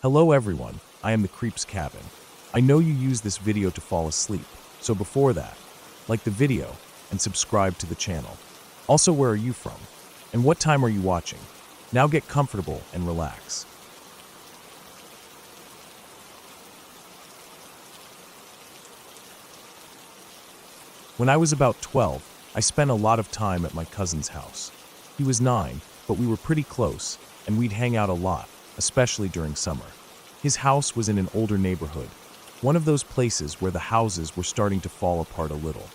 Hello everyone, I am the Creep's Cabin. I know you use this video to fall asleep, so before that, like the video and subscribe to the channel. Also, where are you from? And what time are you watching? Now get comfortable and relax. When I was about 12, I spent a lot of time at my cousin's house. He was 9, but we were pretty close, and we'd hang out a lot, especially during summer. His house was in an older neighborhood, one of those places where the houses were starting to fall apart a little.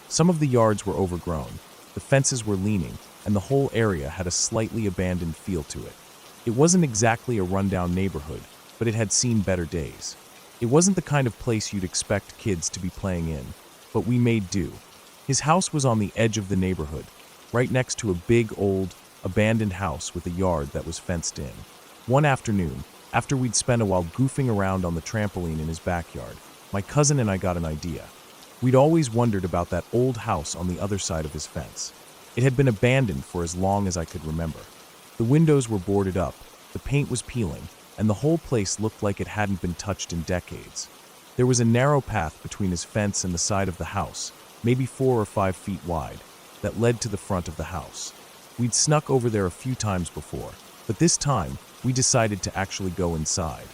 Some of the yards were overgrown, the fences were leaning, and the whole area had a slightly abandoned feel to it. It wasn't exactly a rundown neighborhood, but it had seen better days. It wasn't the kind of place you'd expect kids to be playing in, but we made do. His house was on the edge of the neighborhood, right next to a big, old, abandoned house with a yard that was fenced in. One afternoon, after we'd spent a while goofing around on the trampoline in his backyard, my cousin and I got an idea. We'd always wondered about that old house on the other side of his fence. It had been abandoned for as long as I could remember. The windows were boarded up, the paint was peeling, and the whole place looked like it hadn't been touched in decades. There was a narrow path between his fence and the side of the house, maybe 4 or 5 feet wide, that led to the front of the house. We'd snuck over there a few times before, but this time, we decided to actually go inside.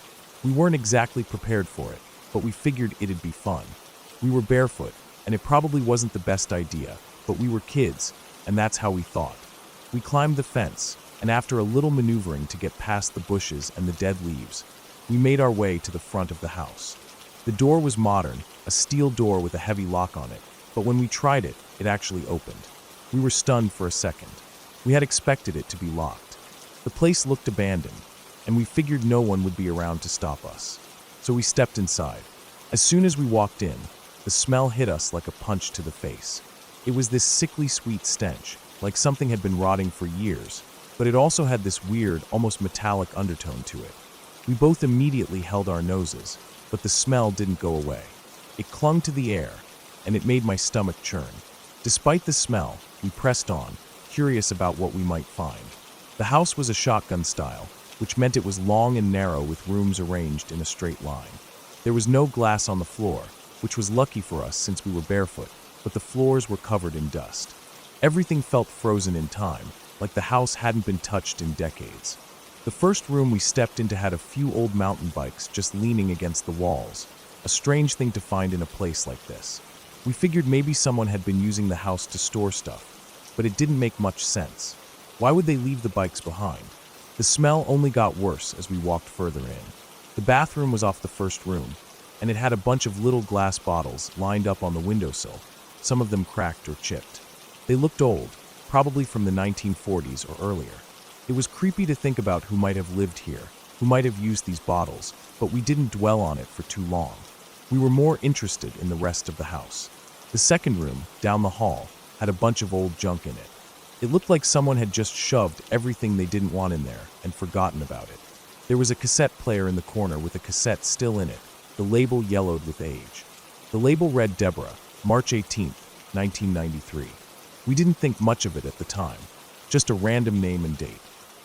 We weren't exactly prepared for it, but we figured it'd be fun. We were barefoot, and it probably wasn't the best idea, but we were kids, and that's how we thought. We climbed the fence, and after a little maneuvering to get past the bushes and the dead leaves, we made our way to the front of the house. The door was modern, a steel door with a heavy lock on it, but when we tried it, it actually opened. We were stunned for a second. We had expected it to be locked. The place looked abandoned, and we figured no one would be around to stop us. So we stepped inside. As soon as we walked in, the smell hit us like a punch to the face. It was this sickly sweet stench, like something had been rotting for years, but it also had this weird, almost metallic undertone to it. We both immediately held our noses, but the smell didn't go away. It clung to the air, and it made my stomach churn. Despite the smell, we pressed on, curious about what we might find. The house was a shotgun style, which meant it was long and narrow with rooms arranged in a straight line. There was no glass on the floor, which was lucky for us since we were barefoot, but the floors were covered in dust. Everything felt frozen in time, like the house hadn't been touched in decades. The first room we stepped into had a few old mountain bikes just leaning against the walls, a strange thing to find in a place like this. We figured maybe someone had been using the house to store stuff, but it didn't make much sense. Why would they leave the bikes behind? The smell only got worse as we walked further in. The bathroom was off the first room, and it had a bunch of little glass bottles lined up on the windowsill, some of them cracked or chipped. They looked old, probably from the 1940s or earlier. It was creepy to think about who might have lived here, who might have used these bottles, but we didn't dwell on it for too long. We were more interested in the rest of the house. The second room, down the hall, had a bunch of old junk in it. It looked like someone had just shoved everything they didn't want in there and forgotten about it. There was a cassette player in the corner with a cassette still in it, the label yellowed with age. The label read Deborah, March 18th, 1993. We didn't think much of it at the time, just a random name and date.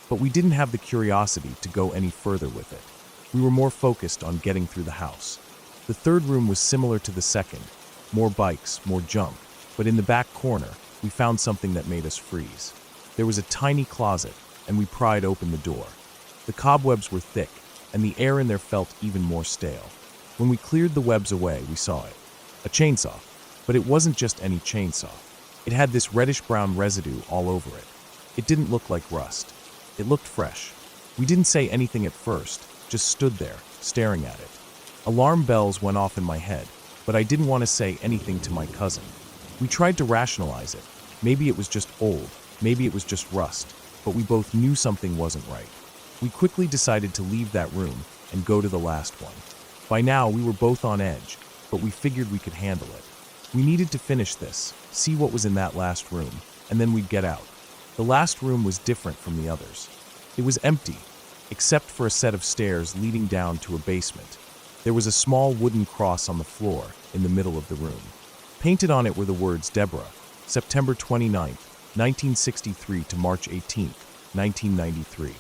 But we didn't have the curiosity to go any further with it. We were more focused on getting through the house. The third room was similar to the second, more bikes, more junk, but in the back corner, we found something that made us freeze. There was a tiny closet, and we pried open the door. The cobwebs were thick, and the air in there felt even more stale. When we cleared the webs away, we saw it. A chainsaw, but it wasn't just any chainsaw. It had this reddish-brown residue all over it. It didn't look like rust. It looked fresh. We didn't say anything at first, just stood there, staring at it. Alarm bells went off in my head, but I didn't want to say anything to my cousin. We tried to rationalize it. Maybe it was just old, maybe it was just rust, but we both knew something wasn't right. We quickly decided to leave that room and go to the last one. By now, we were both on edge, but we figured we could handle it. We needed to finish this, see what was in that last room, and then we'd get out. The last room was different from the others. It was empty, except for a set of stairs leading down to a basement. There was a small wooden cross on the floor in the middle of the room. Painted on it were the words Deborah, September 29th, 1963 to March 18th, 1993.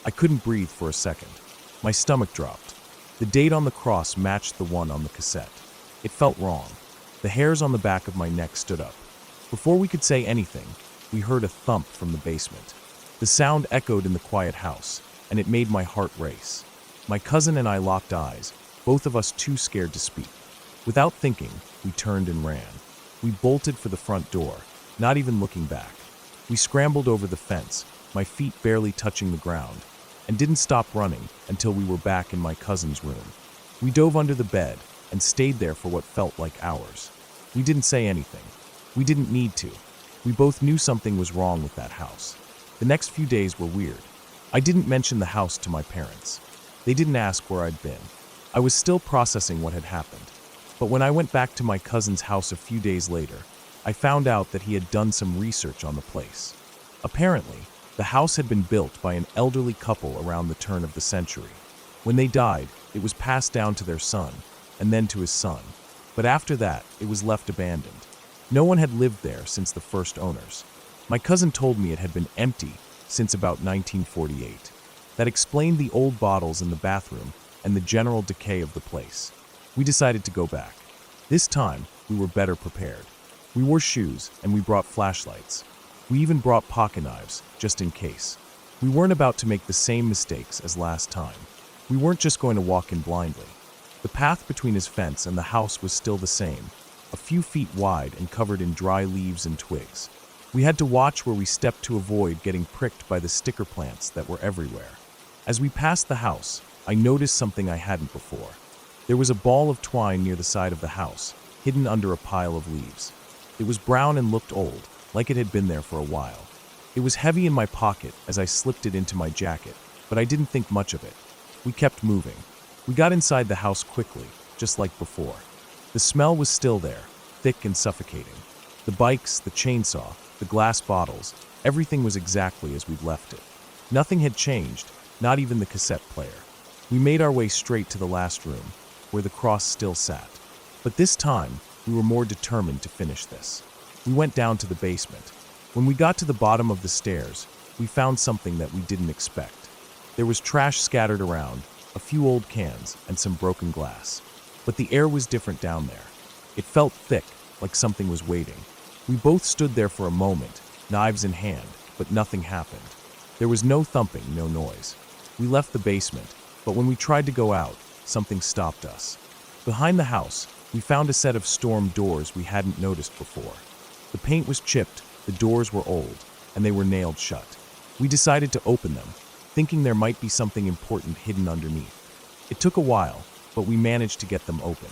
I couldn't breathe for a second. My stomach dropped. The date on the cross matched the one on the cassette. It felt wrong. The hairs on the back of my neck stood up. Before we could say anything, we heard a thump from the basement. The sound echoed in the quiet house, and it made my heart race. My cousin and I locked eyes, both of us too scared to speak. Without thinking, we turned and ran. We bolted for the front door, not even looking back. We scrambled over the fence, my feet barely touching the ground, and didn't stop running until we were back in my cousin's room. We dove under the bed and stayed there for what felt like hours. We didn't say anything. We didn't need to. We both knew something was wrong with that house. The next few days were weird. I didn't mention the house to my parents. They didn't ask where I'd been. I was still processing what had happened. But when I went back to my cousin's house a few days later, I found out that he had done some research on the place. Apparently, the house had been built by an elderly couple around the turn of the century. When they died, it was passed down to their son, and then to his son. But after that, it was left abandoned. No one had lived there since the first owners. My cousin told me it had been empty since about 1948. That explained the old bottles in the bathroom and the general decay of the place. We decided to go back. This time, we were better prepared. We wore shoes and we brought flashlights. We even brought pocket knives, just in case. We weren't about to make the same mistakes as last time. We weren't just going to walk in blindly. The path between his fence and the house was still the same, a few feet wide and covered in dry leaves and twigs. We had to watch where we stepped to avoid getting pricked by the sticker plants that were everywhere. As we passed the house, I noticed something I hadn't before. There was a ball of twine near the side of the house, hidden under a pile of leaves. It was brown and looked old, like it had been there for a while. It was heavy in my pocket as I slipped it into my jacket, but I didn't think much of it. We kept moving. We got inside the house quickly, just like before. The smell was still there, thick and suffocating. The bikes, the chainsaw, the glass bottles, everything was exactly as we'd left it. Nothing had changed, not even the cassette player. We made our way straight to the last room, where the cross still sat. But this time, we were more determined to finish this. We went down to the basement. When we got to the bottom of the stairs, we found something that we didn't expect. There was trash scattered around, a few old cans, and some broken glass. But the air was different down there. It felt thick, like something was waiting. We both stood there for a moment, knives in hand, but nothing happened. There was no thumping, no noise. We left the basement, but when we tried to go out, something stopped us. Behind the house, we found a set of storm doors we hadn't noticed before. The paint was chipped, the doors were old, and they were nailed shut. We decided to open them, thinking there might be something important hidden underneath. It took a while, but we managed to get them open.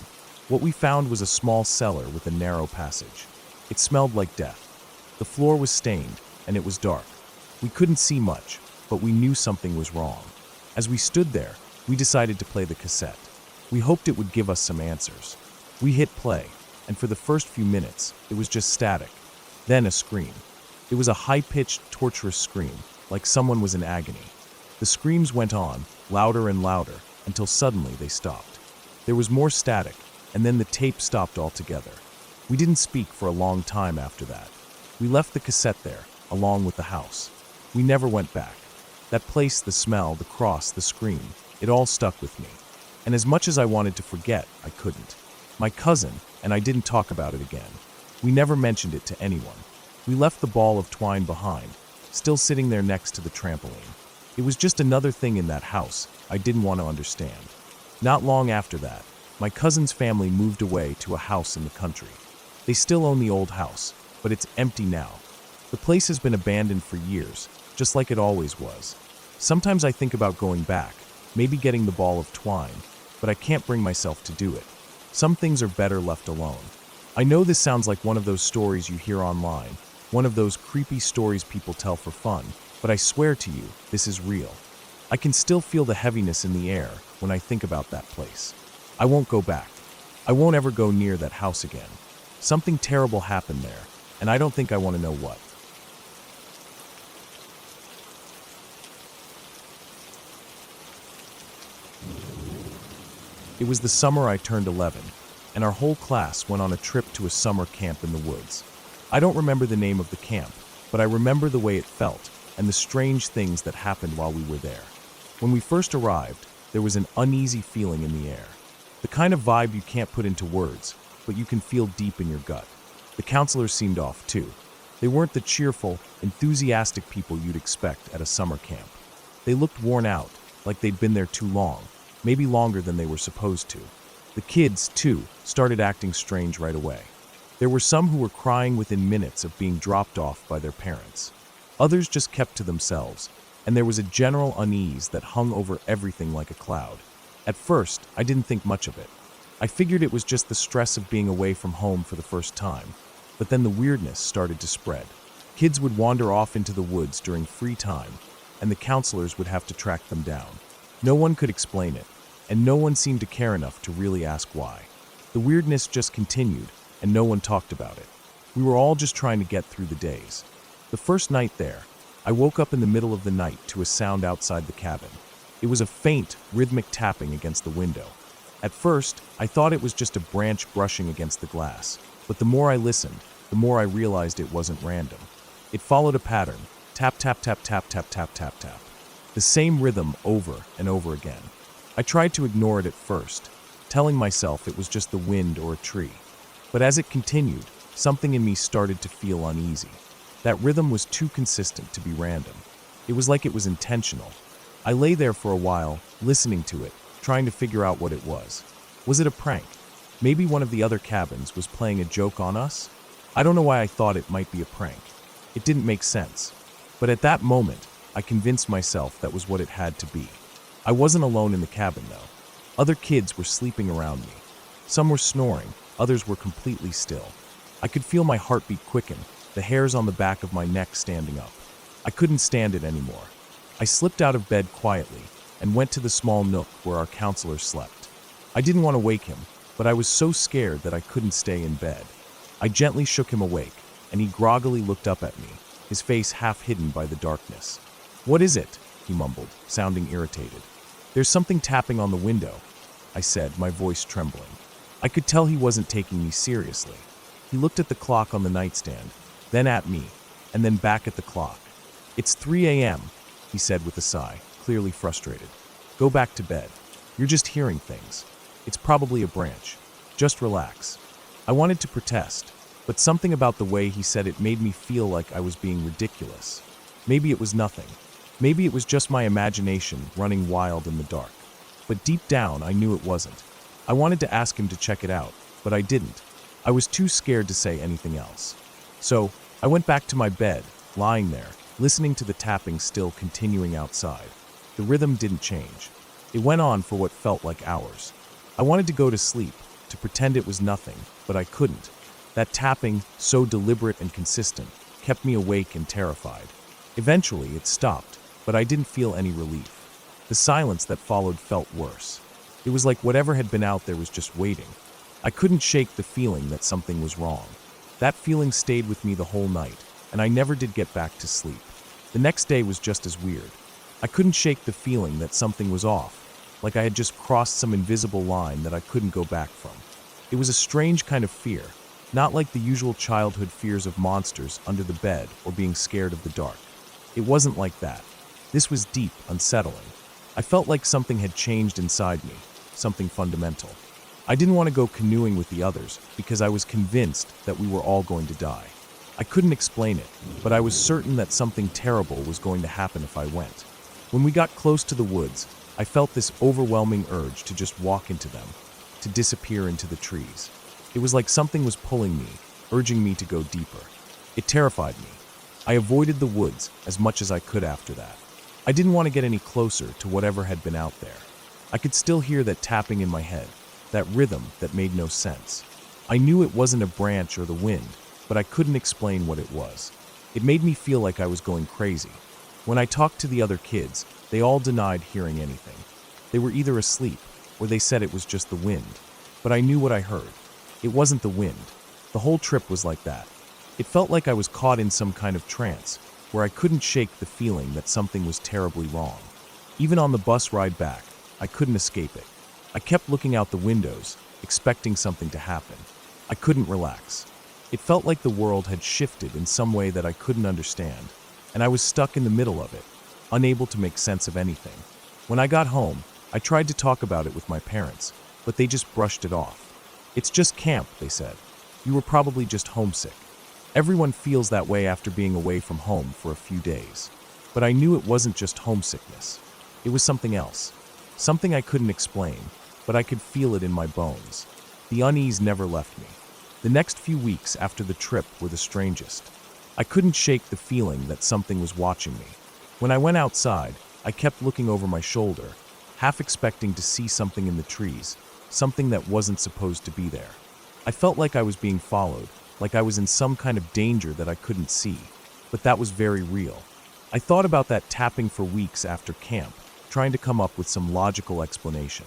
What we found was a small cellar with a narrow passage. It smelled like death. The floor was stained, and it was dark. We couldn't see much, but we knew something was wrong. As we stood there, we decided to play the cassette. We hoped it would give us some answers. We hit play, and for the first few minutes, it was just static. Then a scream. It was a high-pitched, torturous scream, like someone was in agony. The screams went on, louder and louder, until suddenly they stopped. There was more static, and then the tape stopped altogether. We didn't speak for a long time after that. We left the cassette there, along with the house. We never went back. That place, the smell, the cross, the scream, it all stuck with me. And as much as I wanted to forget, I couldn't. My cousin and I didn't talk about it again. We never mentioned it to anyone. We left the ball of twine behind, still sitting there next to the trampoline. It was just another thing in that house I didn't want to understand. Not long after that, my cousin's family moved away to a house in the country. They still own the old house, but it's empty now. The place has been abandoned for years, just like it always was. Sometimes I think about going back, maybe getting the ball of twine, but I can't bring myself to do it. Some things are better left alone. I know this sounds like one of those stories you hear online, one of those creepy stories people tell for fun, but I swear to you, this is real. I can still feel the heaviness in the air when I think about that place. I won't go back. I won't ever go near that house again. Something terrible happened there, and I don't think I want to know what. It was the summer I turned 11, and our whole class went on a trip to a summer camp in the woods. I don't remember the name of the camp, but I remember the way it felt and the strange things that happened while we were there. When we first arrived, There was an uneasy feeling in the air. The kind of vibe you can't put into words, but you can feel deep in your gut. The counselors seemed off too. They weren't the cheerful, enthusiastic people you'd expect at a summer camp. They looked worn out, like they'd been there too long, maybe longer than they were supposed to. The kids, too, started acting strange right away. There were some who were crying within minutes of being dropped off by their parents. Others just kept to themselves, and there was a general unease that hung over everything like a cloud. At first, I didn't think much of it. I figured it was just the stress of being away from home for the first time, but then the weirdness started to spread. Kids would wander off into the woods during free time, and the counselors would have to track them down. No one could explain it, and no one seemed to care enough to really ask why. The weirdness just continued, and no one talked about it. We were all just trying to get through the days. The first night there, I woke up in the middle of the night to a sound outside the cabin. It was a faint, rhythmic tapping against the window. At first, I thought it was just a branch brushing against the glass, but the more I listened, the more I realized it wasn't random. It followed a pattern: tap, tap, tap, tap, tap, tap, tap, tap. The same rhythm over and over again. I tried to ignore it at first, telling myself it was just the wind or a tree. But as it continued, something in me started to feel uneasy. That rhythm was too consistent to be random. It was like it was intentional. I lay there for a while, listening to it, trying to figure out what it was. Was it a prank? Maybe one of the other cabins was playing a joke on us? I don't know why I thought it might be a prank. It didn't make sense. But at that moment, I convinced myself that was what it had to be. I wasn't alone in the cabin, though. Other kids were sleeping around me. Some were snoring, others were completely still. I could feel my heartbeat quicken, the hairs on the back of my neck standing up. I couldn't stand it anymore. I slipped out of bed quietly and went to the small nook where our counselor slept. I didn't want to wake him, but I was so scared that I couldn't stay in bed. I gently shook him awake, and he groggily looked up at me, his face half hidden by the darkness. "What is it?" he mumbled, sounding irritated. "There's something tapping on the window," I said, my voice trembling. I could tell he wasn't taking me seriously. He looked at the clock on the nightstand, then at me, and then back at the clock. "It's 3 a.m., he said with a sigh, clearly frustrated. "Go back to bed. You're just hearing things. It's probably a branch. Just relax." I wanted to protest, but something about the way he said it made me feel like I was being ridiculous. Maybe it was nothing. Maybe it was just my imagination running wild in the dark. But deep down, I knew it wasn't. I wanted to ask him to check it out, but I didn't. I was too scared to say anything else. So, I went back to my bed, lying there, listening to the tapping still continuing outside. The rhythm didn't change. It went on for what felt like hours. I wanted to go to sleep, to pretend it was nothing, but I couldn't. That tapping, so deliberate and consistent, kept me awake and terrified. Eventually, it stopped, but I didn't feel any relief. The silence that followed felt worse. It was like whatever had been out there was just waiting. I couldn't shake the feeling that something was wrong. That feeling stayed with me the whole night, and I never did get back to sleep. The next day was just as weird. I couldn't shake the feeling that something was off, like I had just crossed some invisible line that I couldn't go back from. It was a strange kind of fear, not like the usual childhood fears of monsters under the bed or being scared of the dark. It wasn't like that. This was deep, unsettling. I felt like something had changed inside me, something fundamental. I didn't want to go canoeing with the others because I was convinced that we were all going to die. I couldn't explain it, but I was certain that something terrible was going to happen if I went. When we got close to the woods, I felt this overwhelming urge to just walk into them, to disappear into the trees. It was like something was pulling me, urging me to go deeper. It terrified me. I avoided the woods as much as I could after that. I didn't want to get any closer to whatever had been out there. I could still hear that tapping in my head, that rhythm that made no sense. I knew it wasn't a branch or the wind, but I couldn't explain what it was. It made me feel like I was going crazy. When I talked to the other kids, they all denied hearing anything. They were either asleep, or they said it was just the wind. But I knew what I heard. It wasn't the wind. The whole trip was like that. It felt like I was caught in some kind of trance, where I couldn't shake the feeling that something was terribly wrong. Even on the bus ride back, I couldn't escape it. I kept looking out the windows, expecting something to happen. I couldn't relax. It felt like the world had shifted in some way that I couldn't understand, and I was stuck in the middle of it, unable to make sense of anything. When I got home, I tried to talk about it with my parents, but they just brushed it off. "It's just camp," they said. "You were probably just homesick." Everyone feels that way after being away from home for a few days. But I knew it wasn't just homesickness. It was something else. Something I couldn't explain, but I could feel it in my bones. The unease never left me. The next few weeks after the trip were the strangest. I couldn't shake the feeling that something was watching me. When I went outside, I kept looking over my shoulder, half expecting to see something in the trees, something that wasn't supposed to be there. I felt like I was being followed, like I was in some kind of danger that I couldn't see, but that was very real. I thought about that tapping for weeks after camp, trying to come up with some logical explanation.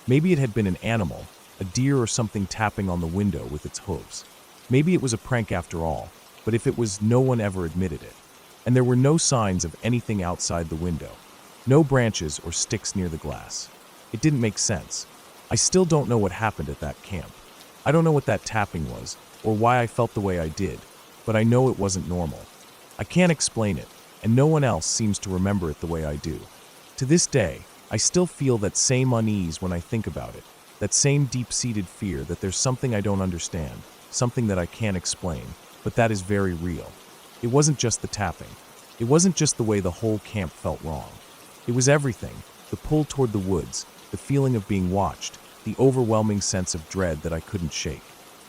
Maybe it had been an animal, a deer or something tapping on the window with its hooves. Maybe it was a prank after all, but if it was, no one ever admitted it. And there were no signs of anything outside the window. No branches or sticks near the glass. It didn't make sense. I still don't know what happened at that camp. I don't know what that tapping was, or why I felt the way I did, but I know it wasn't normal. I can't explain it, and no one else seems to remember it the way I do. To this day, I still feel that same unease when I think about it, that same deep-seated fear that there's something I don't understand, something that I can't explain, but that is very real. It wasn't just the tapping. It wasn't just the way the whole camp felt wrong. It was everything, the pull toward the woods, the feeling of being watched, the overwhelming sense of dread that I couldn't shake.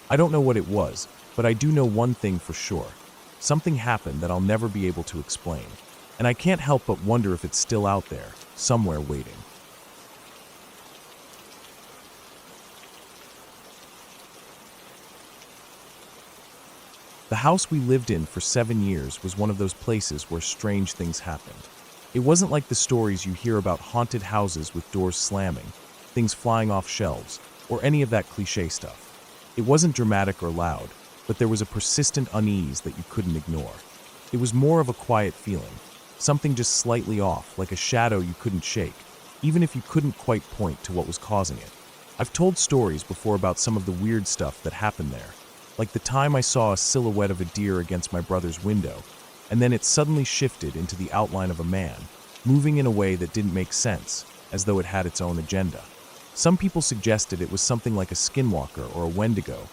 I don't know what it was, but I do know one thing for sure. Something happened that I'll never be able to explain, and I can't help but wonder if it's still out there, somewhere waiting. The house we lived in for 7 years was one of those places where strange things happened. It wasn't like the stories you hear about haunted houses with doors slamming, things flying off shelves, or any of that cliché stuff. It wasn't dramatic or loud, but there was a persistent unease that you couldn't ignore. It was more of a quiet feeling, something just slightly off, like a shadow you couldn't shake, even if you couldn't quite point to what was causing it. I've told stories before about some of the weird stuff that happened there, like the time I saw a silhouette of a deer against my brother's window, and then it suddenly shifted into the outline of a man, moving in a way that didn't make sense, as though it had its own agenda. Some people suggested it was something like a skinwalker or a wendigo,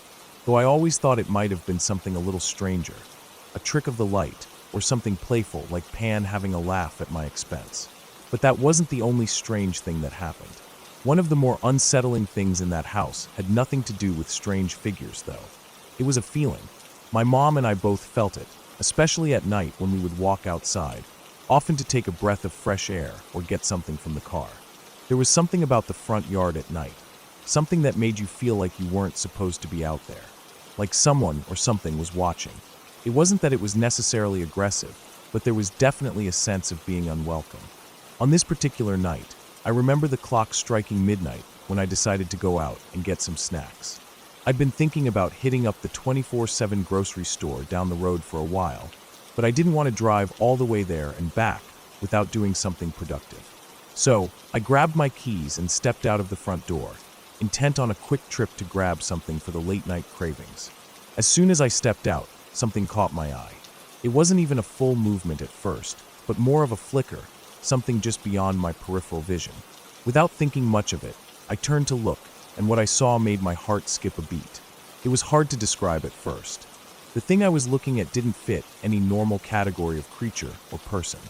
though I always thought it might have been something a little stranger, a trick of the light, or something playful like Pan having a laugh at my expense. But that wasn't the only strange thing that happened. One of the more unsettling things in that house had nothing to do with strange figures, though. It was a feeling. My mom and I both felt it, especially at night when we would walk outside, often to take a breath of fresh air or get something from the car. There was something about the front yard at night, something that made you feel like you weren't supposed to be out there, like someone or something was watching. It wasn't that it was necessarily aggressive, but there was definitely a sense of being unwelcome. On this particular night, I remember the clock striking midnight when I decided to go out and get some snacks. I'd been thinking about hitting up the 24/7 grocery store down the road for a while, but I didn't want to drive all the way there and back without doing something productive. So, I grabbed my keys and stepped out of the front door, intent on a quick trip to grab something for the late-night cravings. As soon as I stepped out, something caught my eye. It wasn't even a full movement at first, but more of a flicker, something just beyond my peripheral vision. Without thinking much of it, I turned to look, and what I saw made my heart skip a beat. It was hard to describe at first. The thing I was looking at didn't fit any normal category of creature or person.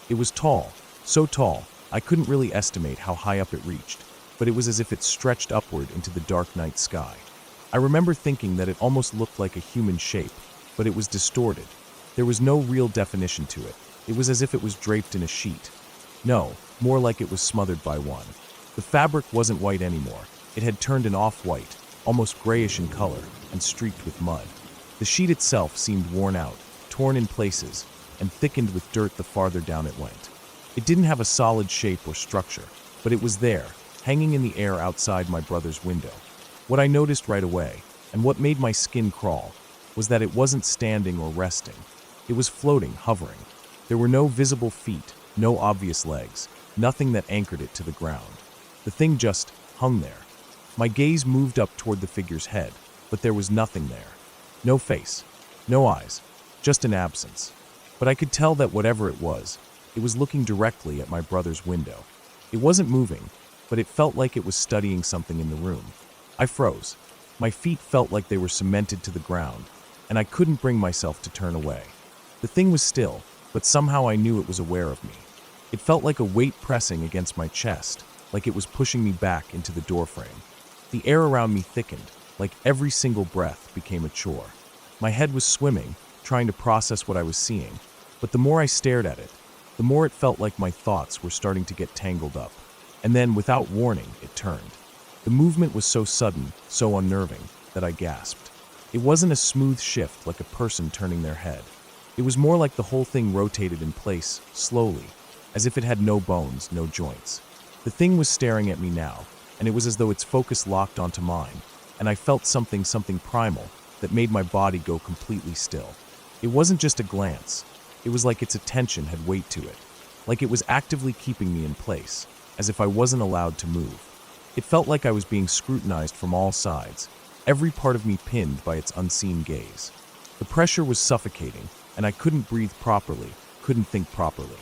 It was tall, so tall, I couldn't really estimate how high up it reached, but it was as if it stretched upward into the dark night sky. I remember thinking that it almost looked like a human shape, but it was distorted. There was no real definition to it. It was as if it was draped in a sheet. No, more like it was smothered by one. The fabric wasn't white anymore. It had turned an off-white, almost grayish in color, and streaked with mud. The sheet itself seemed worn out, torn in places, and thickened with dirt the farther down it went. It didn't have a solid shape or structure, but it was there, hanging in the air outside my brother's window. What I noticed right away, and what made my skin crawl, was that it wasn't standing or resting. It was floating, hovering. There were no visible feet, no obvious legs, nothing that anchored it to the ground. The thing just hung there. My gaze moved up toward the figure's head, but there was nothing there. No face, no eyes, just an absence. But I could tell that whatever it was looking directly at my brother's window. It wasn't moving, but it felt like it was studying something in the room. I froze. My feet felt like they were cemented to the ground, and I couldn't bring myself to turn away. The thing was still, but somehow I knew it was aware of me. It felt like a weight pressing against my chest, like it was pushing me back into the doorframe. The air around me thickened, like every single breath became a chore. My head was swimming, trying to process what I was seeing, but the more I stared at it, the more it felt like my thoughts were starting to get tangled up. And then, without warning, it turned. The movement was so sudden, so unnerving, that I gasped. It wasn't a smooth shift like a person turning their head. It was more like the whole thing rotated in place, slowly, as if it had no bones, no joints. The thing was staring at me now, and it was as though its focus locked onto mine, and I felt something primal that made my body go completely still. It wasn't just a glance. It was like its attention had weight to it, like it was actively keeping me in place, as if I wasn't allowed to move. It felt like I was being scrutinized from all sides, every part of me pinned by its unseen gaze. The pressure was suffocating, and I couldn't breathe properly, couldn't think properly.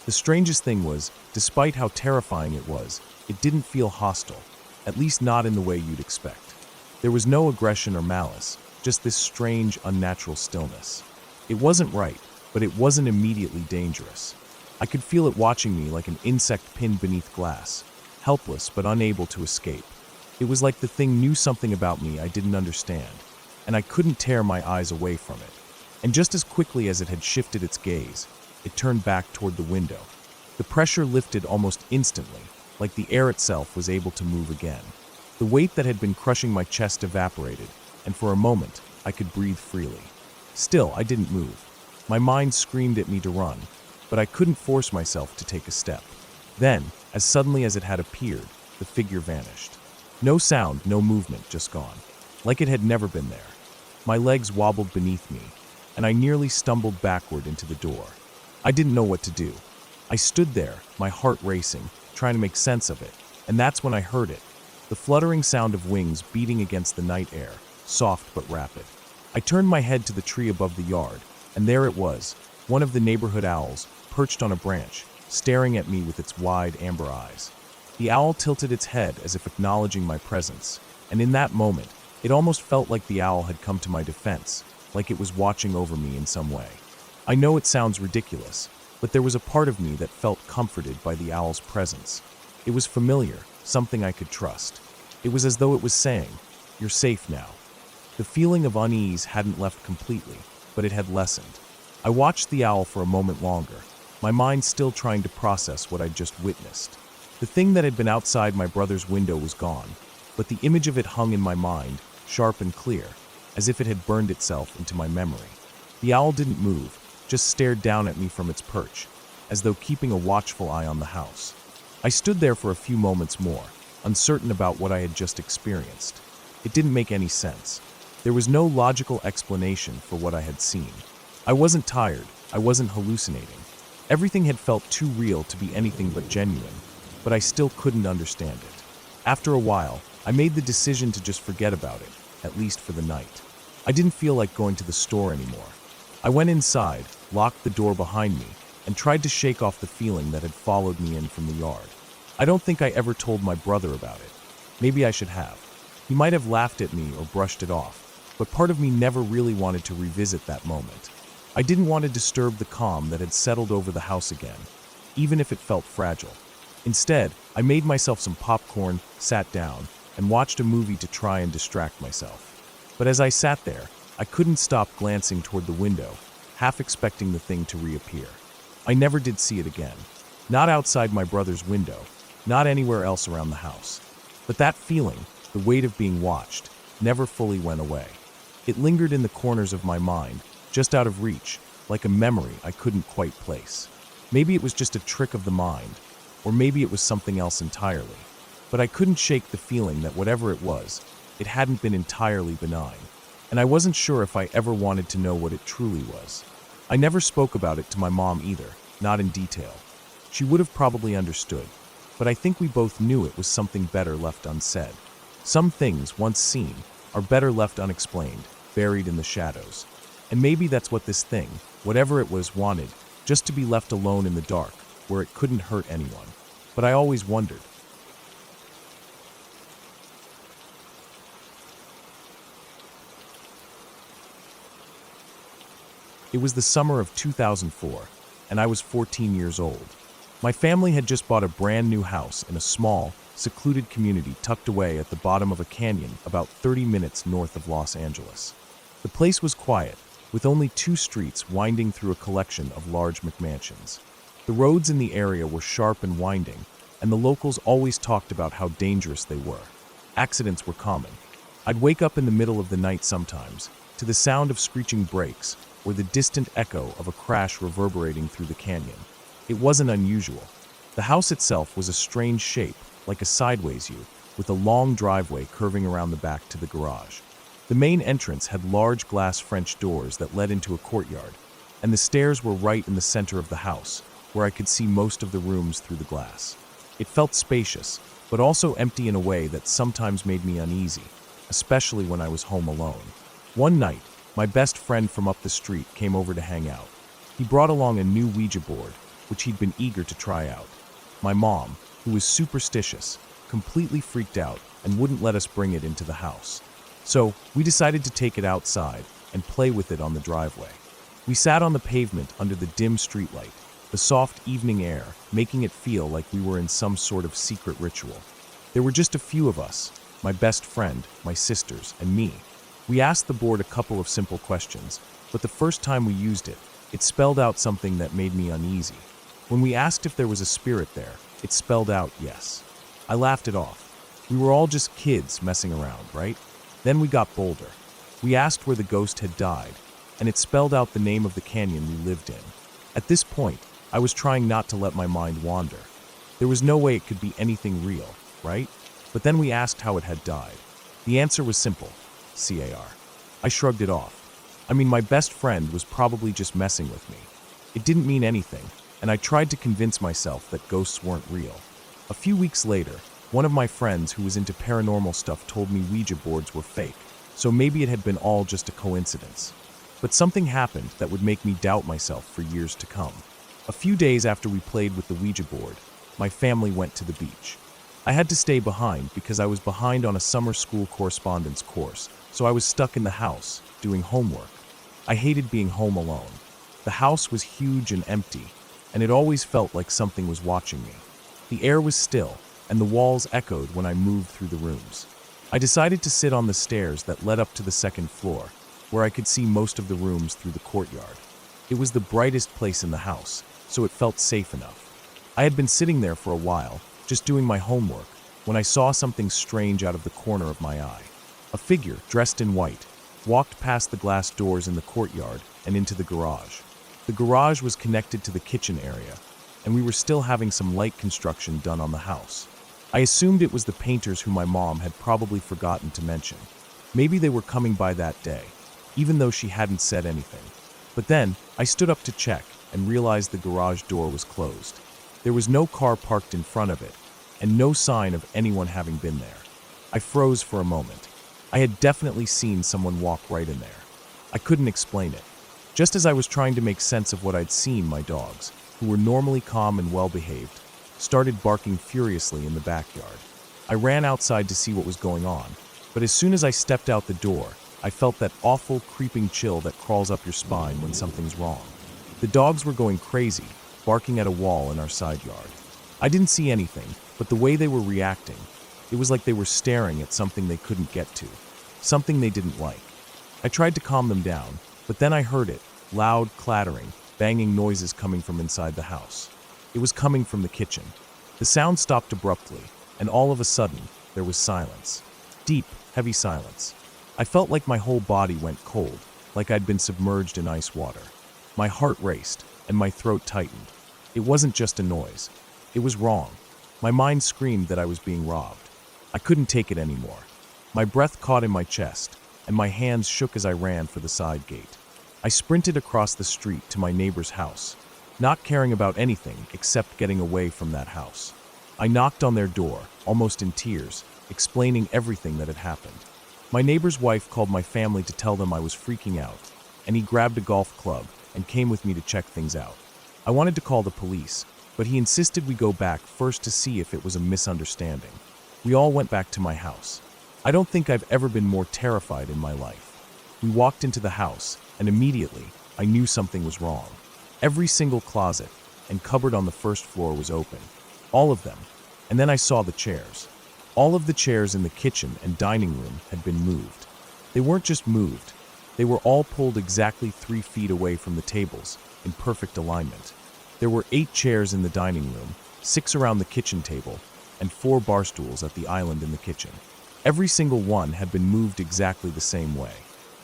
The strangest thing was, despite how terrifying it was, it didn't feel hostile, at least not in the way you'd expect. There was no aggression or malice, just this strange, unnatural stillness. It wasn't right, but it wasn't immediately dangerous. I could feel it watching me like an insect pinned beneath glass, helpless but unable to escape. It was like the thing knew something about me I didn't understand, and I couldn't tear my eyes away from it. And just as quickly as it had shifted its gaze, it turned back toward the window. The pressure lifted almost instantly, like the air itself was able to move again. The weight that had been crushing my chest evaporated, and for a moment, I could breathe freely. Still, I didn't move. My mind screamed at me to run, but I couldn't force myself to take a step. Then, as suddenly as it had appeared, the figure vanished. No sound, no movement, just gone. Like it had never been there. My legs wobbled beneath me, and I nearly stumbled backward into the door. I didn't know what to do. I stood there, my heart racing, trying to make sense of it, and that's when I heard it. The fluttering sound of wings beating against the night air, soft but rapid. I turned my head to the tree above the yard, and there it was, one of the neighborhood owls, perched on a branch, staring at me with its wide amber eyes. The owl tilted its head as if acknowledging my presence, and in that moment, it almost felt like the owl had come to my defense, like it was watching over me in some way. I know it sounds ridiculous, but there was a part of me that felt comforted by the owl's presence. It was familiar, something I could trust. It was as though it was saying, "You're safe now." The feeling of unease hadn't left completely, but it had lessened. I watched the owl for a moment longer, my mind still trying to process what I'd just witnessed. The thing that had been outside my brother's window was gone, but the image of it hung in my mind, sharp and clear, as if it had burned itself into my memory. The owl didn't move, just stared down at me from its perch, as though keeping a watchful eye on the house. I stood there for a few moments more, uncertain about what I had just experienced. It didn't make any sense. There was no logical explanation for what I had seen. I wasn't tired, I wasn't hallucinating. Everything had felt too real to be anything but genuine, but I still couldn't understand it. After a while, I made the decision to just forget about it, at least for the night. I didn't feel like going to the store anymore. I went inside, locked the door behind me, and tried to shake off the feeling that had followed me in from the yard. I don't think I ever told my brother about it. Maybe I should have. He might have laughed at me or brushed it off, but part of me never really wanted to revisit that moment. I didn't want to disturb the calm that had settled over the house again, even if it felt fragile. Instead, I made myself some popcorn, sat down, and watched a movie to try and distract myself. But as I sat there, I couldn't stop glancing toward the window, half expecting the thing to reappear. I never did see it again. Not outside my brother's window, not anywhere else around the house. But that feeling, the weight of being watched, never fully went away. It lingered in the corners of my mind, just out of reach, like a memory I couldn't quite place. Maybe it was just a trick of the mind, or maybe it was something else entirely. But I couldn't shake the feeling that whatever it was, it hadn't been entirely benign, and I wasn't sure if I ever wanted to know what it truly was. I never spoke about it to my mom either, not in detail. She would have probably understood, but I think we both knew it was something better left unsaid. Some things, once seen, are better left unexplained, buried in the shadows. And maybe that's what this thing, whatever it was, wanted, just to be left alone in the dark, where it couldn't hurt anyone. But I always wondered, It was the summer of 2004, and I was 14 years old. My family had just bought a brand new house in a small, secluded community tucked away at the bottom of a canyon about 30 minutes north of Los Angeles. The place was quiet, with only 2 streets winding through a collection of large McMansions. The roads in the area were sharp and winding, and the locals always talked about how dangerous they were. Accidents were common. I'd wake up in the middle of the night sometimes, to the sound of screeching brakes or the distant echo of a crash reverberating through the canyon. It wasn't unusual. The house itself was a strange shape, like a sideways U, with a long driveway curving around the back to the garage. The main entrance had large glass French doors that led into a courtyard, and the stairs were right in the center of the house, where I could see most of the rooms through the glass. It felt spacious, but also empty in a way that sometimes made me uneasy, especially when I was home alone. One night, my best friend from up the street came over to hang out. He brought along a new Ouija board, which he'd been eager to try out. My mom, who was superstitious, completely freaked out and wouldn't let us bring it into the house. So, we decided to take it outside and play with it on the driveway. We sat on the pavement under the dim streetlight, the soft evening air making it feel like we were in some sort of secret ritual. There were just a few of us, my best friend, my sisters, and me. We asked the board a couple of simple questions, but the first time we used it, it spelled out something that made me uneasy. When we asked if there was a spirit there, it spelled out yes. I laughed it off. We were all just kids messing around, right? Then we got bolder. We asked where the ghost had died, and it spelled out the name of the canyon we lived in. At this point, I was trying not to let my mind wander. There was no way it could be anything real, right? But then we asked how it had died. The answer was simple, CAR. I shrugged it off. I mean, my best friend was probably just messing with me. It didn't mean anything, and I tried to convince myself that ghosts weren't real. A few weeks later, one of my friends who was into paranormal stuff told me Ouija boards were fake, so maybe it had been all just a coincidence. But something happened that would make me doubt myself for years to come. A few days after we played with the Ouija board, my family went to the beach. I had to stay behind because I was behind on a summer school correspondence course, so I was stuck in the house, doing homework. I hated being home alone. The house was huge and empty, and it always felt like something was watching me. The air was still, and the walls echoed when I moved through the rooms. I decided to sit on the stairs that led up to the second floor, where I could see most of the rooms through the courtyard. It was the brightest place in the house, so it felt safe enough. I had been sitting there for a while, just doing my homework, when I saw something strange out of the corner of my eye. A figure, dressed in white, walked past the glass doors in the courtyard and into the garage. The garage was connected to the kitchen area, and we were still having some light construction done on the house. I assumed it was the painters who my mom had probably forgotten to mention. Maybe they were coming by that day, even though she hadn't said anything. But then, I stood up to check and realized the garage door was closed. There was no car parked in front of it, and no sign of anyone having been there. I froze for a moment. I had definitely seen someone walk right in there. I couldn't explain it. Just as I was trying to make sense of what I'd seen, my dogs, who were normally calm and well-behaved, started barking furiously in the backyard. I ran outside to see what was going on, but as soon as I stepped out the door, I felt that awful, creeping chill that crawls up your spine when something's wrong. The dogs were going crazy, barking at a wall in our side yard. I didn't see anything, but the way they were reacting, it was like they were staring at something they couldn't get to, something they didn't like. I tried to calm them down, but then I heard it, loud clattering, banging noises coming from inside the house. It was coming from the kitchen. The sound stopped abruptly, and all of a sudden, there was silence. Deep, heavy silence. I felt like my whole body went cold, like I'd been submerged in ice water. My heart raced, and my throat tightened. It wasn't just a noise. It was wrong. My mind screamed that I was being robbed. I couldn't take it anymore. My breath caught in my chest, and my hands shook as I ran for the side gate. I sprinted across the street to my neighbor's house, not caring about anything except getting away from that house. I knocked on their door, almost in tears, explaining everything that had happened. My neighbor's wife called my family to tell them I was freaking out, and he grabbed a golf club and came with me to check things out. I wanted to call the police, but he insisted we go back first to see if it was a misunderstanding. We all went back to my house. I don't think I've ever been more terrified in my life. We walked into the house, and immediately, I knew something was wrong. Every single closet and cupboard on the first floor was open. All of them. And then I saw the chairs. All of the chairs in the kitchen and dining room had been moved. They weren't just moved. They were all pulled exactly 3 feet away from the tables, in perfect alignment. There were 8 chairs in the dining room, 6 around the kitchen table, and 4 bar stools at the island in the kitchen. Every single one had been moved exactly the same way.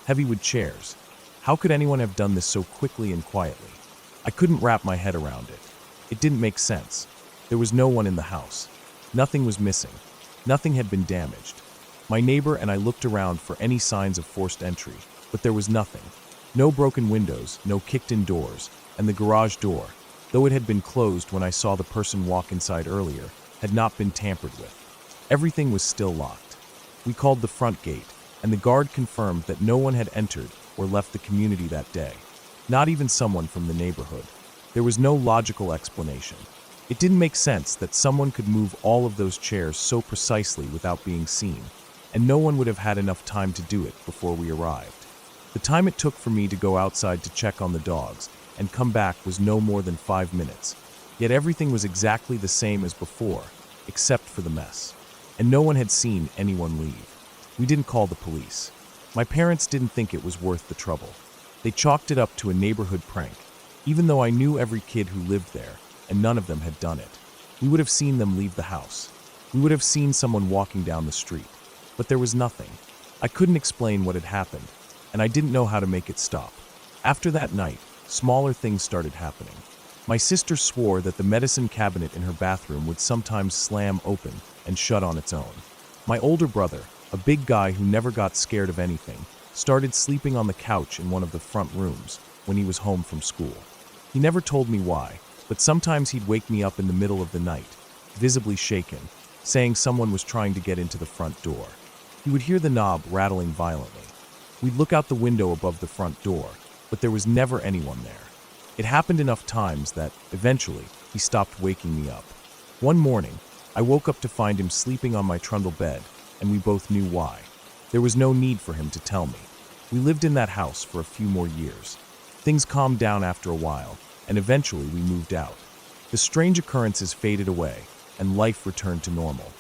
Heavywood chairs. How could anyone have done this so quickly and quietly? I couldn't wrap my head around it. It didn't make sense. There was no one in the house. Nothing was missing. Nothing had been damaged. My neighbor and I looked around for any signs of forced entry, but there was nothing. No broken windows, no kicked-in doors, and the garage door, though it had been closed when I saw the person walk inside earlier, had not been tampered with. Everything was still locked. We called the front gate, and the guard confirmed that no one had entered or left the community that day. Not even someone from the neighborhood. There was no logical explanation. It didn't make sense that someone could move all of those chairs so precisely without being seen, and no one would have had enough time to do it before we arrived. The time it took for me to go outside to check on the dogs and come back was no more than 5 minutes. Yet everything was exactly the same as before, except for the mess. And no one had seen anyone leave. We didn't call the police. My parents didn't think it was worth the trouble. They chalked it up to a neighborhood prank, even though I knew every kid who lived there, and none of them had done it. We would have seen them leave the house. We would have seen someone walking down the street. But there was nothing. I couldn't explain what had happened, and I didn't know how to make it stop. After that night, smaller things started happening. My sister swore that the medicine cabinet in her bathroom would sometimes slam open and shut on its own. My older brother, a big guy who never got scared of anything, started sleeping on the couch in one of the front rooms when he was home from school. He never told me why, but sometimes he'd wake me up in the middle of the night, visibly shaken, saying someone was trying to get into the front door. He would hear the knob rattling violently. We'd look out the window above the front door, but there was never anyone there. It happened enough times that, eventually, he stopped waking me up. One morning, I woke up to find him sleeping on my trundle bed, and we both knew why. There was no need for him to tell me. We lived in that house for a few more years. Things calmed down after a while, and eventually we moved out. The strange occurrences faded away, and life returned to normal.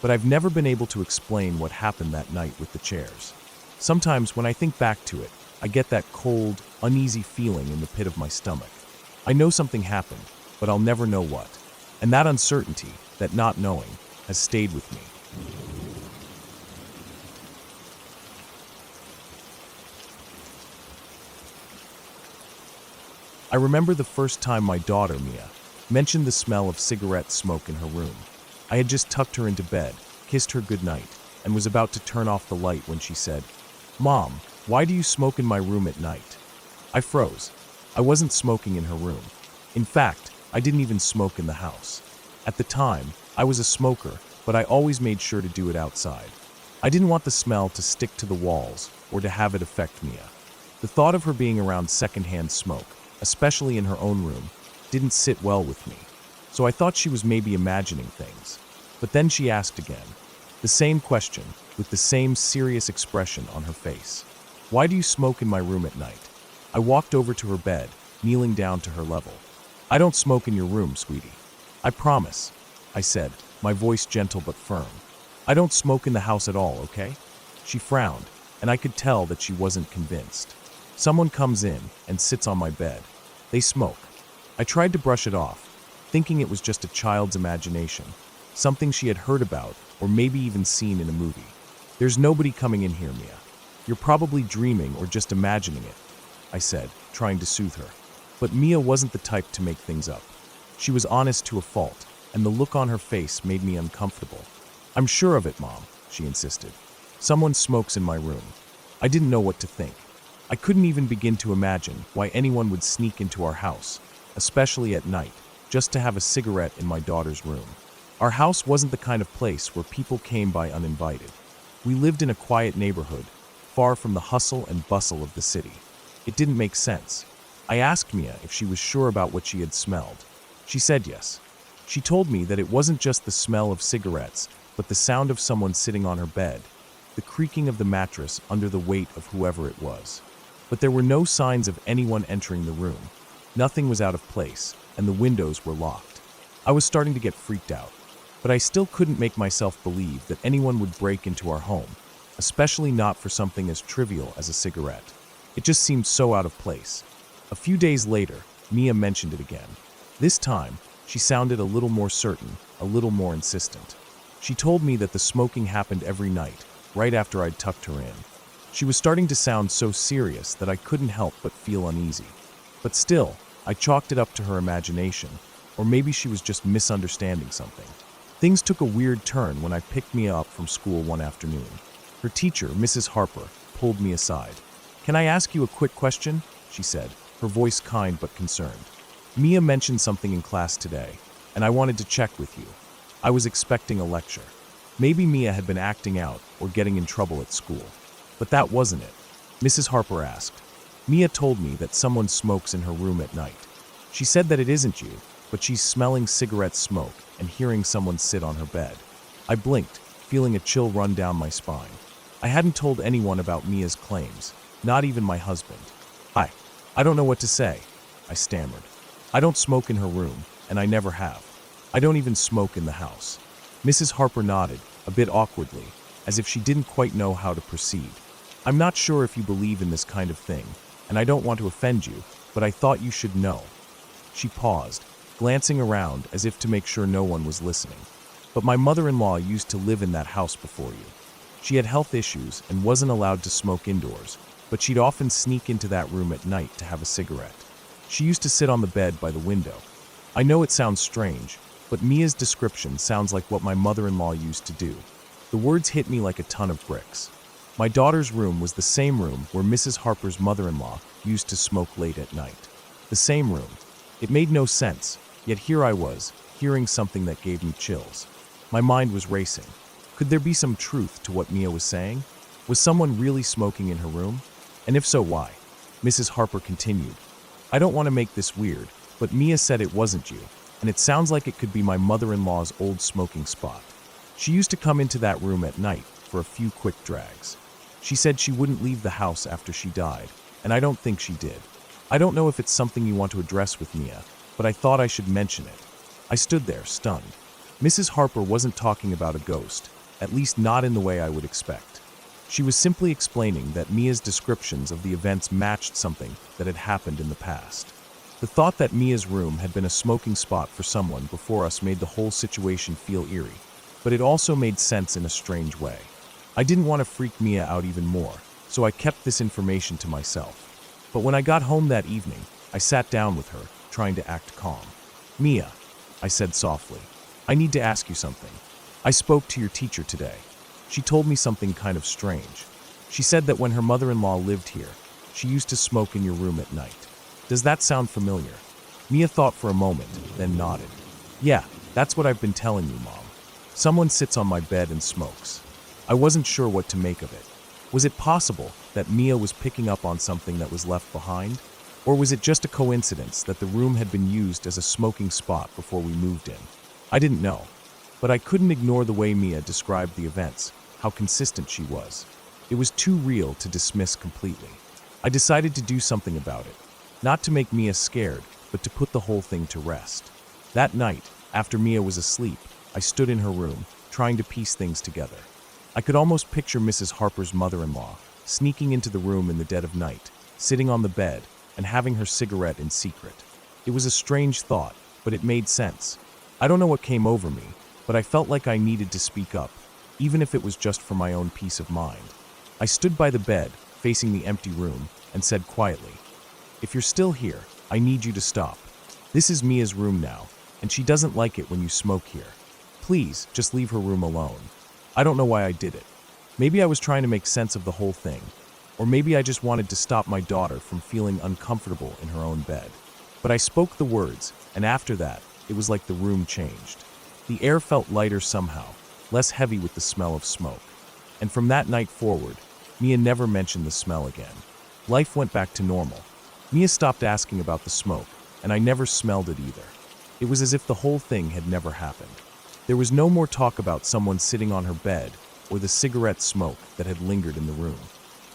But I've never been able to explain what happened that night with the chairs. Sometimes when I think back to it, I get that cold, uneasy feeling in the pit of my stomach. I know something happened, but I'll never know what. And that uncertainty, that not knowing, has stayed with me. I remember the first time my daughter, Mia, mentioned the smell of cigarette smoke in her room. I had just tucked her into bed, kissed her goodnight, and was about to turn off the light when she said, "Mom, why do you smoke in my room at night?" I froze. I wasn't smoking in her room. In fact, I didn't even smoke in the house. At the time, I was a smoker, but I always made sure to do it outside. I didn't want the smell to stick to the walls or to have it affect Mia. The thought of her being around secondhand smoke, especially in her own room, didn't sit well with me. So I thought she was maybe imagining things. But then she asked again, the same question, with the same serious expression on her face. "Why do you smoke in my room at night?" I walked over to her bed, kneeling down to her level. "I don't smoke in your room, sweetie. I promise," I said, my voice gentle but firm. "I don't smoke in the house at all, okay?" She frowned, and I could tell that she wasn't convinced. Someone comes in and sits on my bed. They smoke. I tried to brush it off, thinking it was just a child's imagination, something she had heard about or maybe even seen in a movie. "There's nobody coming in here, Mia. You're probably dreaming or just imagining it," I said, trying to soothe her. But Mia wasn't the type to make things up. She was honest to a fault, and the look on her face made me uncomfortable. "I'm sure of it, Mom," she insisted. "Someone smokes in my room." I didn't know what to think. I couldn't even begin to imagine why anyone would sneak into our house, especially at night, just to have a cigarette in my daughter's room. Our house wasn't the kind of place where people came by uninvited. We lived in a quiet neighborhood, far from the hustle and bustle of the city. It didn't make sense. I asked Mia if she was sure about what she had smelled. She said yes. She told me that it wasn't just the smell of cigarettes, but the sound of someone sitting on her bed, the creaking of the mattress under the weight of whoever it was. but there were no signs of anyone entering the room. Nothing was out of place, and the windows were locked. I was starting to get freaked out, but I still couldn't make myself believe that anyone would break into our home, especially not for something as trivial as a cigarette. It just seemed so out of place. A few days later, Mia mentioned it again. This time, she sounded a little more certain, a little more insistent. She told me that the smoking happened every night, right after I'd tucked her in. She was starting to sound so serious that I couldn't help but feel uneasy. But still, I chalked it up to her imagination, or maybe she was just misunderstanding something. Things took a weird turn when I picked Mia up from school one afternoon. Her teacher, Mrs. Harper, pulled me aside. "Can I ask you a quick question?" she said, her voice kind but concerned. "Mia mentioned something in class today, and I wanted to check with you." I was expecting a lecture. Maybe Mia had been acting out or getting in trouble at school. But that wasn't it. Mrs. Harper asked. "Mia told me that someone smokes in her room at night. She said that it isn't you, but she's smelling cigarette smoke and hearing someone sit on her bed." I blinked, feeling a chill run down my spine. I hadn't told anyone about Mia's claims, not even my husband. I don't know what to say," I stammered. "I don't smoke in her room, and I never have. I don't even smoke in the house." Mrs. Harper nodded, a bit awkwardly, as if she didn't quite know how to proceed. "I'm not sure if you believe in this kind of thing, and I don't want to offend you, but I thought you should know." She paused, glancing around as if to make sure no one was listening. "But my mother-in-law used to live in that house before you. She had health issues and wasn't allowed to smoke indoors, but she'd often sneak into that room at night to have a cigarette. She used to sit on the bed by the window. I know it sounds strange, but Mia's description sounds like what my mother-in-law used to do." The words hit me like a ton of bricks. My daughter's room was the same room where Mrs. Harper's mother-in-law used to smoke late at night. The same room. It made no sense, yet here I was, hearing something that gave me chills. My mind was racing. Could there be some truth to what Mia was saying? Was someone really smoking in her room? And if so, why? Mrs. Harper continued. "I don't want to make this weird, but Mia said it wasn't you, and it sounds like it could be my mother-in-law's old smoking spot. She used to come into that room at night for a few quick drags. She said she wouldn't leave the house after she died, and I don't think she did. I don't know if it's something you want to address with Mia, but I thought I should mention it." I stood there, stunned. Mrs. Harper wasn't talking about a ghost, at least not in the way I would expect. She was simply explaining that Mia's descriptions of the events matched something that had happened in the past. The thought that Mia's room had been a smoking spot for someone before us made the whole situation feel eerie, but it also made sense in a strange way. I didn't want to freak Mia out even more, so I kept this information to myself. But when I got home that evening, I sat down with her, trying to act calm. "Mia," I said softly, "I need to ask you something. I spoke to your teacher today. She told me something kind of strange. She said that when her mother-in-law lived here, she used to smoke in your room at night. Does that sound familiar?" Mia thought for a moment, then nodded. "Yeah, that's what I've been telling you, Mom. Someone sits on my bed and smokes." I wasn't sure what to make of it. Was it possible that Mia was picking up on something that was left behind? Or was it just a coincidence that the room had been used as a smoking spot before we moved in? I didn't know. But I couldn't ignore the way Mia described the events, how consistent she was. It was too real to dismiss completely. I decided to do something about it. Not to make Mia scared, but to put the whole thing to rest. That night, after Mia was asleep, I stood in her room, trying to piece things together. I could almost picture Mrs. Harper's mother-in-law sneaking into the room in the dead of night, sitting on the bed, and having her cigarette in secret. It was a strange thought, but it made sense. I don't know what came over me, but I felt like I needed to speak up, even if it was just for my own peace of mind. I stood by the bed, facing the empty room, and said quietly, "If you're still here, I need you to stop. This is Mia's room now, and she doesn't like it when you smoke here. Please, just leave her room alone." I don't know why I did it. Maybe I was trying to make sense of the whole thing, or maybe I just wanted to stop my daughter from feeling uncomfortable in her own bed. But I spoke the words, and after that, it was like the room changed. The air felt lighter somehow, less heavy with the smell of smoke. And from that night forward, Mia never mentioned the smell again. Life went back to normal. Mia stopped asking about the smoke, and I never smelled it either. It was as if the whole thing had never happened. There was no more talk about someone sitting on her bed or the cigarette smoke that had lingered in the room.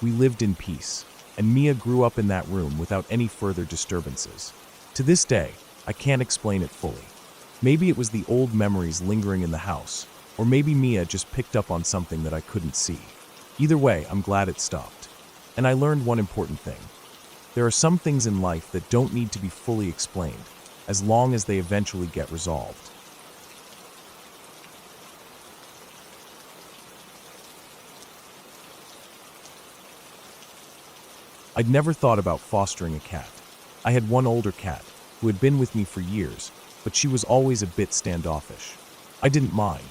We lived in peace. and Mia grew up in that room without any further disturbances. To this day, I can't explain it fully. Maybe it was the old memories lingering in the house, or maybe Mia just picked up on something that I couldn't see. Either way, I'm glad it stopped. And I learned one important thing. There are some things in life that don't need to be fully explained, as long as they eventually get resolved. I'd never thought about fostering a cat. I had one older cat, who had been with me for years, but she was always a bit standoffish. I didn't mind.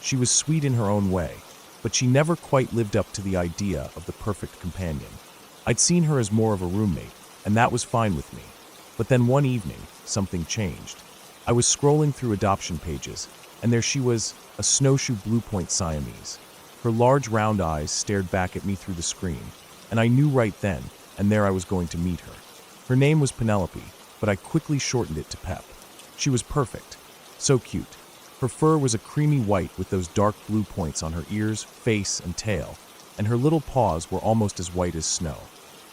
She was sweet in her own way, but she never quite lived up to the idea of the perfect companion. I'd seen her as more of a roommate, and that was fine with me. But then one evening, something changed. I was scrolling through adoption pages, and there she was, a snowshoe Blue Point Siamese. Her large round eyes stared back at me through the screen, and I knew right then and there I was going to meet her. Her name was Penelope, but I quickly shortened it to Pep. She was perfect. So cute. Her fur was a creamy white with those dark blue points on her ears, face, and tail, and her little paws were almost as white as snow.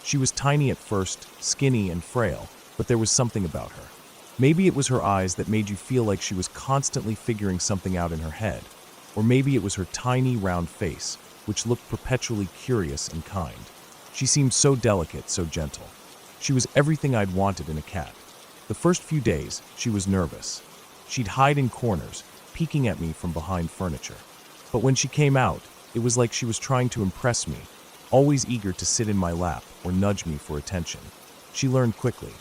She was tiny at first, skinny and frail, but there was something about her. Maybe it was her eyes that made you feel like she was constantly figuring something out in her head, or maybe it was her tiny, round face, which looked perpetually curious and kind. She seemed so delicate, so gentle. She was everything I'd wanted in a cat. The first few days, she was nervous. She'd hide in corners, peeking at me from behind furniture. But when she came out, it was like she was trying to impress me, always eager to sit in my lap or nudge me for attention. She learned quickly.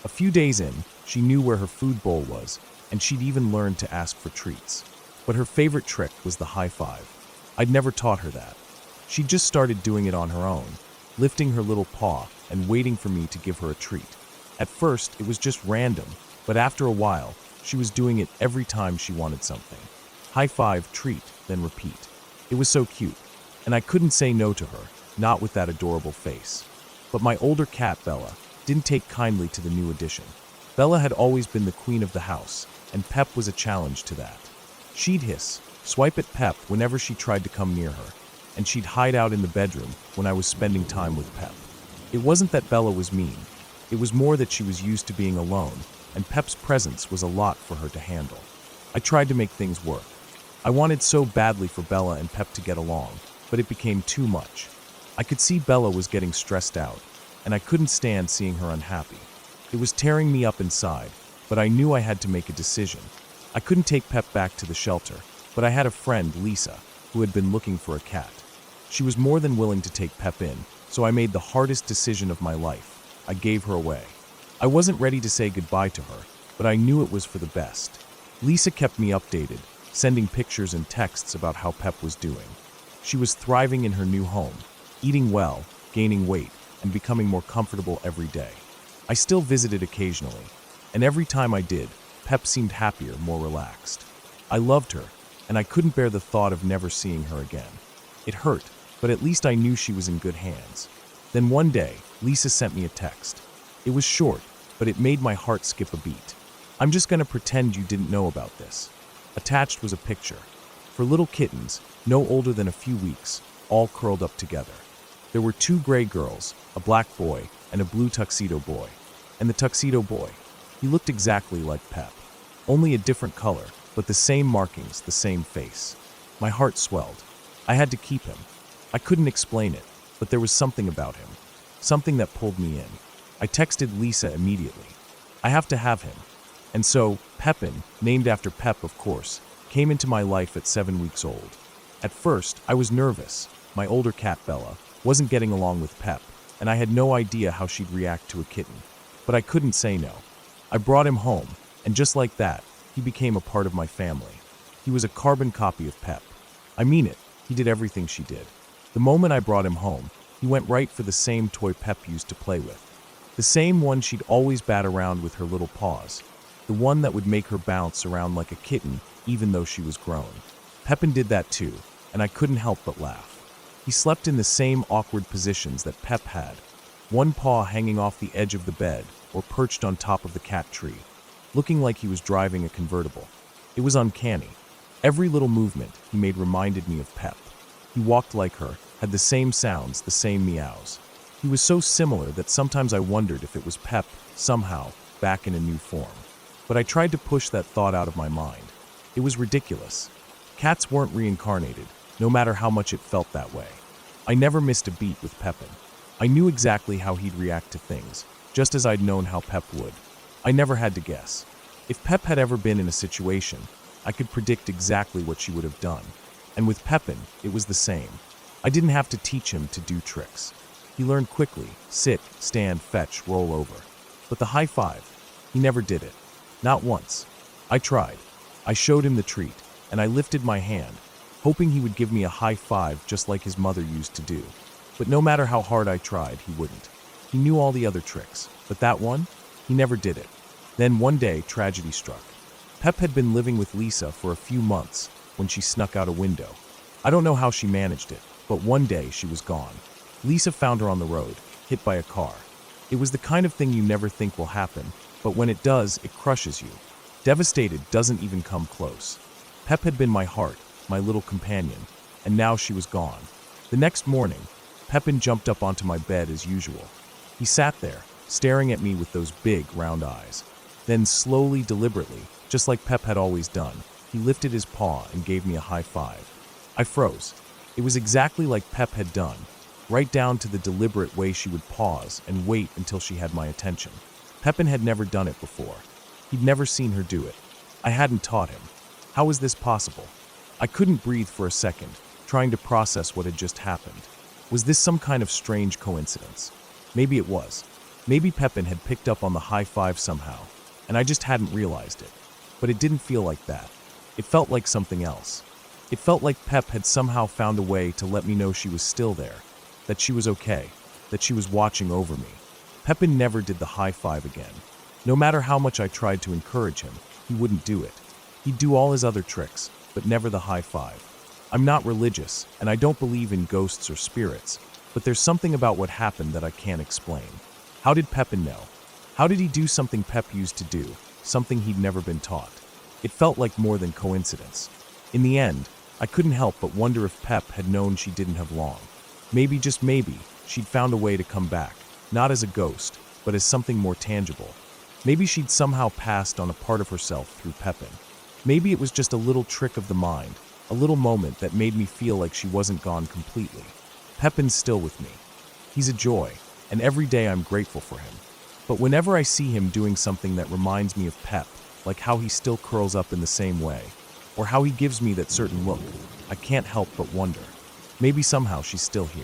A few days in, she knew where her food bowl was, and she'd even learned to ask for treats. But her favorite trick was the high five. I'd never taught her that. She just started doing it on her own, lifting her little paw and waiting for me to give her a treat. At first, it was just random, but after a while, she was doing it every time she wanted something. High five, treat, then repeat. It was so cute, and I couldn't say no to her, not with that adorable face. But my older cat, Bella, didn't take kindly to the new addition. Bella had always been the queen of the house, and Pep was a challenge to that. She'd hiss, swipe at Pep whenever she tried to come near her, and she'd hide out in the bedroom when I was spending time with Pep. It wasn't that Bella was mean. It was more that she was used to being alone, and Pep's presence was a lot for her to handle. I tried to make things work. I wanted so badly for Bella and Pep to get along, but it became too much. I could see Bella was getting stressed out, and I couldn't stand seeing her unhappy. It was tearing me up inside, but I knew I had to make a decision. I couldn't take Pep back to the shelter, but I had a friend, Lisa, who had been looking for a cat. She was more than willing to take Pep in, so I made the hardest decision of my life. I gave her away. I wasn't ready to say goodbye to her, but I knew it was for the best. Lisa kept me updated, sending pictures and texts about how Pep was doing. She was thriving in her new home, eating well, gaining weight, and becoming more comfortable every day. I still visited occasionally, and every time I did, Pep seemed happier, more relaxed. I loved her, and I couldn't bear the thought of never seeing her again. It hurt, but at least I knew she was in good hands. Then one day, Lisa sent me a text. It was short, but it made my heart skip a beat. "I'm just gonna pretend you didn't know about this." Attached was a picture. For little kittens, no older than a few weeks, all curled up together. There were two gray girls, a black boy and a blue tuxedo boy. And the tuxedo boy, he looked exactly like Pep. Only a different color, but the same markings, the same face. My heart swelled. I had to keep him. I couldn't explain it, but there was something about him. Something that pulled me in. I texted Lisa immediately. "I have to have him." And so, Pepin, named after Pep of course, came into my life at 7 weeks old. At first, I was nervous. My older cat, Bella, wasn't getting along with Pep, and I had no idea how she'd react to a kitten. But I couldn't say no. I brought him home, and just like that, he became a part of my family. He was a carbon copy of Pep. I mean it, he did everything she did. The moment I brought him home, he went right for the same toy Pep used to play with. The same one she'd always bat around with her little paws. The one that would make her bounce around like a kitten, even though she was grown. Pepin did that too, and I couldn't help but laugh. He slept in the same awkward positions that Pep had, one paw hanging off the edge of the bed or perched on top of the cat tree, looking like he was driving a convertible. It was uncanny. Every little movement he made reminded me of Pep. He walked like her, had the same sounds, the same meows. He was so similar that sometimes I wondered if it was Pep, somehow, back in a new form. But I tried to push that thought out of my mind. It was ridiculous. Cats weren't reincarnated, no matter how much it felt that way. I never missed a beat with Pepin. I knew exactly how he'd react to things, just as I'd known how Pep would. I never had to guess. If Pep had ever been in a situation, I could predict exactly what she would have done. And with Pepin, it was the same. I didn't have to teach him to do tricks. He learned quickly: sit, stand, fetch, roll over. But the high five, he never did it. Not once. I tried. I showed him the treat, and I lifted my hand, hoping he would give me a high five just like his mother used to do. But no matter how hard I tried, he wouldn't. He knew all the other tricks, but that one, he never did it. Then one day, tragedy struck. Pep had been living with Lisa for a few months when she snuck out a window. I don't know how she managed it, but one day she was gone. Lisa found her on the road, hit by a car. It was the kind of thing you never think will happen, but when it does, it crushes you. Devastated doesn't even come close. Pep had been my heart, my little companion, and now she was gone. The next morning, Pepin jumped up onto my bed as usual. He sat there, staring at me with those big, round eyes. Then slowly, deliberately, just like Pep had always done, he lifted his paw and gave me a high five. I froze. It was exactly like Pep had done, right down to the deliberate way she would pause and wait until she had my attention. Pepin had never done it before. He'd never seen her do it. I hadn't taught him. How was this possible? I couldn't breathe for a second, trying to process what had just happened. Was this some kind of strange coincidence? Maybe it was. Maybe Pepin had picked up on the high five somehow, and I just hadn't realized it. But it didn't feel like that. It felt like something else. It felt like Pep had somehow found a way to let me know she was still there, that she was okay, that she was watching over me. Pepin never did the high five again. No matter how much I tried to encourage him, he wouldn't do it. He'd do all his other tricks, but never the high five. I'm not religious, and I don't believe in ghosts or spirits, but there's something about what happened that I can't explain. How did Pepin know? How did he do something Pep used to do, something he'd never been taught? It felt like more than coincidence. In the end, I couldn't help but wonder if Pep had known she didn't have long. Maybe, just maybe, she'd found a way to come back, not as a ghost, but as something more tangible. Maybe she'd somehow passed on a part of herself through Pepin. Maybe it was just a little trick of the mind, a little moment that made me feel like she wasn't gone completely. Pepin's still with me. He's a joy, and every day I'm grateful for him. But whenever I see him doing something that reminds me of Pep, like how he still curls up in the same way, or how he gives me that certain look, I can't help but wonder. Maybe somehow she's still here.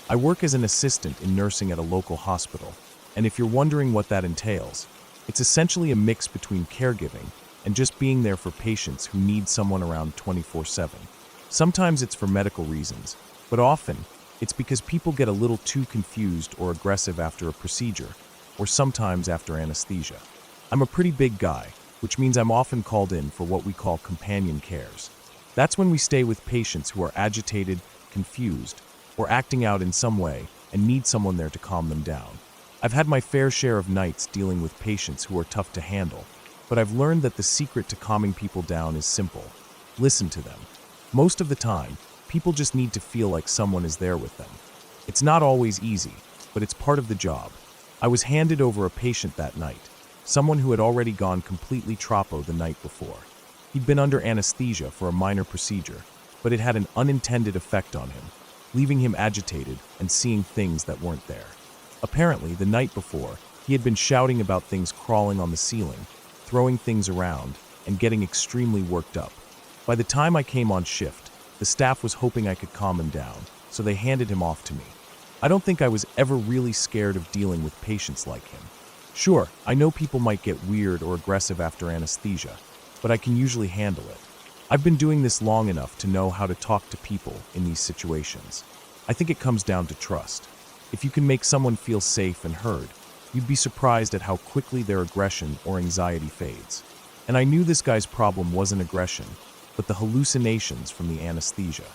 I work as an assistant in nursing at a local hospital, and if you're wondering what that entails, it's essentially a mix between caregiving and just being there for patients who need someone around 24/7. Sometimes it's for medical reasons, but often it's because people get a little too confused or aggressive after a procedure, or sometimes after anesthesia. I'm a pretty big guy, which means I'm often called in for what we call companion cares. That's when we stay with patients who are agitated, confused, or acting out in some way and need someone there to calm them down. I've had my fair share of nights dealing with patients who are tough to handle, but I've learned that the secret to calming people down is simple. Listen to them. Most of the time, people just need to feel like someone is there with them. It's not always easy, but it's part of the job. I was handed over a patient that night, someone who had already gone completely troppo the night before. He'd been under anesthesia for a minor procedure, but it had an unintended effect on him, leaving him agitated and seeing things that weren't there. Apparently, the night before, he had been shouting about things crawling on the ceiling, throwing things around, and getting extremely worked up. By the time I came on shift, the staff was hoping I could calm him down, so they handed him off to me. I don't think I was ever really scared of dealing with patients like him. Sure, I know people might get weird or aggressive after anesthesia, but I can usually handle it. I've been doing this long enough to know how to talk to people in these situations. I think it comes down to trust. If you can make someone feel safe and heard, you'd be surprised at how quickly their aggression or anxiety fades. And I knew this guy's problem wasn't aggression, but the hallucinations from the anesthesia.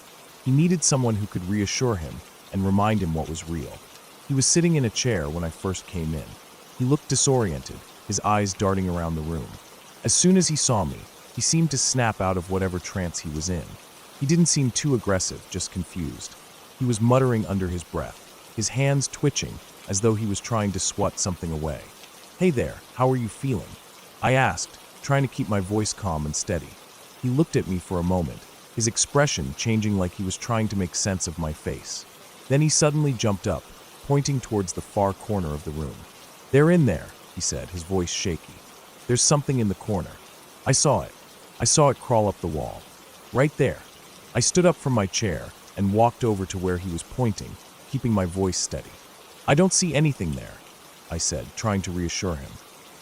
He needed someone who could reassure him and remind him what was real. He was sitting in a chair when I first came in. He looked disoriented, his eyes darting around the room. As soon as he saw me, He seemed to snap out of whatever trance he was in. He didn't seem too aggressive, just confused. He was muttering under his breath, his hands twitching as though he was trying to swat something away. "Hey there, how are you feeling?" I asked, trying to keep my voice calm and steady. He looked at me for a moment, his expression changing like he was trying to make sense of my face. Then he suddenly jumped up, pointing towards the far corner of the room. "They're in there," he said, his voice shaky. "There's something in the corner. I saw it. I saw it crawl up the wall. Right there." I stood up from my chair and walked over to where he was pointing, keeping my voice steady. "I don't see anything there," I said, trying to reassure him.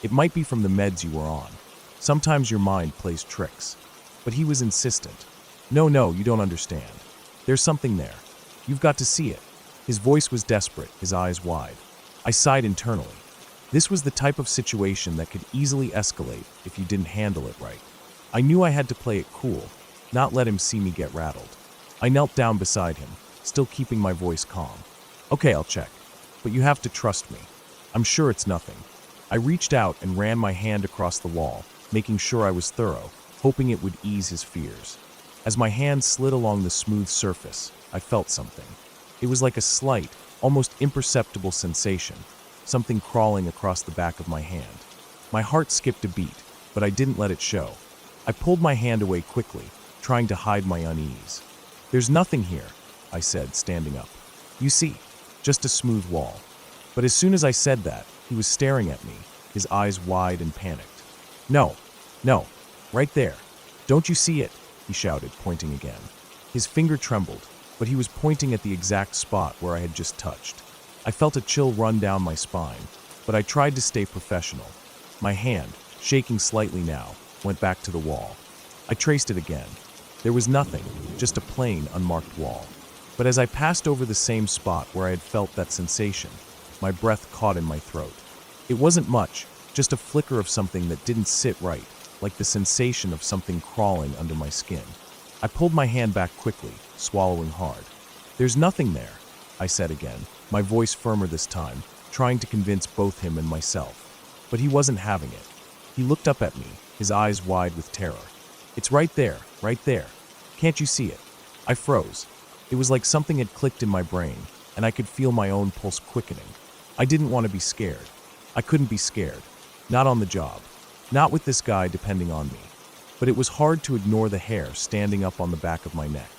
"It might be from the meds you were on. Sometimes your mind plays tricks." But he was insistent. No, you don't understand. There's something there. You've got to see it." His voice was desperate, his eyes wide. I sighed internally. This was the type of situation that could easily escalate if you didn't handle it right. I knew I had to play it cool, not let him see me get rattled. I knelt down beside him, still keeping my voice calm. "Okay, I'll check. But you have to trust me. I'm sure it's nothing." I reached out and ran my hand across the wall, making sure I was thorough, hoping it would ease his fears. As my hand slid along the smooth surface, I felt something. It was like a slight, almost imperceptible sensation, something crawling across the back of my hand. My heart skipped a beat, but I didn't let it show. I pulled my hand away quickly, trying to hide my unease. "There's nothing here," I said, standing up. "You see, just a smooth wall." But as soon as I said that, he was staring at me, his eyes wide and panicked. No, right there. Don't you see it?" he shouted, pointing again. His finger trembled, but he was pointing at the exact spot where I had just touched. I felt a chill run down my spine, but I tried to stay professional. My hand, shaking slightly now, went back to the wall. I traced it again. There was nothing, just a plain, unmarked wall. But as I passed over the same spot where I had felt that sensation, my breath caught in my throat. It wasn't much, just a flicker of something that didn't sit right, like the sensation of something crawling under my skin. I pulled my hand back quickly, swallowing hard. "There's nothing there," I said again, my voice firmer this time, trying to convince both him and myself. But he wasn't having it. He looked up at me, his eyes wide with terror. "It's right there. Can't you see it?" I froze. It was like something had clicked in my brain, and I could feel my own pulse quickening. I didn't want to be scared. I couldn't be scared. Not on the job. Not with this guy depending on me. But it was hard to ignore the hair standing up on the back of my neck.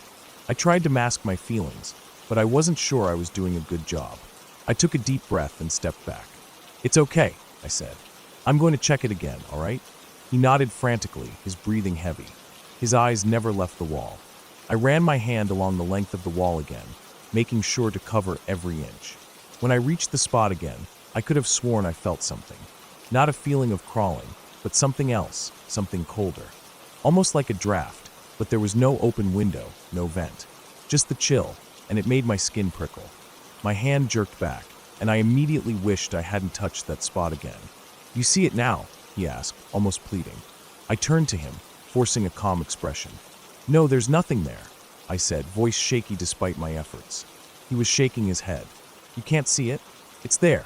I tried to mask my feelings, but I wasn't sure I was doing a good job. I took a deep breath and stepped back. "It's okay," I said. "I'm going to check it again, all right?" He nodded frantically, his breathing heavy. His eyes never left the wall. I ran my hand along the length of the wall again, making sure to cover every inch. When I reached the spot again, I could have sworn I felt something. Not a feeling of crawling, but something else, something colder. Almost like a draft, but there was no open window, no vent. Just the chill, and it made my skin prickle. My hand jerked back, and I immediately wished I hadn't touched that spot again. "You see it now?" he asked, almost pleading. I turned to him, forcing a calm expression. "No, there's nothing there," I said, voice shaky despite my efforts. He was shaking his head. "You can't see it? It's there.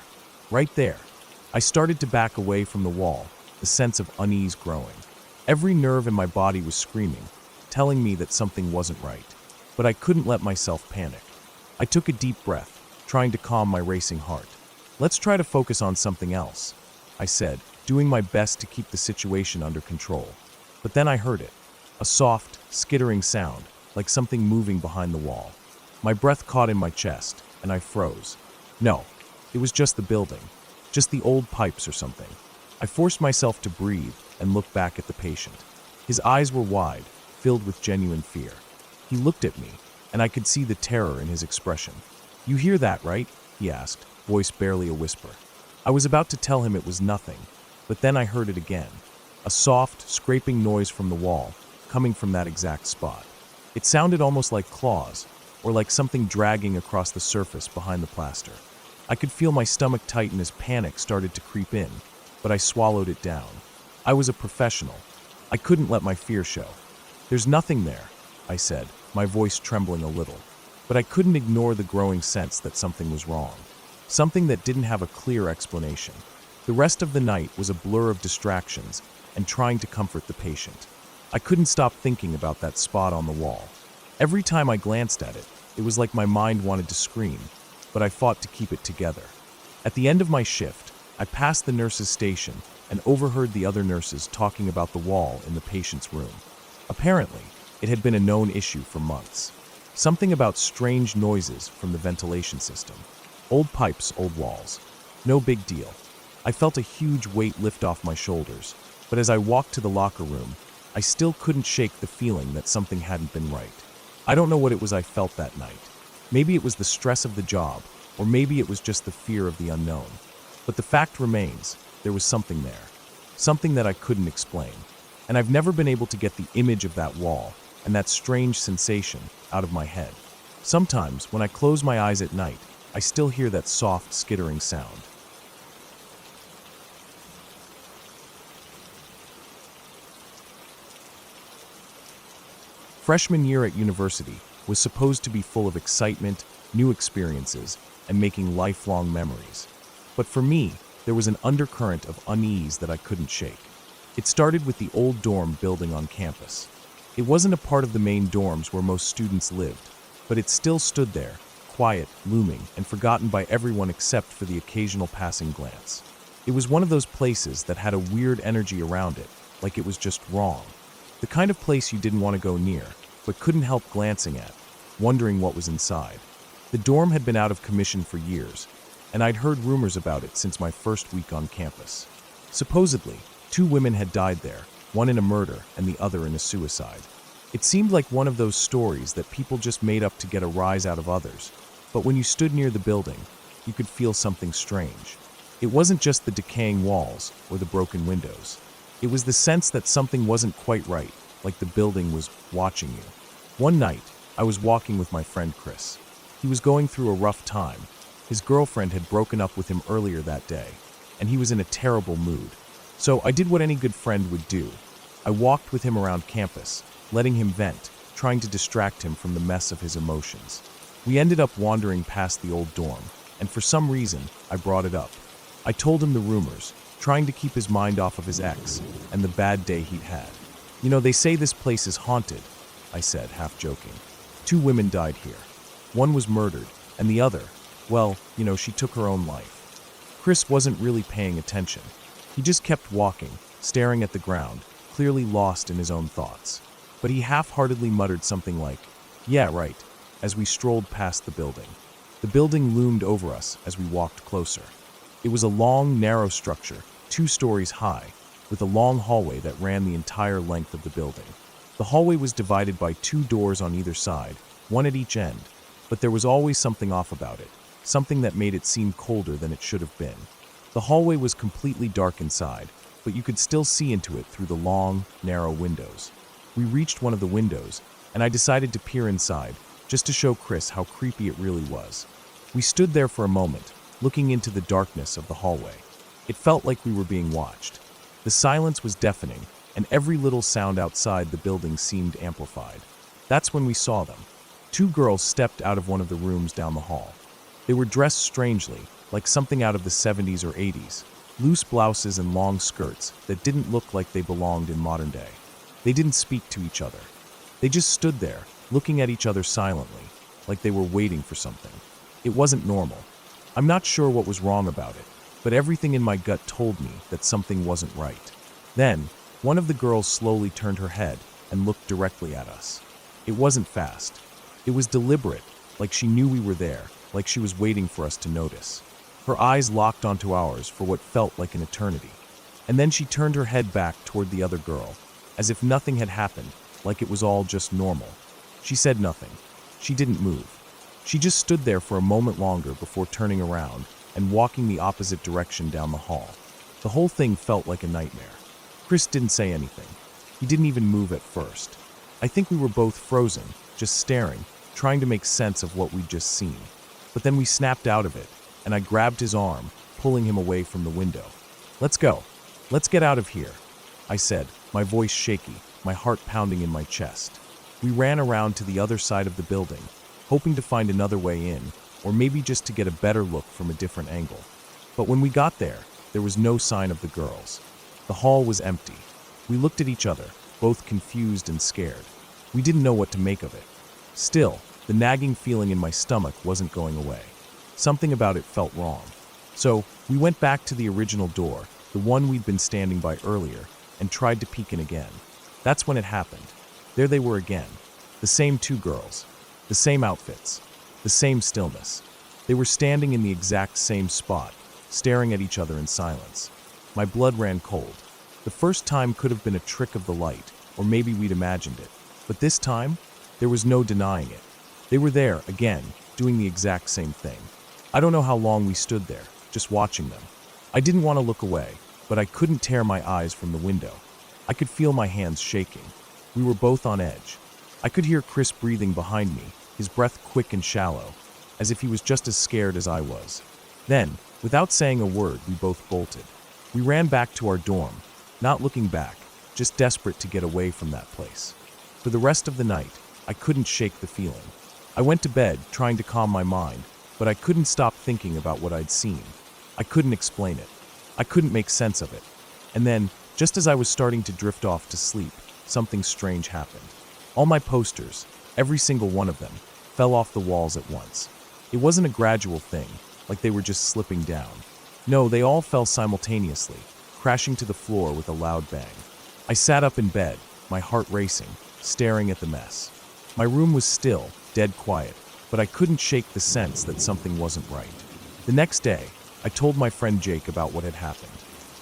Right there." I started to back away from the wall, the sense of unease growing. Every nerve in my body was screaming, telling me that something wasn't right. But I couldn't let myself panic. I took a deep breath, trying to calm my racing heart. "Let's try to focus on something else," I said, doing my best to keep the situation under control. But then I heard it, a soft, skittering sound, like something moving behind the wall. My breath caught in my chest, and I froze. No, it was just the building, just the old pipes or something. I forced myself to breathe and look back at the patient. His eyes were wide, filled with genuine fear. He looked at me, and I could see the terror in his expression. "You hear that, right?" he asked, voice barely a whisper. I was about to tell him it was nothing, but then I heard it again. A soft, scraping noise from the wall, coming from that exact spot. It sounded almost like claws, or like something dragging across the surface behind the plaster. I could feel my stomach tighten as panic started to creep in, but I swallowed it down. I was a professional. I couldn't let my fear show. "There's nothing there," I said, my voice trembling a little. But I couldn't ignore the growing sense that something was wrong. Something that didn't have a clear explanation. The rest of the night was a blur of distractions and trying to comfort the patient. I couldn't stop thinking about that spot on the wall. Every time I glanced at it, it was like my mind wanted to scream, but I fought to keep it together. At the end of my shift, I passed the nurse's station and overheard the other nurses talking about the wall in the patient's room. Apparently, it had been a known issue for months. Something about strange noises from the ventilation system. Old pipes, old walls. No big deal. I felt a huge weight lift off my shoulders, but as I walked to the locker room, I still couldn't shake the feeling that something hadn't been right. I don't know what it was I felt that night. Maybe it was the stress of the job, or maybe it was just the fear of the unknown. But the fact remains, there was something there. Something that I couldn't explain. And I've never been able to get the image of that wall and that strange sensation out of my head. Sometimes, when I close my eyes at night, I still hear that soft, skittering sound. Freshman year at university was supposed to be full of excitement, new experiences, and making lifelong memories. But for me, there was an undercurrent of unease that I couldn't shake. It started with the old dorm building on campus. It wasn't a part of the main dorms where most students lived, but it still stood there, quiet, looming, and forgotten by everyone except for the occasional passing glance. It was one of those places that had a weird energy around it, like it was just wrong. The kind of place you didn't want to go near, but couldn't help glancing at, wondering what was inside. The dorm had been out of commission for years, and I'd heard rumors about it since my first week on campus. Supposedly, 2 women had died there, one in a murder and the other in a suicide. It seemed like one of those stories that people just made up to get a rise out of others, but when you stood near the building, you could feel something strange. It wasn't just the decaying walls or the broken windows. It was the sense that something wasn't quite right, like the building was watching you. One night, I was walking with my friend Chris. He was going through a rough time. His girlfriend had broken up with him earlier that day, and he was in a terrible mood. So I did what any good friend would do. I walked with him around campus, letting him vent, trying to distract him from the mess of his emotions. We ended up wandering past the old dorm, and for some reason, I brought it up. I told him the rumors, trying to keep his mind off of his ex and the bad day he'd had. "You know, they say this place is haunted," I said, half joking. 2 women died here. One was murdered, and the other, well, she took her own life. Chris wasn't really paying attention. He just kept walking, staring at the ground, clearly lost in his own thoughts. But he half-heartedly muttered something like, "Yeah, right," as we strolled past the building. The building loomed over us as we walked closer. It was a long, narrow structure, 2 stories high, with a long hallway that ran the entire length of the building. The hallway was divided by 2 doors on either side, one at each end, but there was always something off about it, something that made it seem colder than it should have been. The hallway was completely dark inside, but you could still see into it through the long, narrow windows. We reached one of the windows, and I decided to peer inside, just to show Chris how creepy it really was. We stood there for a moment, looking into the darkness of the hallway. It felt like we were being watched. The silence was deafening, and every little sound outside the building seemed amplified. That's when we saw them. 2 girls stepped out of one of the rooms down the hall. They were dressed strangely, like something out of the 70s or 80s, loose blouses and long skirts that didn't look like they belonged in modern day. They didn't speak to each other. They just stood there, looking at each other silently, like they were waiting for something. It wasn't normal. I'm not sure what was wrong about it, but everything in my gut told me that something wasn't right. Then, one of the girls slowly turned her head and looked directly at us. It wasn't fast. It was deliberate, like she knew we were there, like she was waiting for us to notice. Her eyes locked onto ours for what felt like an eternity. And then she turned her head back toward the other girl, as if nothing had happened, like it was all just normal. She said nothing. She didn't move. She just stood there for a moment longer before turning around and walking the opposite direction down the hall. The whole thing felt like a nightmare. Chris didn't say anything. He didn't even move at first. I think we were both frozen, just staring, trying to make sense of what we'd just seen. But then we snapped out of it, and I grabbed his arm, pulling him away from the window. "Let's go. Let's get out of here," I said, my voice shaky, my heart pounding in my chest. We ran around to the other side of the building, hoping to find another way in, or maybe just to get a better look from a different angle. But when we got there was no sign of the girls. The hall was empty. We looked at each other, both confused and scared. We didn't know what to make of it. Still, the nagging feeling in my stomach wasn't going away. Something about it felt wrong. So, we went back to the original door, the one we'd been standing by earlier, and tried to peek in again. That's when it happened. There they were again. The same two girls. The same outfits. The same stillness. They were standing in the exact same spot, staring at each other in silence. My blood ran cold. The first time could have been a trick of the light, or maybe we'd imagined it. But this time, there was no denying it. They were there, again, doing the exact same thing. I don't know how long we stood there, just watching them. I didn't want to look away, but I couldn't tear my eyes from the window. I could feel my hands shaking. We were both on edge. I could hear Chris breathing behind me, his breath quick and shallow, as if he was just as scared as I was. Then, without saying a word, we both bolted. We ran back to our dorm, not looking back, just desperate to get away from that place. For the rest of the night, I couldn't shake the feeling. I went to bed, trying to calm my mind, but I couldn't stop thinking about what I'd seen. I couldn't explain it. I couldn't make sense of it. And then, just as I was starting to drift off to sleep, something strange happened. All my posters, every single one of them, fell off the walls at once. It wasn't a gradual thing, like they were just slipping down. No, they all fell simultaneously, crashing to the floor with a loud bang. I sat up in bed, my heart racing, staring at the mess. My room was still, dead quiet, but I couldn't shake the sense that something wasn't right. The next day, I told my friend Jake about what had happened.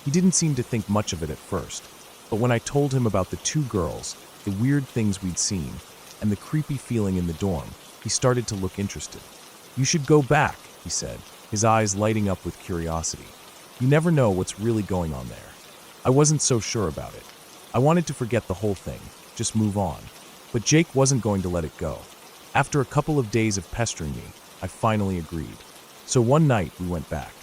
He didn't seem to think much of it at first, but when I told him about the two girls, the weird things we'd seen, and the creepy feeling in the dorm, he started to look interested. "You should go back," he said, his eyes lighting up with curiosity. "You never know what's really going on there." I wasn't so sure about it. I wanted to forget the whole thing, just move on. But Jake wasn't going to let it go. After a couple of days of pestering me, I finally agreed. So one night we went back.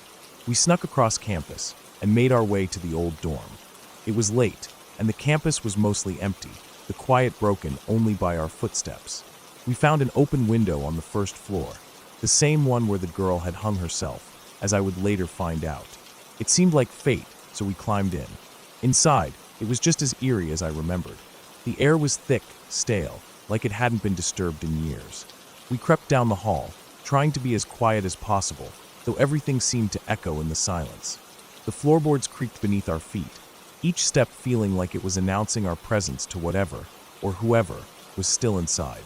We snuck across campus and made our way to the old dorm. It was late, and the campus was mostly empty, the quiet broken only by our footsteps. We found an open window on the first floor, the same one where the girl had hung herself, as I would later find out. It seemed like fate, so we climbed in. Inside, it was just as eerie as I remembered. The air was thick, stale, like it hadn't been disturbed in years. We crept down the hall, trying to be as quiet as possible, though everything seemed to echo in the silence. The floorboards creaked beneath our feet, each step feeling like it was announcing our presence to whatever, or whoever, was still inside.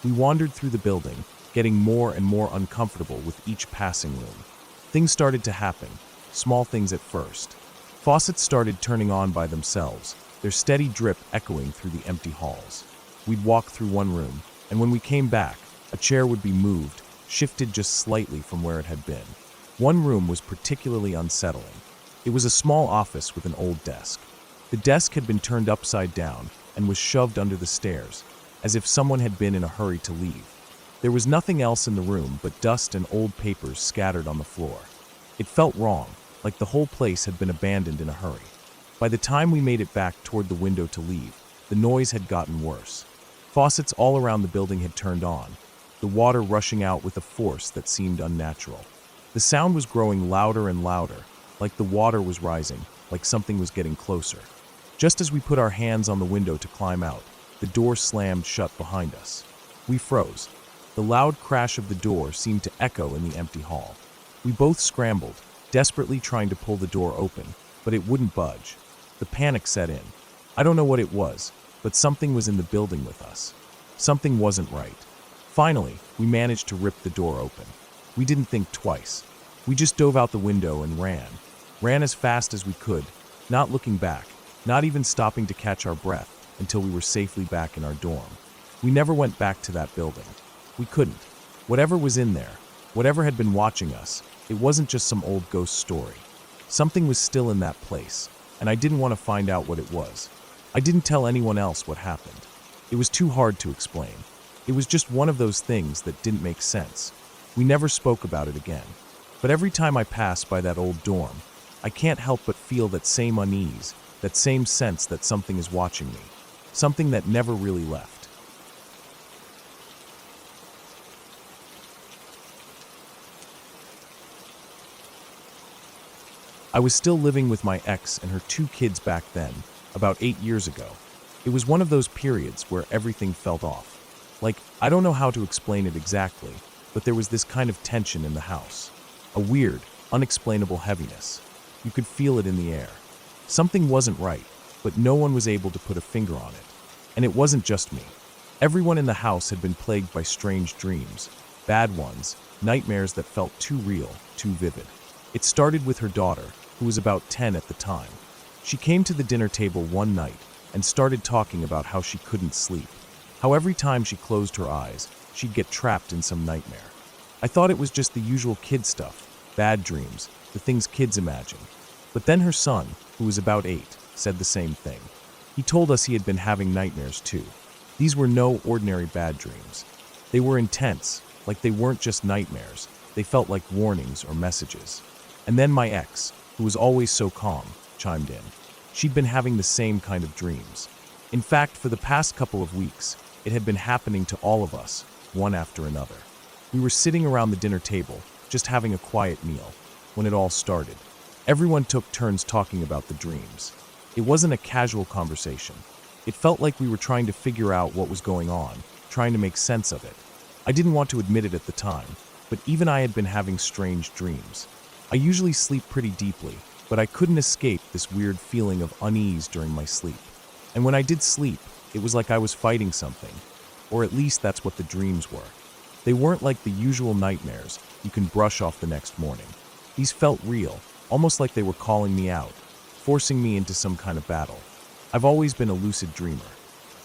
We wandered through the building, getting more and more uncomfortable with each passing room. Things started to happen, small things at first. Faucets started turning on by themselves, their steady drip echoing through the empty halls. We'd walk through one room, and when we came back, a chair would be moved, shifted just slightly from where it had been. One room was particularly unsettling. It was a small office with an old desk. The desk had been turned upside down and was shoved under the stairs, as if someone had been in a hurry to leave. There was nothing else in the room but dust and old papers scattered on the floor. It felt wrong, like the whole place had been abandoned in a hurry. By the time we made it back toward the window to leave, the noise had gotten worse. Faucets all around the building had turned on, the water rushing out with a force that seemed unnatural. The sound was growing louder and louder, like the water was rising, like something was getting closer. Just as we put our hands on the window to climb out, the door slammed shut behind us. We froze. The loud crash of the door seemed to echo in the empty hall. We both scrambled, desperately trying to pull the door open, but it wouldn't budge. The panic set in. I don't know what it was, but something was in the building with us. Something wasn't right. Finally, we managed to rip the door open. We didn't think twice. We just dove out the window and ran. Ran as fast as we could, not looking back, not even stopping to catch our breath until we were safely back in our dorm. We never went back to that building. We couldn't. Whatever was in there, whatever had been watching us, it wasn't just some old ghost story. Something was still in that place, and I didn't want to find out what it was. I didn't tell anyone else what happened. It was too hard to explain. It was just one of those things that didn't make sense. We never spoke about it again. But every time I pass by that old dorm, I can't help but feel that same unease, that same sense that something is watching me. Something that never really left. I was still living with my ex and her 2 kids back then, about 8 years ago. It was one of those periods where everything felt off. Like, I don't know how to explain it exactly, but there was this kind of tension in the house. A weird, unexplainable heaviness. You could feel it in the air. Something wasn't right, but no one was able to put a finger on it. And it wasn't just me. Everyone in the house had been plagued by strange dreams, bad ones, nightmares that felt too real, too vivid. It started with her daughter, who was about 10 at the time. She came to the dinner table one night and started talking about how she couldn't sleep. How every time she closed her eyes, she'd get trapped in some nightmare. I thought it was just the usual kid stuff, bad dreams, the things kids imagine. But then her son, who was about 8, said the same thing. He told us he had been having nightmares too. These were no ordinary bad dreams. They were intense, like they weren't just nightmares. They felt like warnings or messages. And then my ex, who was always so calm, chimed in. She'd been having the same kind of dreams. In fact, for the past couple of weeks, it had been happening to all of us, one after another. We were sitting around the dinner table, just having a quiet meal, when it all started. Everyone took turns talking about the dreams. It wasn't a casual conversation. It felt like we were trying to figure out what was going on, trying to make sense of it. I didn't want to admit it at the time, but even I had been having strange dreams. I usually sleep pretty deeply, but I couldn't escape this weird feeling of unease during my sleep. And when I did sleep, it was like I was fighting something, or at least that's what the dreams were. They weren't like the usual nightmares you can brush off the next morning. These felt real, almost like they were calling me out, forcing me into some kind of battle. I've always been a lucid dreamer.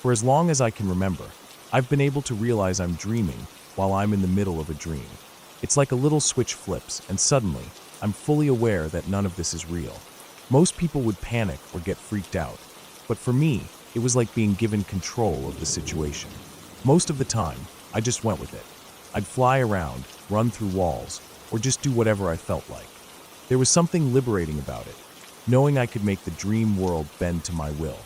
For as long as I can remember, I've been able to realize I'm dreaming while I'm in the middle of a dream. It's like a little switch flips, and suddenly, I'm fully aware that none of this is real. Most people would panic or get freaked out, but for me, it was like being given control of the situation. Most of the time, I just went with it. I'd fly around, run through walls, or just do whatever I felt like. There was something liberating about it, knowing I could make the dream world bend to my will.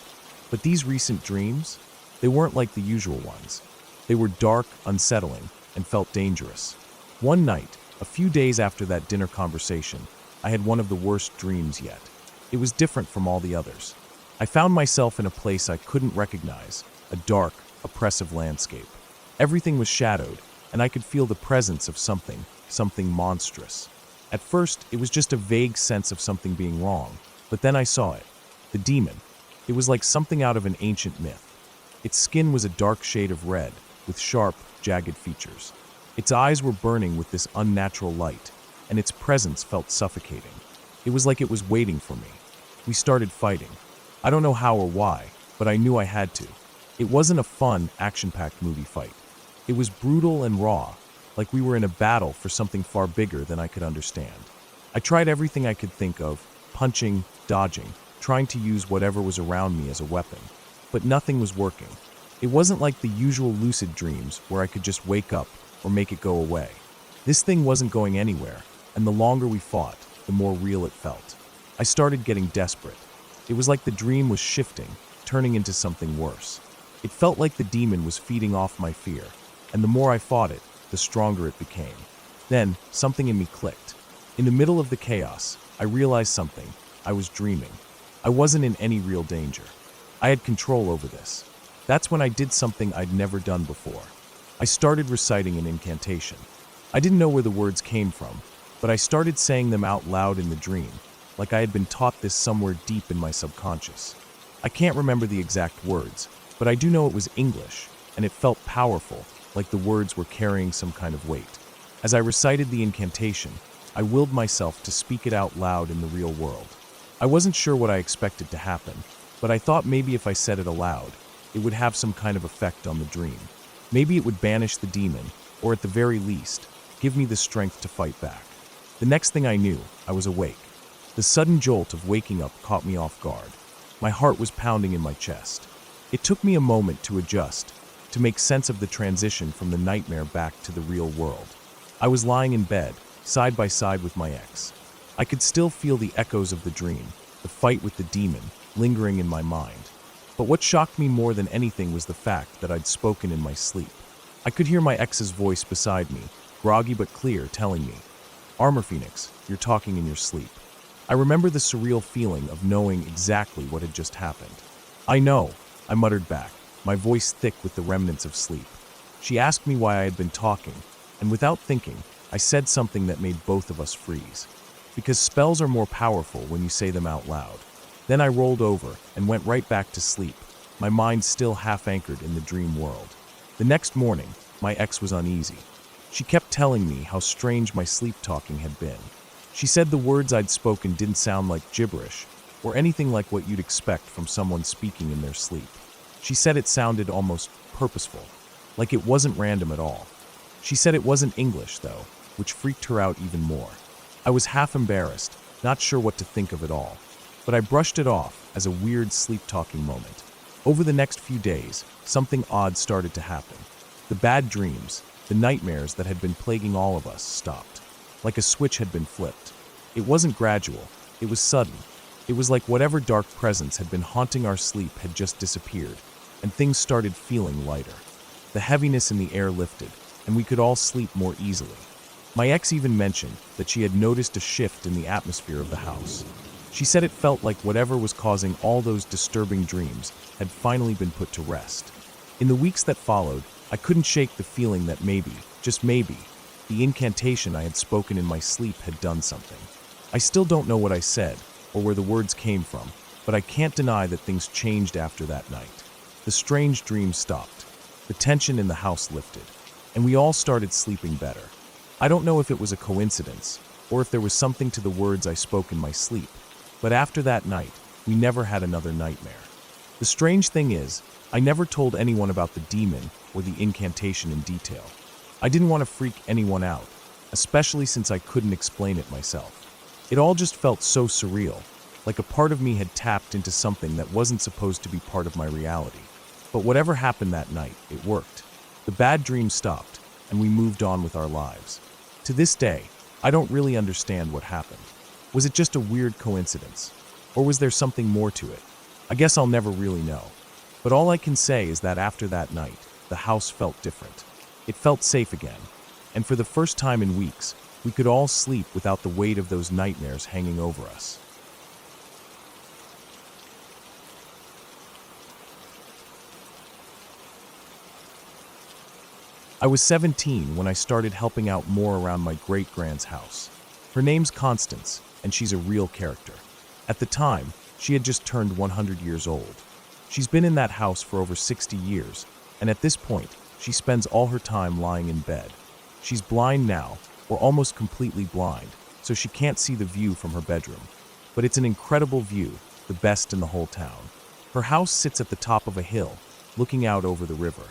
But these recent dreams, they weren't like the usual ones. They were dark, unsettling, and felt dangerous. One night, a few days after that dinner conversation, I had one of the worst dreams yet. It was different from all the others. I found myself in a place I couldn't recognize, a dark, oppressive landscape. Everything was shadowed, and I could feel the presence of something monstrous. At first, it was just a vague sense of something being wrong, but then I saw it. The demon. It was like something out of an ancient myth. Its skin was a dark shade of red, with sharp, jagged features. Its eyes were burning with this unnatural light, and its presence felt suffocating. It was like it was waiting for me. We started fighting. I don't know how or why, but I knew I had to. It wasn't a fun, action-packed movie fight. It was brutal and raw, like we were in a battle for something far bigger than I could understand. I tried everything I could think of, punching, dodging, trying to use whatever was around me as a weapon. But nothing was working. It wasn't like the usual lucid dreams where I could just wake up or make it go away. This thing wasn't going anywhere, and the longer we fought, the more real it felt. I started getting desperate. It was like the dream was shifting, turning into something worse. It felt like the demon was feeding off my fear, and the more I fought it, the stronger it became. Then, something in me clicked. In the middle of the chaos, I realized something. I was dreaming. I wasn't in any real danger. I had control over this. That's when I did something I'd never done before. I started reciting an incantation. I didn't know where the words came from, but I started saying them out loud in the dream, like I had been taught this somewhere deep in my subconscious. I can't remember the exact words, but I do know it was English, and it felt powerful, like the words were carrying some kind of weight. As I recited the incantation, I willed myself to speak it out loud in the real world. I wasn't sure what I expected to happen, but I thought maybe if I said it aloud, it would have some kind of effect on the dream. Maybe it would banish the demon, or at the very least, give me the strength to fight back. The next thing I knew, I was awake. The sudden jolt of waking up caught me off guard. My heart was pounding in my chest. It took me a moment to adjust, to make sense of the transition from the nightmare back to the real world. I was lying in bed, side by side with my ex. I could still feel the echoes of the dream, the fight with the demon, lingering in my mind. But what shocked me more than anything was the fact that I'd spoken in my sleep. I could hear my ex's voice beside me, groggy but clear, telling me, "Armor Phoenix, you're talking in your sleep." I remember the surreal feeling of knowing exactly what had just happened. I know, I muttered back, my voice thick with the remnants of sleep. She asked me why I had been talking, and without thinking, I said something that made both of us freeze. Because spells are more powerful when you say them out loud. Then I rolled over and went right back to sleep, my mind still half anchored in the dream world. The next morning, my ex was uneasy. She kept telling me how strange my sleep talking had been. She said the words I'd spoken didn't sound like gibberish, or anything like what you'd expect from someone speaking in their sleep. She said it sounded almost purposeful, like it wasn't random at all. She said it wasn't English, though, which freaked her out even more. I was half embarrassed, not sure what to think of it all, but I brushed it off as a weird sleep-talking moment. Over the next few days, something odd started to happen. The bad dreams, the nightmares that had been plaguing all of us, stopped. Like a switch had been flipped. It wasn't gradual, it was sudden. It was like whatever dark presence had been haunting our sleep had just disappeared, and things started feeling lighter. The heaviness in the air lifted, and we could all sleep more easily. My ex even mentioned that she had noticed a shift in the atmosphere of the house. She said it felt like whatever was causing all those disturbing dreams had finally been put to rest. In the weeks that followed, I couldn't shake the feeling that maybe, just maybe, the incantation I had spoken in my sleep had done something. I still don't know what I said, or where the words came from, but I can't deny that things changed after that night. The strange dreams stopped, the tension in the house lifted, and we all started sleeping better. I don't know if it was a coincidence, or if there was something to the words I spoke in my sleep, but after that night, we never had another nightmare. The strange thing is, I never told anyone about the demon or the incantation in detail. I didn't want to freak anyone out, especially since I couldn't explain it myself. It all just felt so surreal, like a part of me had tapped into something that wasn't supposed to be part of my reality. But whatever happened that night, it worked. The bad dreams stopped, and we moved on with our lives. To this day, I don't really understand what happened. Was it just a weird coincidence? Or was there something more to it? I guess I'll never really know. But all I can say is that after that night, the house felt different. It felt safe again. And for the first time in weeks, we could all sleep without the weight of those nightmares hanging over us. I was 17 when I started helping out more around my great-grand's house. Her name's Constance, and she's a real character. At the time, she had just turned 100 years old. She's been in that house for over 60 years, and at this point, she spends all her time lying in bed. She's blind now, or almost completely blind, so she can't see the view from her bedroom. But it's an incredible view, the best in the whole town. Her house sits at the top of a hill, looking out over the river.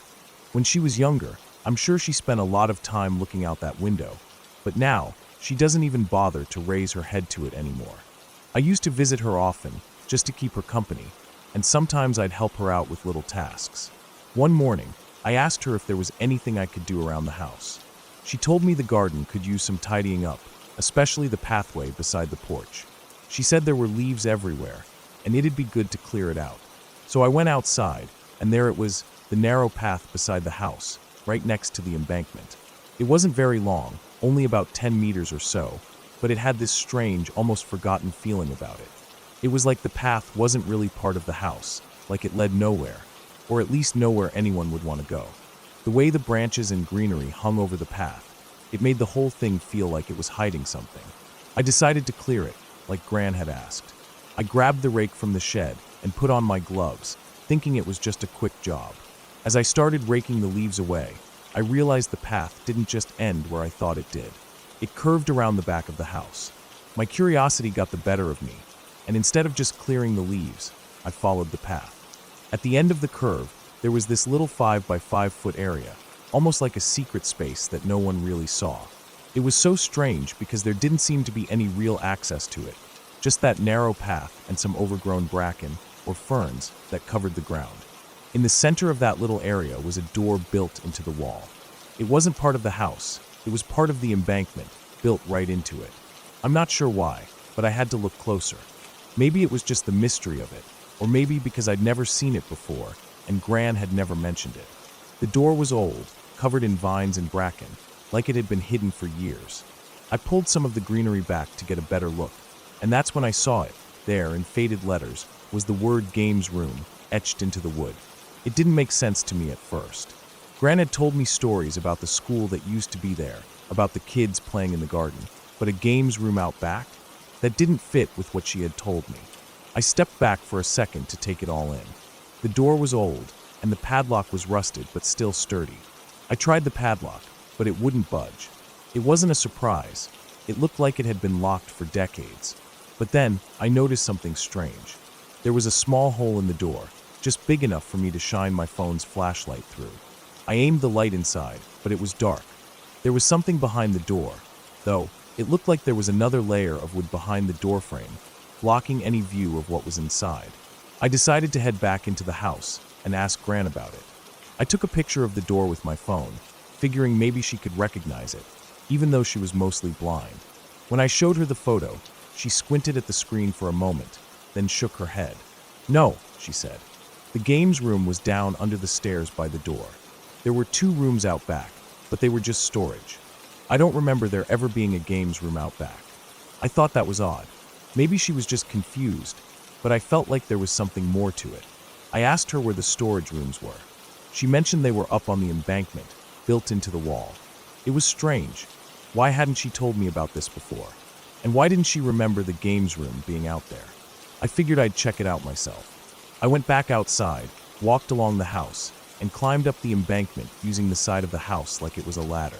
When she was younger, I'm sure she spent a lot of time looking out that window, but now, she doesn't even bother to raise her head to it anymore. I used to visit her often, just to keep her company, and sometimes I'd help her out with little tasks. One morning, I asked her if there was anything I could do around the house. She told me the garden could use some tidying up, especially the pathway beside the porch. She said there were leaves everywhere, and it'd be good to clear it out. So I went outside, and there it was, the narrow path beside the house, right next to the embankment. It wasn't very long, only about 10 meters or so, but it had this strange, almost forgotten feeling about it. It was like the path wasn't really part of the house, like it led nowhere, or at least nowhere anyone would want to go. The way the branches and greenery hung over the path, it made the whole thing feel like it was hiding something. I decided to clear it, like Gran had asked. I grabbed the rake from the shed and put on my gloves, thinking it was just a quick job. As I started raking the leaves away, I realized the path didn't just end where I thought it did. It curved around the back of the house. My curiosity got the better of me, and instead of just clearing the leaves, I followed the path. At the end of the curve, there was this little 5 by 5 foot area, almost like a secret space that no one really saw. It was so strange because there didn't seem to be any real access to it, just that narrow path and some overgrown bracken, or ferns, that covered the ground. In the center of that little area was a door built into the wall. It wasn't part of the house, it was part of the embankment, built right into it. I'm not sure why, but I had to look closer. Maybe it was just the mystery of it, or maybe because I'd never seen it before, and Gran had never mentioned it. The door was old, covered in vines and bracken, like it had been hidden for years. I pulled some of the greenery back to get a better look, and that's when I saw it. There, in faded letters, was the word Games Room, etched into the wood. It didn't make sense to me at first. Gran had told me stories about the school that used to be there, about the kids playing in the garden, but a games room out back? That didn't fit with what she had told me. I stepped back for a second to take it all in. The door was old, and the padlock was rusted but still sturdy. I tried the padlock, but it wouldn't budge. It wasn't a surprise. It looked like it had been locked for decades. But then, I noticed something strange. There was a small hole in the door, just big enough for me to shine my phone's flashlight through. I aimed the light inside, but it was dark. There was something behind the door, though it looked like there was another layer of wood behind the door frame, blocking any view of what was inside. I decided to head back into the house and ask Gran about it. I took a picture of the door with my phone, figuring maybe she could recognize it, even though she was mostly blind. When I showed her the photo, she squinted at the screen for a moment, then shook her head. "No," she said. The games room was down under the stairs by the door. There were 2 rooms out back, but they were just storage. I don't remember there ever being a games room out back. I thought that was odd. Maybe she was just confused, but I felt like there was something more to it. I asked her where the storage rooms were. She mentioned they were up on the embankment, built into the wall. It was strange. Why hadn't she told me about this before? And why didn't she remember the games room being out there? I figured I'd check it out myself. I went back outside, walked along the house, and climbed up the embankment using the side of the house like it was a ladder.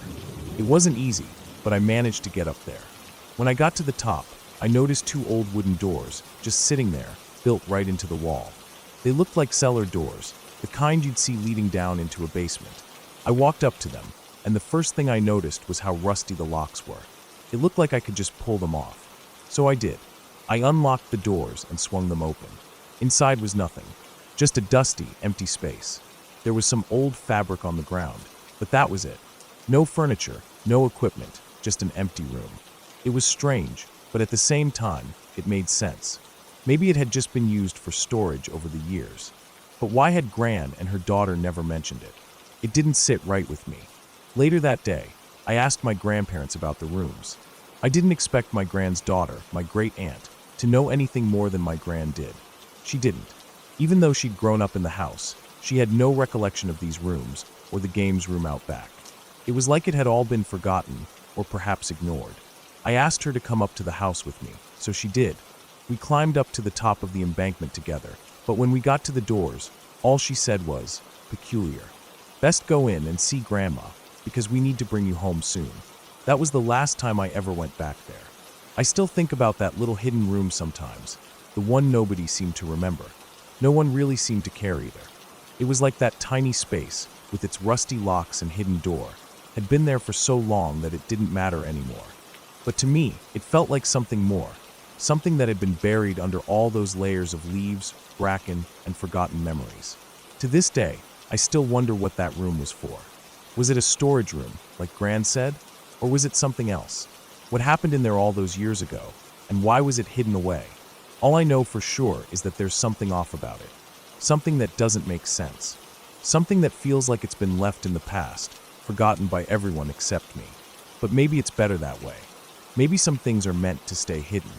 It wasn't easy, but I managed to get up there. When I got to the top, I noticed 2 old wooden doors just sitting there, built right into the wall. They looked like cellar doors, the kind you'd see leading down into a basement. I walked up to them, and the first thing I noticed was how rusty the locks were. It looked like I could just pull them off. So I did. I unlocked the doors and swung them open. Inside was nothing, just a dusty, empty space. There was some old fabric on the ground, but that was it. No furniture, no equipment, just an empty room. It was strange, but at the same time, it made sense. Maybe it had just been used for storage over the years. But why had Gran and her daughter never mentioned it? It didn't sit right with me. Later that day, I asked my grandparents about the rooms. I didn't expect my Gran's daughter, my great-aunt, to know anything more than my Gran did. She didn't. Even though she'd grown up in the house, she had no recollection of these rooms or the games room out back. It was like it had all been forgotten or perhaps ignored. I asked her to come up to the house with me, so she did. We climbed up to the top of the embankment together, but when we got to the doors, all she said was, "Peculiar. Best go in and see Grandma, because we need to bring you home soon." That was the last time I ever went back there. I still think about that little hidden room sometimes, the one nobody seemed to remember. No one really seemed to care either. It was like that tiny space, with its rusty locks and hidden door, had been there for so long that it didn't matter anymore. But to me, it felt like something more, something that had been buried under all those layers of leaves, bracken, and forgotten memories. To this day, I still wonder what that room was for. Was it a storage room, like Gran said? Or was it something else? What happened in there all those years ago? And why was it hidden away? All I know for sure is that there's something off about it. Something that doesn't make sense. Something that feels like it's been left in the past, forgotten by everyone except me. But maybe it's better that way. Maybe some things are meant to stay hidden.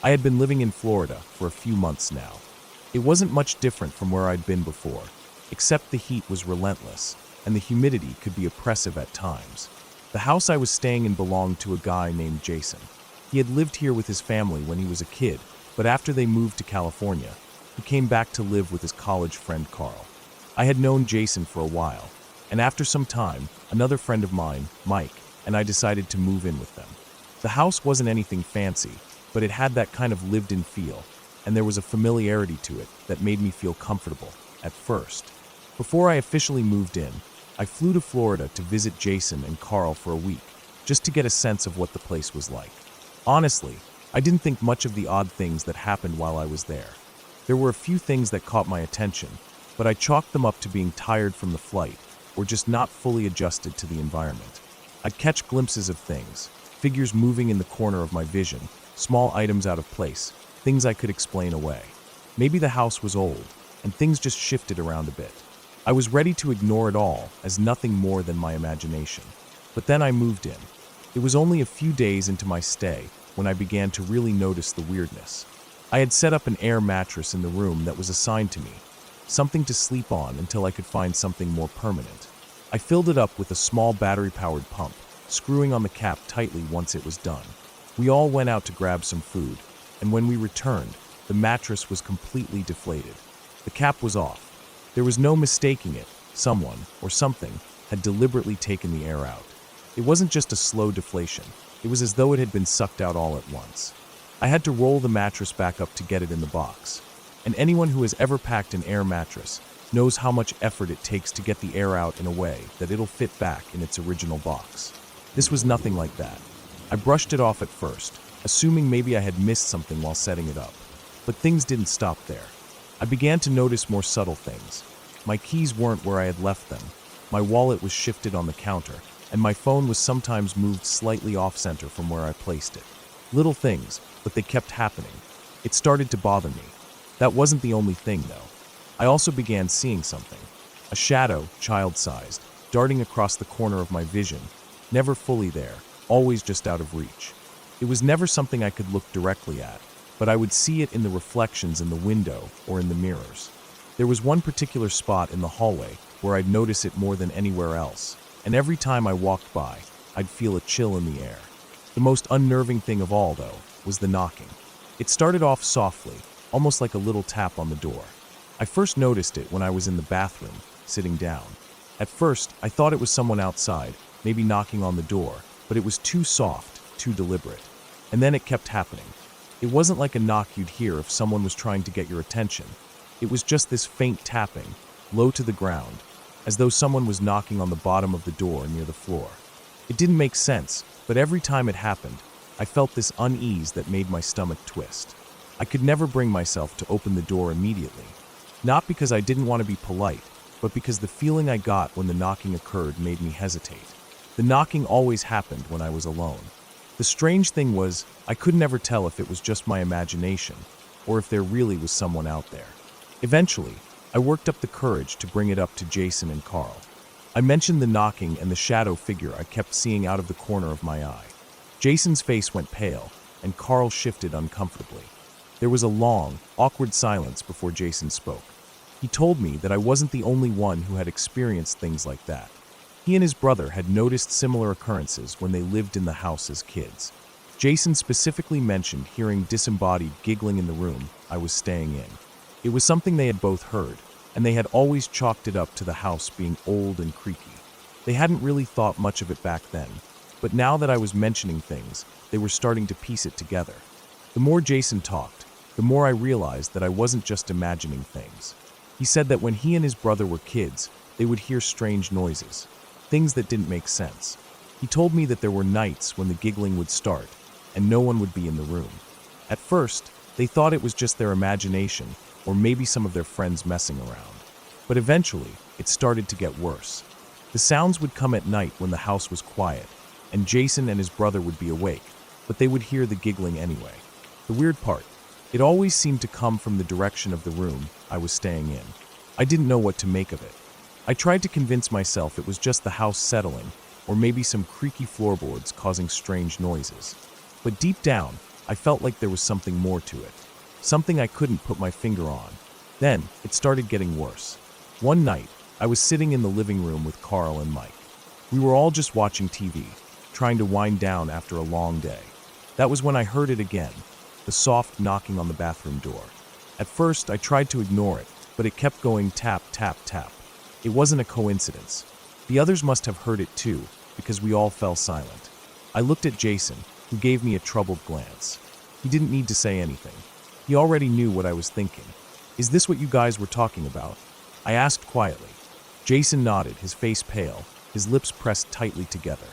I had been living in Florida for a few months now. It wasn't much different from where I'd been before, except the heat was relentless, and the humidity could be oppressive at times. The house I was staying in belonged to a guy named Jason. He had lived here with his family when he was a kid, but after they moved to California, he came back to live with his college friend Carl. I had known Jason for a while, and after some time, another friend of mine, Mike, and I decided to move in with them. The house wasn't anything fancy, but it had that kind of lived-in feel, and there was a familiarity to it that made me feel comfortable, at first. Before I officially moved in, I flew to Florida to visit Jason and Carl for a week, just to get a sense of what the place was like. Honestly, I didn't think much of the odd things that happened while I was there. There were a few things that caught my attention, but I chalked them up to being tired from the flight, or just not fully adjusted to the environment. I'd catch glimpses of things, figures moving in the corner of my vision, small items out of place, things I could explain away. Maybe the house was old, and things just shifted around a bit. I was ready to ignore it all as nothing more than my imagination. But then I moved in. It was only a few days into my stay when I began to really notice the weirdness. I had set up an air mattress in the room that was assigned to me, something to sleep on until I could find something more permanent. I filled it up with a small battery-powered pump, screwing on the cap tightly once it was done. We all went out to grab some food, and when we returned, the mattress was completely deflated. The cap was off. There was no mistaking it. Someone, or something, had deliberately taken the air out. It wasn't just a slow deflation. It was as though it had been sucked out all at once. I had to roll the mattress back up to get it in the box. And anyone who has ever packed an air mattress knows how much effort it takes to get the air out in a way that it'll fit back in its original box. This was nothing like that. I brushed it off at first, assuming maybe I had missed something while setting it up. But things didn't stop there. I began to notice more subtle things. My keys weren't where I had left them. My wallet was shifted on the counter, and my phone was sometimes moved slightly off-center from where I placed it. Little things, but they kept happening. It started to bother me. That wasn't the only thing, though. I also began seeing something. A shadow, child-sized, darting across the corner of my vision, never fully there, always just out of reach. It was never something I could look directly at, but I would see it in the reflections in the window or in the mirrors. There was one particular spot in the hallway where I'd notice it more than anywhere else, and every time I walked by, I'd feel a chill in the air. The most unnerving thing of all, though, was the knocking. It started off softly, almost like a little tap on the door. I first noticed it when I was in the bathroom, sitting down. At first, I thought it was someone outside, maybe knocking on the door, but it was too soft, too deliberate. And then it kept happening. It wasn't like a knock you'd hear if someone was trying to get your attention. It was just this faint tapping, low to the ground, as though someone was knocking on the bottom of the door near the floor. It didn't make sense, but every time it happened, I felt this unease that made my stomach twist. I could never bring myself to open the door immediately. Not because I didn't want to be polite, but because the feeling I got when the knocking occurred made me hesitate. The knocking always happened when I was alone. The strange thing was, I could never tell if it was just my imagination, or if there really was someone out there. Eventually, I worked up the courage to bring it up to Jason and Carl. I mentioned the knocking and the shadow figure I kept seeing out of the corner of my eye. Jason's face went pale, and Carl shifted uncomfortably. There was a long, awkward silence before Jason spoke. He told me that I wasn't the only one who had experienced things like that. He and his brother had noticed similar occurrences when they lived in the house as kids. Jason specifically mentioned hearing disembodied giggling in the room I was staying in. It was something they had both heard, and they had always chalked it up to the house being old and creaky. They hadn't really thought much of it back then, but now that I was mentioning things, they were starting to piece it together. The more Jason talked, the more I realized that I wasn't just imagining things. He said that when he and his brother were kids, they would hear strange noises, things that didn't make sense. He told me that there were nights when the giggling would start, and no one would be in the room. At first, they thought it was just their imagination, or maybe some of their friends messing around. But eventually, it started to get worse. The sounds would come at night when the house was quiet, and Jason and his brother would be awake, but they would hear the giggling anyway. The weird part, it always seemed to come from the direction of the room I was staying in. I didn't know what to make of it. I tried to convince myself it was just the house settling, or maybe some creaky floorboards causing strange noises. But deep down, I felt like there was something more to it. Something I couldn't put my finger on. Then, it started getting worse. One night, I was sitting in the living room with Carl and Mike. We were all just watching TV, trying to wind down after a long day. That was when I heard it again, the soft knocking on the bathroom door. At first, I tried to ignore it, but it kept going tap, tap, tap. It wasn't a coincidence. The others must have heard it too, because we all fell silent. I looked at Jason, who gave me a troubled glance. He didn't need to say anything. He already knew what I was thinking. "Is this what you guys were talking about?" I asked quietly. Jason nodded, his face pale, his lips pressed tightly together.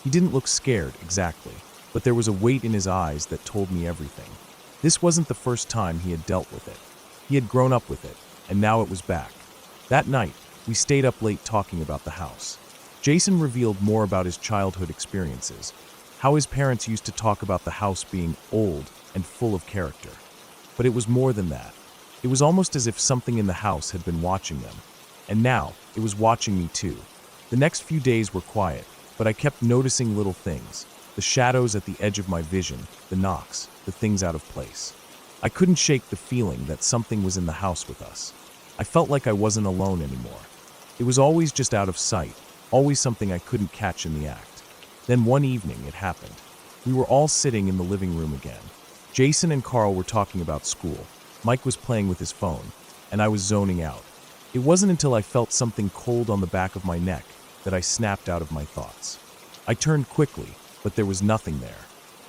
He didn't look scared, exactly, but there was a weight in his eyes that told me everything. This wasn't the first time he had dealt with it. He had grown up with it, and now it was back. That night, we stayed up late talking about the house. Jason revealed more about his childhood experiences, how his parents used to talk about the house being old and full of character. But it was more than that. It was almost as if something in the house had been watching them, and now it was watching me too. The next few days were quiet, but I kept noticing little things. the shadows at the edge of my vision, the knocks, the things out of place. I couldn't shake the feeling that something was in the house with us. I felt like I wasn't alone anymore. It was always just out of sight, always something I couldn't catch in the act. Then one evening it happened. We were all sitting in the living room again. Jason and Carl were talking about school. Mike was playing with his phone, and I was zoning out. It wasn't until I felt something cold on the back of my neck that I snapped out of my thoughts. I turned quickly, but there was nothing there.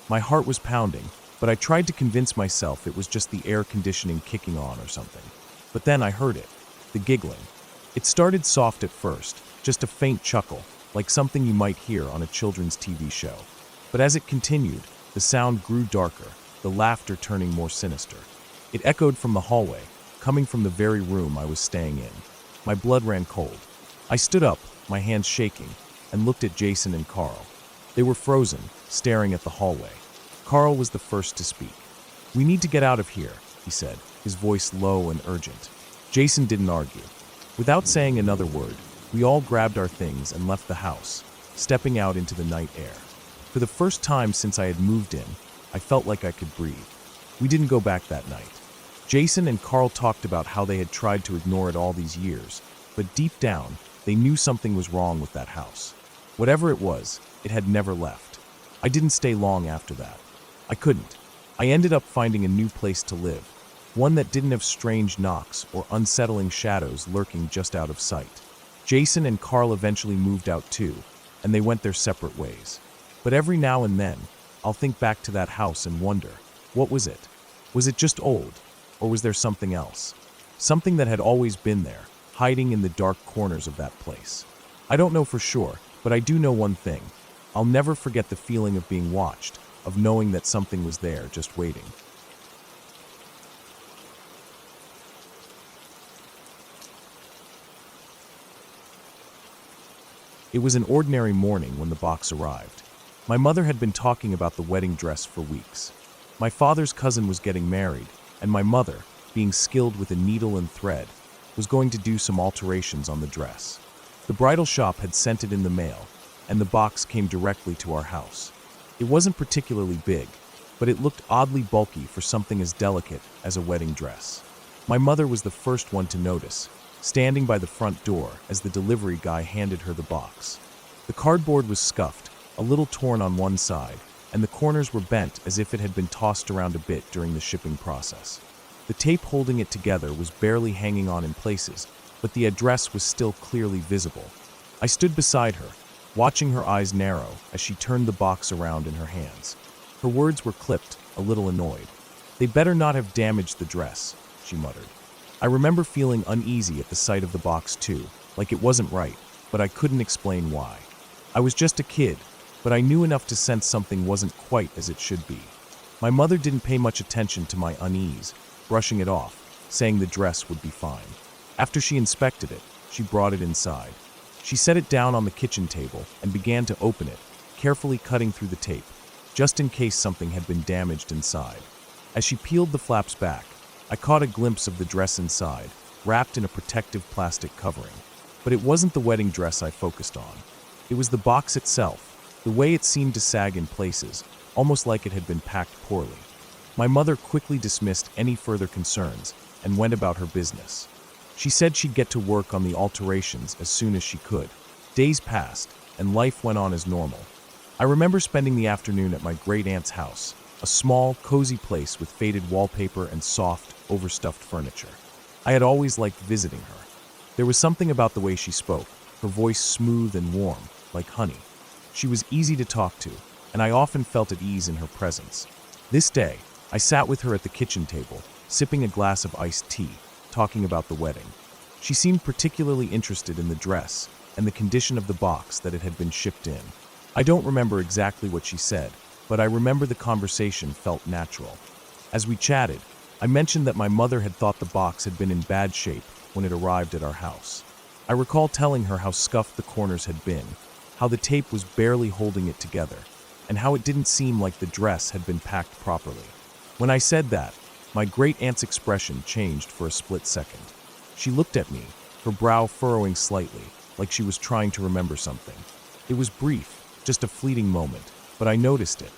My heart was pounding, but I tried to convince myself it was just the air conditioning kicking on or something. But then I heard it, the giggling. It started soft at first, just a faint chuckle, like something you might hear on a children's TV show. But as it continued, the sound grew darker, the laughter turning more sinister. It echoed from the hallway, coming from the very room I was staying in. My blood ran cold. I stood up, my hands shaking, and looked at Jason and Carl. They were frozen, staring at the hallway. Carl was the first to speak. "We need to get out of here," he said, his voice low and urgent. Jason didn't argue. Without saying another word, we all grabbed our things and left the house, stepping out into the night air. For the first time since I had moved in, I felt like I could breathe. We didn't go back that night. Jason and Carl talked about how they had tried to ignore it all these years, but deep down, they knew something was wrong with that house. Whatever it was, it had never left. I didn't stay long after that. I couldn't. I ended up finding a new place to live, one that didn't have strange knocks or unsettling shadows lurking just out of sight. Jason and Carl eventually moved out too, and they went their separate ways. But every now and then, I'll think back to that house and wonder, what was it? Was it just old? Or was there something else? Something that had always been there, hiding in the dark corners of that place. I don't know for sure, but I do know one thing. I'll never forget the feeling of being watched, of knowing that something was there just waiting. It was an ordinary morning when the box arrived. My mother had been talking about the wedding dress for weeks. My father's cousin was getting married, and my mother, being skilled with a needle and thread, was going to do some alterations on the dress. The bridal shop had sent it in the mail, and the box came directly to our house. It wasn't particularly big, but it looked oddly bulky for something as delicate as a wedding dress. My mother was the first one to notice, standing by the front door as the delivery guy handed her the box. The cardboard was scuffed, a little torn on one side, and the corners were bent as if it had been tossed around a bit during the shipping process. The tape holding it together was barely hanging on in places, but the address was still clearly visible. I stood beside her, watching her eyes narrow as she turned the box around in her hands. Her words were clipped, a little annoyed. "They better not have damaged the dress," she muttered. I remember feeling uneasy at the sight of the box too, like it wasn't right, but I couldn't explain why. I was just a kid, but I knew enough to sense something wasn't quite as it should be. My mother didn't pay much attention to my unease, brushing it off, saying the dress would be fine. After she inspected it, she brought it inside. She set it down on the kitchen table and began to open it, carefully cutting through the tape, just in case something had been damaged inside. As she peeled the flaps back, I caught a glimpse of the dress inside, wrapped in a protective plastic covering. But it wasn't the wedding dress I focused on. It was the box itself, the way it seemed to sag in places, almost like it had been packed poorly. My mother quickly dismissed any further concerns and went about her business. She said she'd get to work on the alterations as soon as she could. Days passed, and life went on as normal. I remember spending the afternoon at my great-aunt's house, a small, cozy place with faded wallpaper and soft, overstuffed furniture. I had always liked visiting her. There was something about the way she spoke, her voice smooth and warm, like honey. She was easy to talk to, and I often felt at ease in her presence. This day, I sat with her at the kitchen table, sipping a glass of iced tea, talking about the wedding. She seemed particularly interested in the dress and the condition of the box that it had been shipped in. I don't remember exactly what she said, but I remember the conversation felt natural. As we chatted, I mentioned that my mother had thought the box had been in bad shape when it arrived at our house. I recall telling her how scuffed the corners had been, how the tape was barely holding it together, and how it didn't seem like the dress had been packed properly. When I said that, my great-aunt's expression changed for a split second. She looked at me, her brow furrowing slightly, like she was trying to remember something. It was brief, just a fleeting moment, but I noticed it.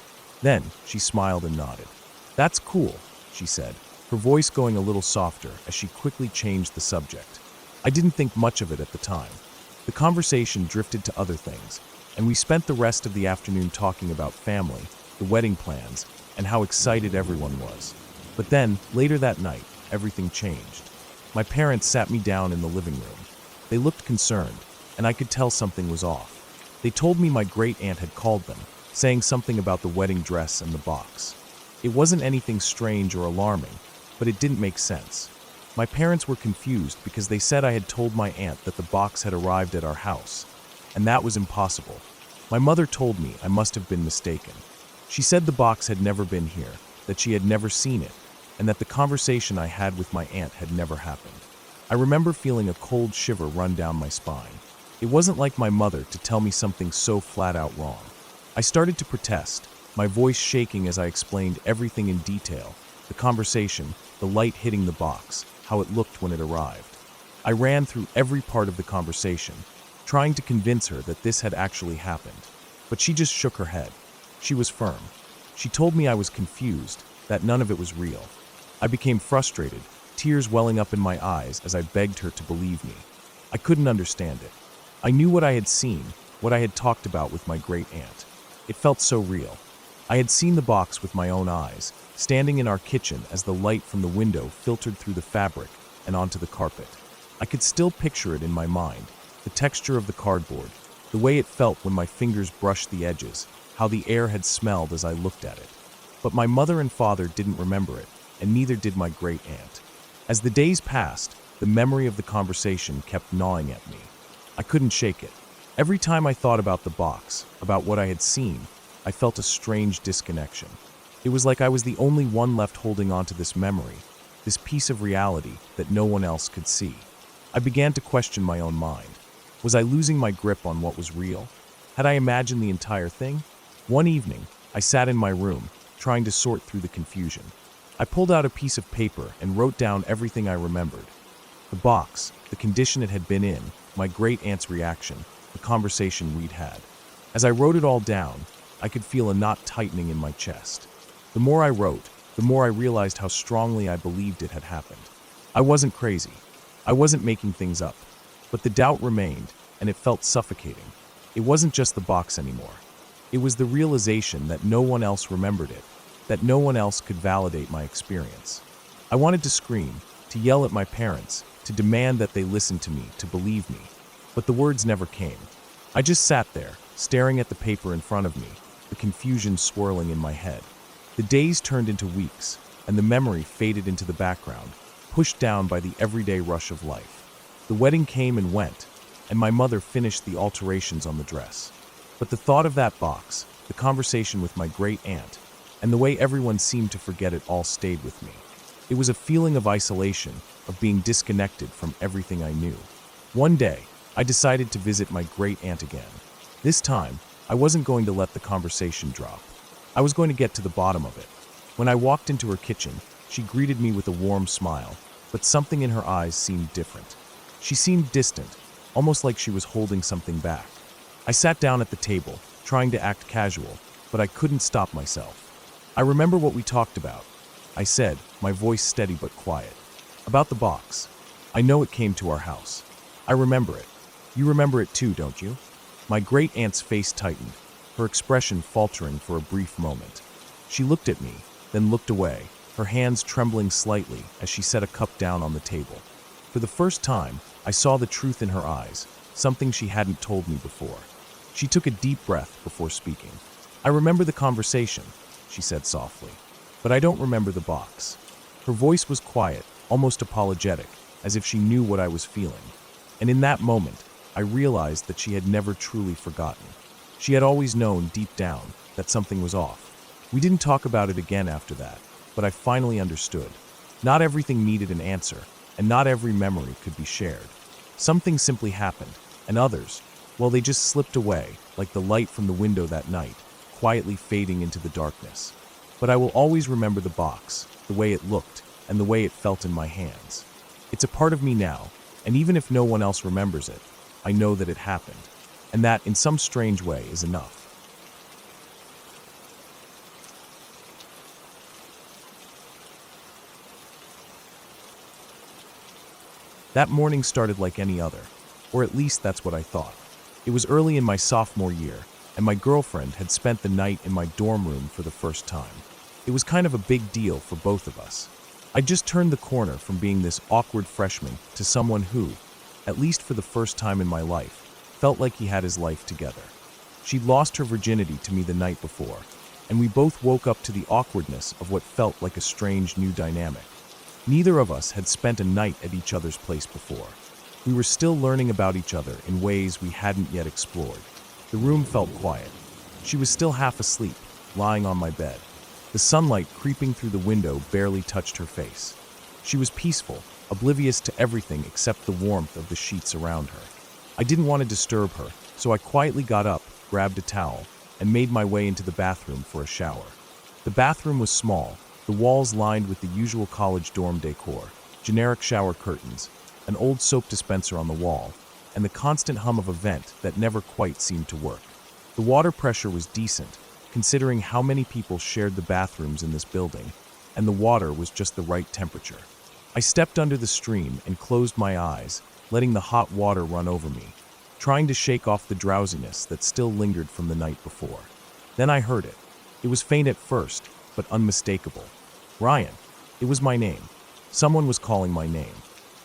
Then she smiled and nodded. "That's cool," she said, her voice going a little softer as she quickly changed the subject. I didn't think much of it at the time. The conversation drifted to other things, and we spent the rest of the afternoon talking about family, the wedding plans, and how excited everyone was. But then, later that night, everything changed. My parents sat me down in the living room. They looked concerned, and I could tell something was off. They told me my great-aunt had called them, saying something about the wedding dress and the box. It wasn't anything strange or alarming, but it didn't make sense. My parents were confused because they said I had told my aunt that the box had arrived at our house, and that was impossible. My mother told me I must have been mistaken. She said the box had never been here, that she had never seen it, and that the conversation I had with my aunt had never happened. I remember feeling a cold shiver run down my spine. It wasn't like my mother to tell me something so flat out wrong. I started to protest, my voice shaking as I explained everything in detail, the conversation, the light hitting the box, how it looked when it arrived. I ran through every part of the conversation, trying to convince her that this had actually happened. But she just shook her head. She was firm. She told me I was confused, that none of it was real. I became frustrated, tears welling up in my eyes as I begged her to believe me. I couldn't understand it. I knew what I had seen, what I had talked about with my great-aunt. It felt so real. I had seen the box with my own eyes, standing in our kitchen as the light from the window filtered through the fabric and onto the carpet. I could still picture it in my mind, the texture of the cardboard, the way it felt when my fingers brushed the edges, how the air had smelled as I looked at it. But my mother and father didn't remember it, and neither did my great-aunt. As the days passed, the memory of the conversation kept gnawing at me. I couldn't shake it. Every time I thought about the box, about what I had seen, I felt a strange disconnection. It was like I was the only one left holding on to this memory, this piece of reality that no one else could see. I began to question my own mind. Was I losing my grip on what was real? Had I imagined the entire thing? One evening, I sat in my room, trying to sort through the confusion. I pulled out a piece of paper and wrote down everything I remembered. The box, the condition it had been in, my great-aunt's reaction, the conversation we'd had. As I wrote it all down, I could feel a knot tightening in my chest. The more I wrote, the more I realized how strongly I believed it had happened. I wasn't crazy. I wasn't making things up. But the doubt remained, and it felt suffocating. It wasn't just the box anymore. It was the realization that no one else remembered it, that no one else could validate my experience. I wanted to scream, to yell at my parents, to demand that they listen to me, to believe me. But the words never came. I just sat there, staring at the paper in front of me, the confusion swirling in my head. The days turned into weeks, and the memory faded into the background, pushed down by the everyday rush of life. The wedding came and went, and my mother finished the alterations on the dress. But the thought of that box, the conversation with my great-aunt, and the way everyone seemed to forget it all stayed with me. It was a feeling of isolation, of being disconnected from everything I knew. One day, I decided to visit my great-aunt again. This time, I wasn't going to let the conversation drop. I was going to get to the bottom of it. When I walked into her kitchen, she greeted me with a warm smile, but something in her eyes seemed different. She seemed distant, almost like she was holding something back. I sat down at the table, trying to act casual, but I couldn't stop myself. "I remember what we talked about," I said, my voice steady but quiet. "About the box. I know it came to our house. I remember it. You remember it too, don't you?" My great-aunt's face tightened, her expression faltering for a brief moment. She looked at me, then looked away, her hands trembling slightly as she set a cup down on the table. For the first time, I saw the truth in her eyes, something she hadn't told me before. She took a deep breath before speaking. "I remember the conversation," she said softly, "but I don't remember the box." Her voice was quiet, almost apologetic, as if she knew what I was feeling. And in that moment, I realized that she had never truly forgotten. She had always known deep down that something was off. We didn't talk about it again after that, but I finally understood. Not everything needed an answer, and not every memory could be shared. Some things simply happened, and others, well, they just slipped away, like the light from the window that night, quietly fading into the darkness. But I will always remember the box, the way it looked, and the way it felt in my hands. It's a part of me now, and even if no one else remembers it, I know that it happened, and that, in some strange way, is enough. That morning started like any other, or at least that's what I thought. It was early in my sophomore year, and my girlfriend had spent the night in my dorm room for the first time. It was kind of a big deal for both of us. I just turned the corner from being this awkward freshman to someone who, at least for the first time in my life, felt like he had his life together. She'd lost her virginity to me the night before, and we both woke up to the awkwardness of what felt like a strange new dynamic. Neither of us had spent a night at each other's place before. We were still learning about each other in ways we hadn't yet explored. The room felt quiet. She was still half asleep, lying on my bed. The sunlight creeping through the window barely touched her face. She was peaceful, oblivious to everything except the warmth of the sheets around her. I didn't want to disturb her, so I quietly got up, grabbed a towel, and made my way into the bathroom for a shower. The bathroom was small, the walls lined with the usual college dorm decor, generic shower curtains, an old soap dispenser on the wall, and the constant hum of a vent that never quite seemed to work. The water pressure was decent, considering how many people shared the bathrooms in this building, and the water was just the right temperature. I stepped under the stream and closed my eyes, letting the hot water run over me, trying to shake off the drowsiness that still lingered from the night before. Then I heard it. It was faint at first, but unmistakable. Ryan. It was my name. Someone was calling my name.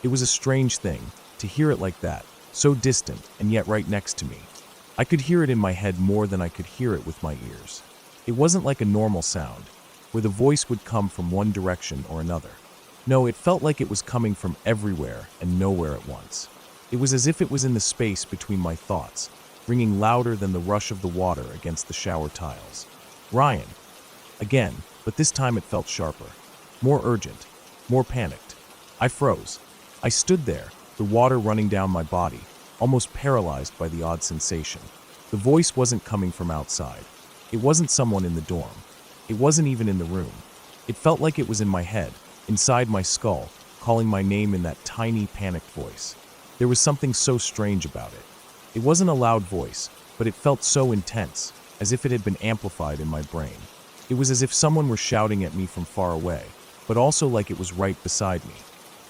It was a strange thing, to hear it like that, so distant and yet right next to me. I could hear it in my head more than I could hear it with my ears. It wasn't like a normal sound, where the voice would come from one direction or another. No, it felt like it was coming from everywhere and nowhere at once. It was as if it was in the space between my thoughts, ringing louder than the rush of the water against the shower tiles. Ryan. Again, but this time it felt sharper, more urgent, more panicked. I froze. I stood there, the water running down my body, almost paralyzed by the odd sensation. The voice wasn't coming from outside. It wasn't someone in the dorm. It wasn't even in the room. It felt like it was in my head, inside my skull, calling my name in that tiny, panicked voice. There was something so strange about it. It wasn't a loud voice, but it felt so intense, as if it had been amplified in my brain. It was as if someone were shouting at me from far away, but also like it was right beside me.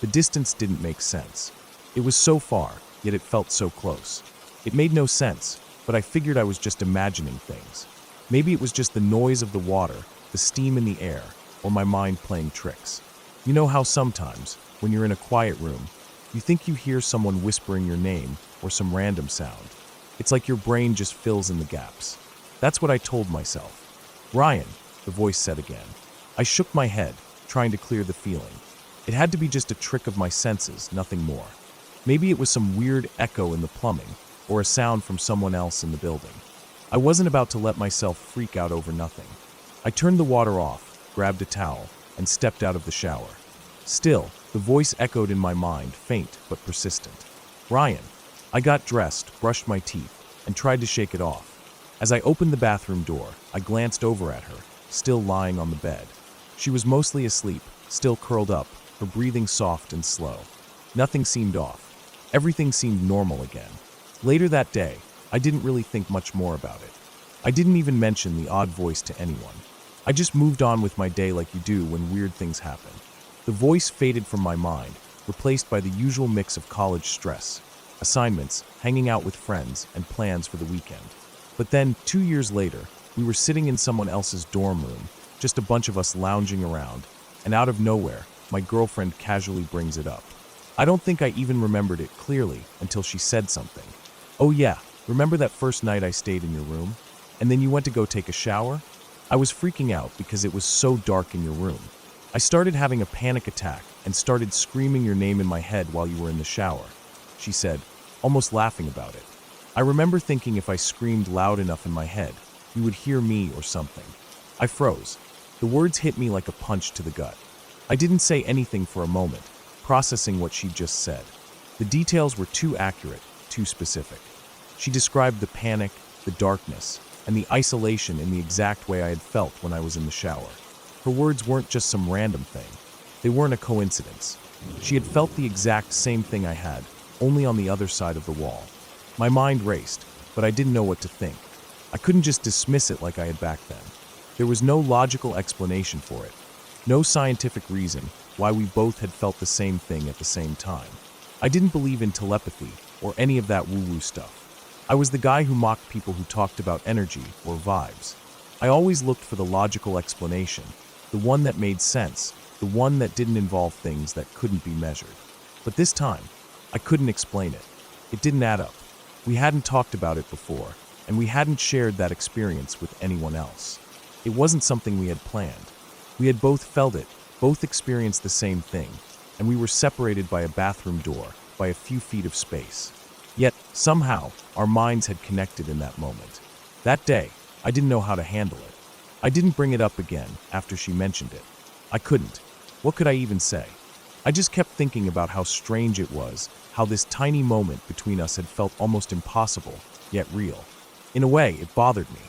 The distance didn't make sense. It was so far, yet it felt so close. It made no sense, but I figured I was just imagining things. Maybe it was just the noise of the water, the steam in the air, or my mind playing tricks. You know how sometimes, when you're in a quiet room, you think you hear someone whispering your name or some random sound. It's like your brain just fills in the gaps. That's what I told myself. Ryan, the voice said again. I shook my head, trying to clear the feeling. It had to be just a trick of my senses, nothing more. Maybe it was some weird echo in the plumbing, or a sound from someone else in the building. I wasn't about to let myself freak out over nothing. I turned the water off, grabbed a towel, and stepped out of the shower. Still, the voice echoed in my mind, faint but persistent. Ryan. I got dressed, brushed my teeth, and tried to shake it off. As I opened the bathroom door, I glanced over at her, still lying on the bed. She was mostly asleep, still curled up, her breathing soft and slow. Nothing seemed off. Everything seemed normal again. Later that day, I didn't really think much more about it. I didn't even mention the odd voice to anyone. I just moved on with my day like you do when weird things happen. The voice faded from my mind, replaced by the usual mix of college stress, assignments, hanging out with friends, and plans for the weekend. But then, 2 years later, we were sitting in someone else's dorm room, just a bunch of us lounging around, and out of nowhere, my girlfriend casually brings it up. I don't think I even remembered it clearly until she said something. Oh yeah, remember that first night I stayed in your room? And then you went to go take a shower? I was freaking out because it was so dark in your room. I started having a panic attack and started screaming your name in my head while you were in the shower, she said, almost laughing about it. I remember thinking if I screamed loud enough in my head, you would hear me or something. I froze. The words hit me like a punch to the gut. I didn't say anything for a moment, processing what she just said. The details were too accurate, too specific. She described the panic, the darkness, and the isolation in the exact way I had felt when I was in the shower. Her words weren't just some random thing. They weren't a coincidence. She had felt the exact same thing I had, only on the other side of the wall. My mind raced, but I didn't know what to think. I couldn't just dismiss it like I had back then. There was no logical explanation for it. No scientific reason why we both had felt the same thing at the same time. I didn't believe in telepathy or any of that woo-woo stuff. I was the guy who mocked people who talked about energy or vibes. I always looked for the logical explanation, the one that made sense, the one that didn't involve things that couldn't be measured. But this time, I couldn't explain it. It didn't add up. We hadn't talked about it before, and we hadn't shared that experience with anyone else. It wasn't something we had planned. We had both felt it, both experienced the same thing, and we were separated by a bathroom door, by a few feet of space. Yet, somehow, our minds had connected in that moment. That day, I didn't know how to handle it. I didn't bring it up again after she mentioned it. I couldn't. What could I even say? I just kept thinking about how strange it was, how this tiny moment between us had felt almost impossible, yet real. In a way, it bothered me.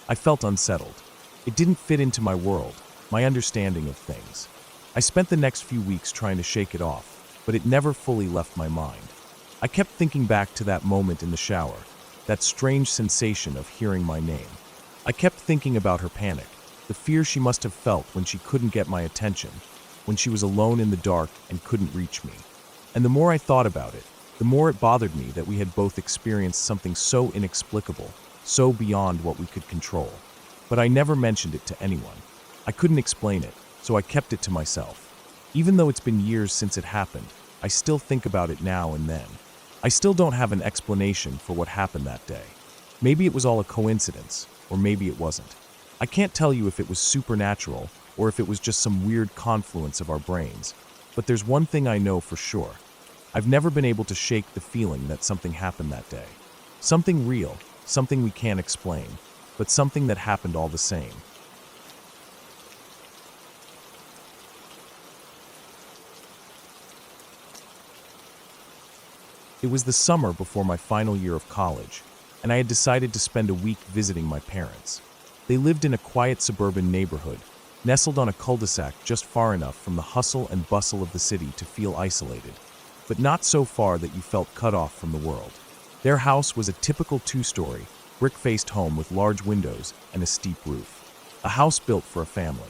I felt unsettled. It didn't fit into my world, my understanding of things. I spent the next few weeks trying to shake it off, but it never fully left my mind. I kept thinking back to that moment in the shower, that strange sensation of hearing my name. I kept thinking about her panic, the fear she must have felt when she couldn't get my attention, when she was alone in the dark and couldn't reach me. And the more I thought about it, the more it bothered me that we had both experienced something so inexplicable, so beyond what we could control. But I never mentioned it to anyone. I couldn't explain it, so I kept it to myself. Even though it's been years since it happened, I still think about it now and then. I still don't have an explanation for what happened that day. Maybe it was all a coincidence, or maybe it wasn't. I can't tell you if it was supernatural or if it was just some weird confluence of our brains. But there's one thing I know for sure. I've never been able to shake the feeling that something happened that day. Something real, something we can't explain, but something that happened all the same. It was the summer before my final year of college, and I had decided to spend a week visiting my parents. They lived in a quiet suburban neighborhood, nestled on a cul-de-sac just far enough from the hustle and bustle of the city to feel isolated, but not so far that you felt cut off from the world. Their house was a typical two-story, brick-faced home with large windows and a steep roof. A house built for a family.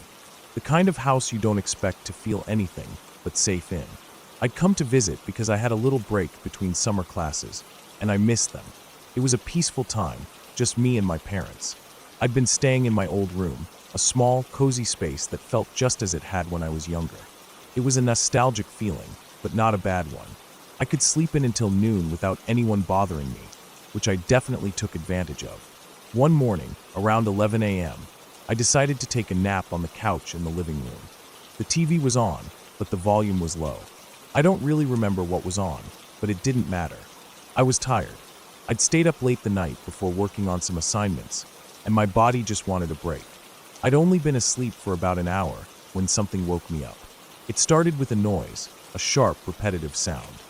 The kind of house you don't expect to feel anything but safe in. I'd come to visit because I had a little break between summer classes, and I missed them. It was a peaceful time, just me and my parents. I'd been staying in my old room, a small, cozy space that felt just as it had when I was younger. It was a nostalgic feeling, but not a bad one. I could sleep in until noon without anyone bothering me, which I definitely took advantage of. One morning, around 11 a.m., I decided to take a nap on the couch in the living room. The TV was on, but the volume was low. I don't really remember what was on, but it didn't matter. I was tired. I'd stayed up late the night before working on some assignments, and my body just wanted a break. I'd only been asleep for about an hour when something woke me up. It started with a noise, a sharp, repetitive sound.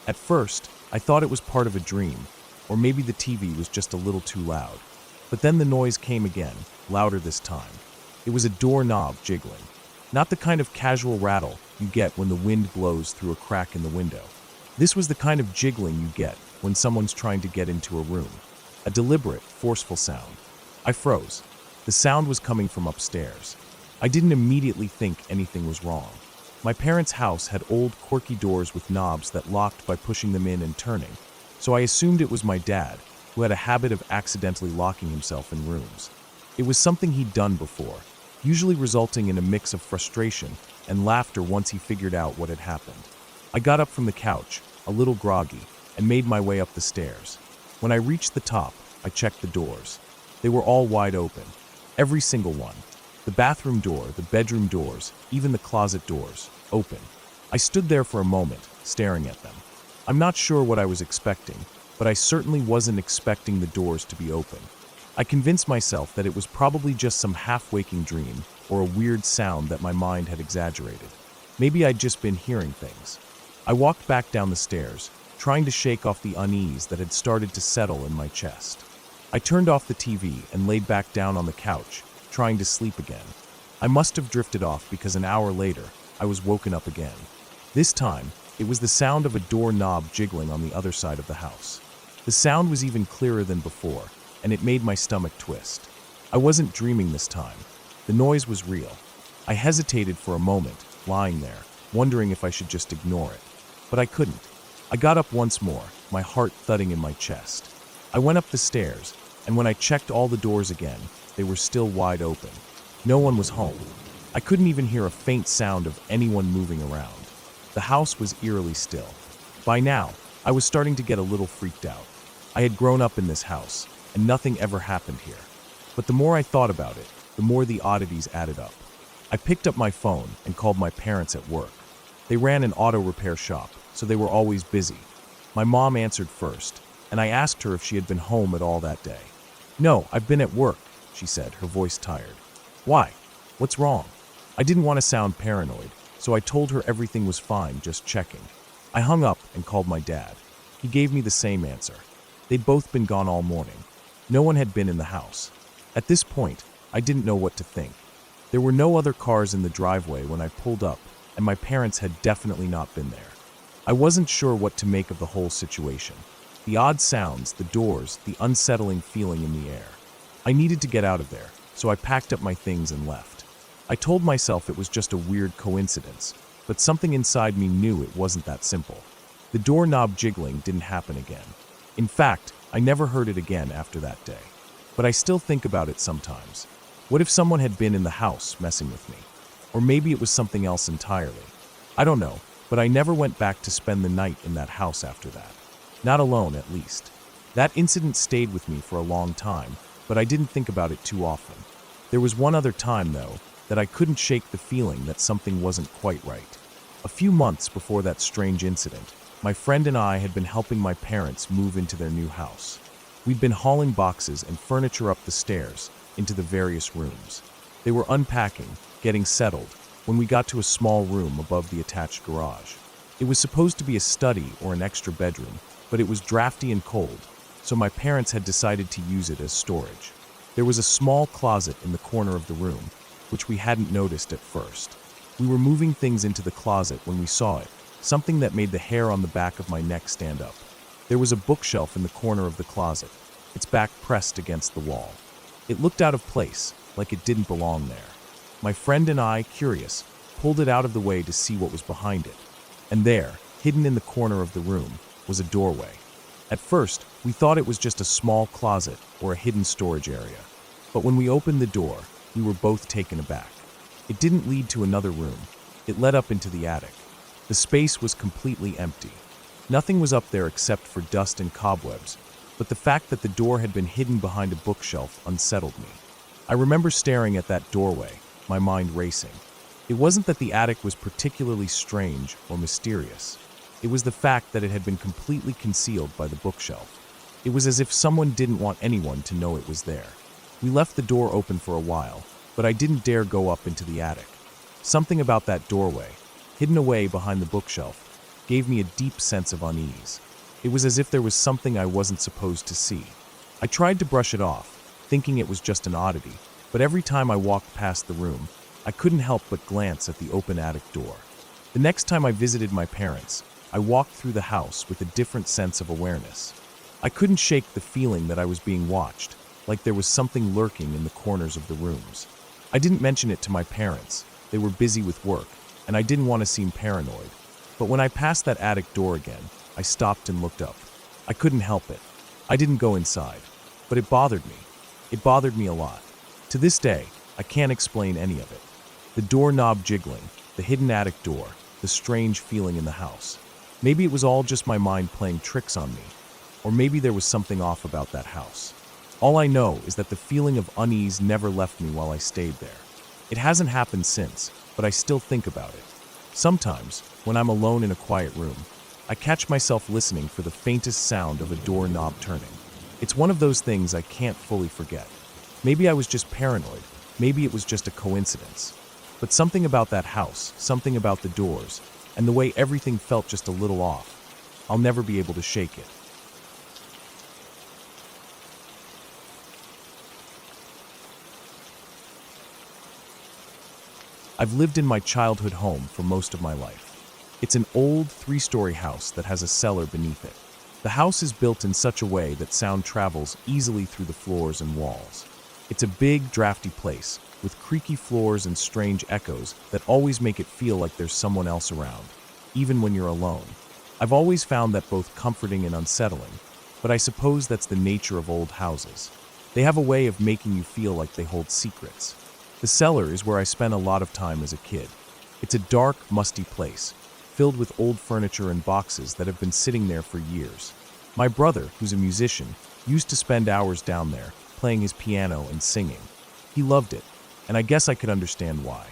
At first, I thought it was part of a dream, or maybe the TV was just a little too loud. But then the noise came again, louder this time. It was a doorknob jiggling. Not the kind of casual rattle you get when the wind blows through a crack in the window. This was the kind of jiggling you get when someone's trying to get into a room. A deliberate, forceful sound. I froze. The sound was coming from upstairs. I didn't immediately think anything was wrong. My parents' house had old, quirky doors with knobs that locked by pushing them in and turning, so I assumed it was my dad, who had a habit of accidentally locking himself in rooms. It was something he'd done before, usually resulting in a mix of frustration and laughter once he figured out what had happened. I got up from the couch, a little groggy, and made my way up the stairs. When I reached the top, I checked the doors. They were all wide open, every single one. The bathroom door, the bedroom doors, even the closet doors, open. I stood there for a moment, staring at them. I'm not sure what I was expecting, but I certainly wasn't expecting the doors to be open. I convinced myself that it was probably just some half-waking dream or a weird sound that my mind had exaggerated. Maybe I'd just been hearing things. I walked back down the stairs, trying to shake off the unease that had started to settle in my chest. I turned off the TV and laid back down on the couch, trying to sleep again. I must have drifted off because an hour later, I was woken up again. This time, it was the sound of a doorknob jiggling on the other side of the house. The sound was even clearer than before, and it made my stomach twist. I wasn't dreaming this time. The noise was real. I hesitated for a moment, lying there, wondering if I should just ignore it. But I couldn't. I got up once more, my heart thudding in my chest. I went up the stairs, and when I checked all the doors again, they were still wide open. No one was home. I couldn't even hear a faint sound of anyone moving around. The house was eerily still. By now, I was starting to get a little freaked out. I had grown up in this house, and nothing ever happened here. But the more I thought about it, the more the oddities added up. I picked up my phone and called my parents at work. They ran an auto repair shop, so they were always busy. My mom answered first, and I asked her if she had been home at all that day. "No, I've been at work," she said, her voice tired. "Why? What's wrong?" I didn't want to sound paranoid, so I told her everything was fine, just checking. I hung up and called my dad. He gave me the same answer. They'd both been gone all morning. No one had been in the house. At this point, I didn't know what to think. There were no other cars in the driveway when I pulled up, and my parents had definitely not been there. I wasn't sure what to make of the whole situation. The odd sounds, the doors, the unsettling feeling in the air. I needed to get out of there, so I packed up my things and left. I told myself it was just a weird coincidence, but something inside me knew it wasn't that simple. The doorknob jiggling didn't happen again. In fact, I never heard it again after that day. But I still think about it sometimes. What if someone had been in the house messing with me? Or maybe it was something else entirely. I don't know, but I never went back to spend the night in that house after that. Not alone, at least. That incident stayed with me for a long time, but I didn't think about it too often. There was one other time, though, that I couldn't shake the feeling that something wasn't quite right. A few months before that strange incident, my friend and I had been helping my parents move into their new house. We'd been hauling boxes and furniture up the stairs into the various rooms. They were unpacking, getting settled, when we got to a small room above the attached garage. It was supposed to be a study or an extra bedroom, but it was drafty and cold, so my parents had decided to use it as storage. There was a small closet in the corner of the room, which we hadn't noticed at first. We were moving things into the closet when we saw it, something that made the hair on the back of my neck stand up. There was a bookshelf in the corner of the closet, its back pressed against the wall. It looked out of place, like it didn't belong there. My friend and I, curious, pulled it out of the way to see what was behind it. And there, hidden in the corner of the room, was a doorway. At first, we thought it was just a small closet or a hidden storage area. But when we opened the door, we were both taken aback. It didn't lead to another room. It led up into the attic. The space was completely empty. Nothing was up there except for dust and cobwebs, but the fact that the door had been hidden behind a bookshelf unsettled me. I remember staring at that doorway, my mind racing. It wasn't that the attic was particularly strange or mysterious. It was the fact that it had been completely concealed by the bookshelf. It was as if someone didn't want anyone to know it was there. We left the door open for a while, but I didn't dare go up into the attic. Something about that doorway, hidden away behind the bookshelf, gave me a deep sense of unease. It was as if there was something I wasn't supposed to see. I tried to brush it off, thinking it was just an oddity, but every time I walked past the room, I couldn't help but glance at the open attic door. The next time I visited my parents, I walked through the house with a different sense of awareness. I couldn't shake the feeling that I was being watched, like there was something lurking in the corners of the rooms. I didn't mention it to my parents. They were busy with work, and I didn't want to seem paranoid. But when I passed that attic door again, I stopped and looked up. I couldn't help it. I didn't go inside, but it bothered me. It bothered me a lot. To this day, I can't explain any of it. The doorknob jiggling, the hidden attic door, the strange feeling in the house. Maybe it was all just my mind playing tricks on me, or maybe there was something off about that house. All I know is that the feeling of unease never left me while I stayed there. It hasn't happened since, but I still think about it. Sometimes, when I'm alone in a quiet room, I catch myself listening for the faintest sound of a doorknob turning. It's one of those things I can't fully forget. Maybe I was just paranoid, maybe it was just a coincidence. But something about that house, something about the doors, and the way everything felt just a little off, I'll never be able to shake it. I've lived in my childhood home for most of my life. It's an old 3-story house that has a cellar beneath it. The house is built in such a way that sound travels easily through the floors and walls. It's a big, drafty place, with creaky floors and strange echoes that always make it feel like there's someone else around, even when you're alone. I've always found that both comforting and unsettling, but I suppose that's the nature of old houses. They have a way of making you feel like they hold secrets. The cellar is where I spent a lot of time as a kid. It's a dark, musty place, filled with old furniture and boxes that have been sitting there for years. My brother, who's a musician, used to spend hours down there, playing his piano and singing. He loved it, and I guess I could understand why.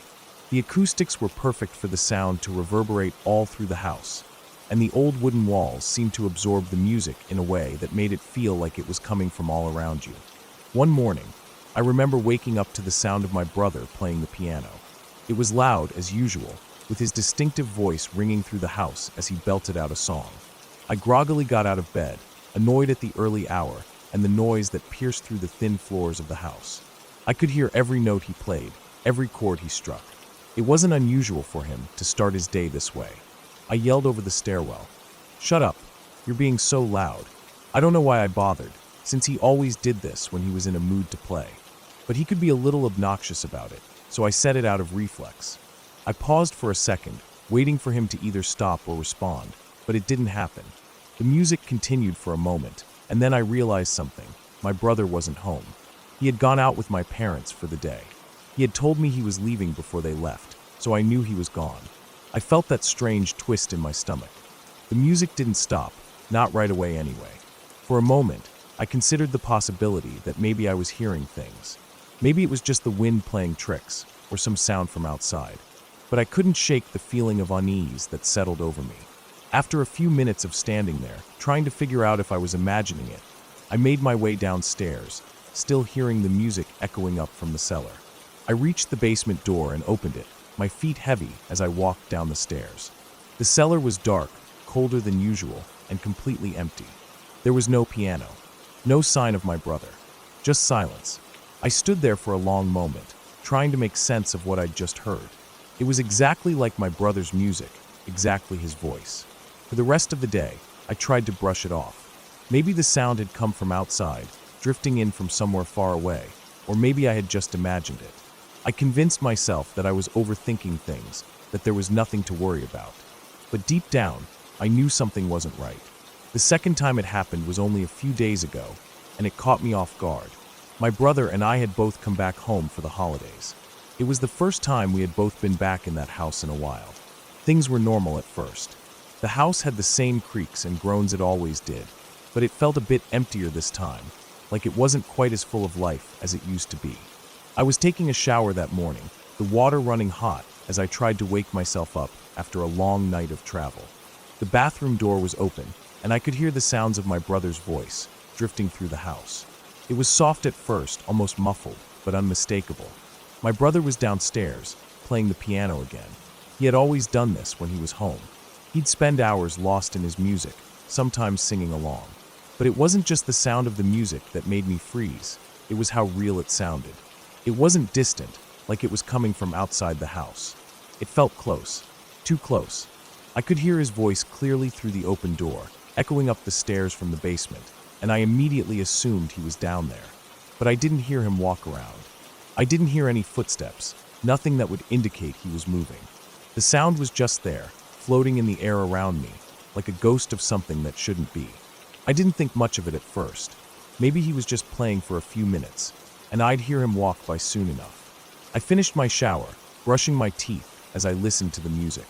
The acoustics were perfect for the sound to reverberate all through the house, and the old wooden walls seemed to absorb the music in a way that made it feel like it was coming from all around you. One morning, I remember waking up to the sound of my brother playing the piano. It was loud, as usual, with his distinctive voice ringing through the house as he belted out a song. I groggily got out of bed, annoyed at the early hour and the noise that pierced through the thin floors of the house. I could hear every note he played, every chord he struck. It wasn't unusual for him to start his day this way. I yelled over the stairwell, "Shut up, you're being so loud." I don't know why I bothered, since he always did this when he was in a mood to play. But he could be a little obnoxious about it, so I said it out of reflex. I paused for a second, waiting for him to either stop or respond, but it didn't happen. The music continued for a moment, and then I realized something. My brother wasn't home. He had gone out with my parents for the day. He had told me he was leaving before they left, so I knew he was gone. I felt that strange twist in my stomach. The music didn't stop, not right away anyway. For a moment, I considered the possibility that maybe I was hearing things. Maybe it was just the wind playing tricks, or some sound from outside. But I couldn't shake the feeling of unease that settled over me. After a few minutes of standing there, trying to figure out if I was imagining it, I made my way downstairs, still hearing the music echoing up from the cellar. I reached the basement door and opened it, my feet heavy as I walked down the stairs. The cellar was dark, colder than usual, and completely empty. There was no piano, no sign of my brother, just silence. I stood there for a long moment, trying to make sense of what I'd just heard. It was exactly like my brother's music, exactly his voice. For the rest of the day, I tried to brush it off. Maybe the sound had come from outside, drifting in from somewhere far away, or maybe I had just imagined it. I convinced myself that I was overthinking things, that there was nothing to worry about. But deep down, I knew something wasn't right. The second time it happened was only a few days ago, and it caught me off guard. My brother and I had both come back home for the holidays. It was the first time we had both been back in that house in a while. Things were normal at first. The house had the same creaks and groans it always did, but it felt a bit emptier this time, like it wasn't quite as full of life as it used to be. I was taking a shower that morning, the water running hot as I tried to wake myself up after a long night of travel. The bathroom door was open, and I could hear the sounds of my brother's voice drifting through the house. It was soft at first, almost muffled, but unmistakable. My brother was downstairs, playing the piano again. He had always done this when he was home. He'd spend hours lost in his music, sometimes singing along. But it wasn't just the sound of the music that made me freeze. It was how real it sounded. It wasn't distant, like it was coming from outside the house. It felt close, too close. I could hear his voice clearly through the open door, echoing up the stairs from the basement, and I immediately assumed he was down there. But I didn't hear him walk around. I didn't hear any footsteps, nothing that would indicate he was moving. The sound was just there, floating in the air around me, like a ghost of something that shouldn't be. I didn't think much of it at first. Maybe he was just playing for a few minutes, and I'd hear him walk by soon enough. I finished my shower, brushing my teeth as I listened to the music.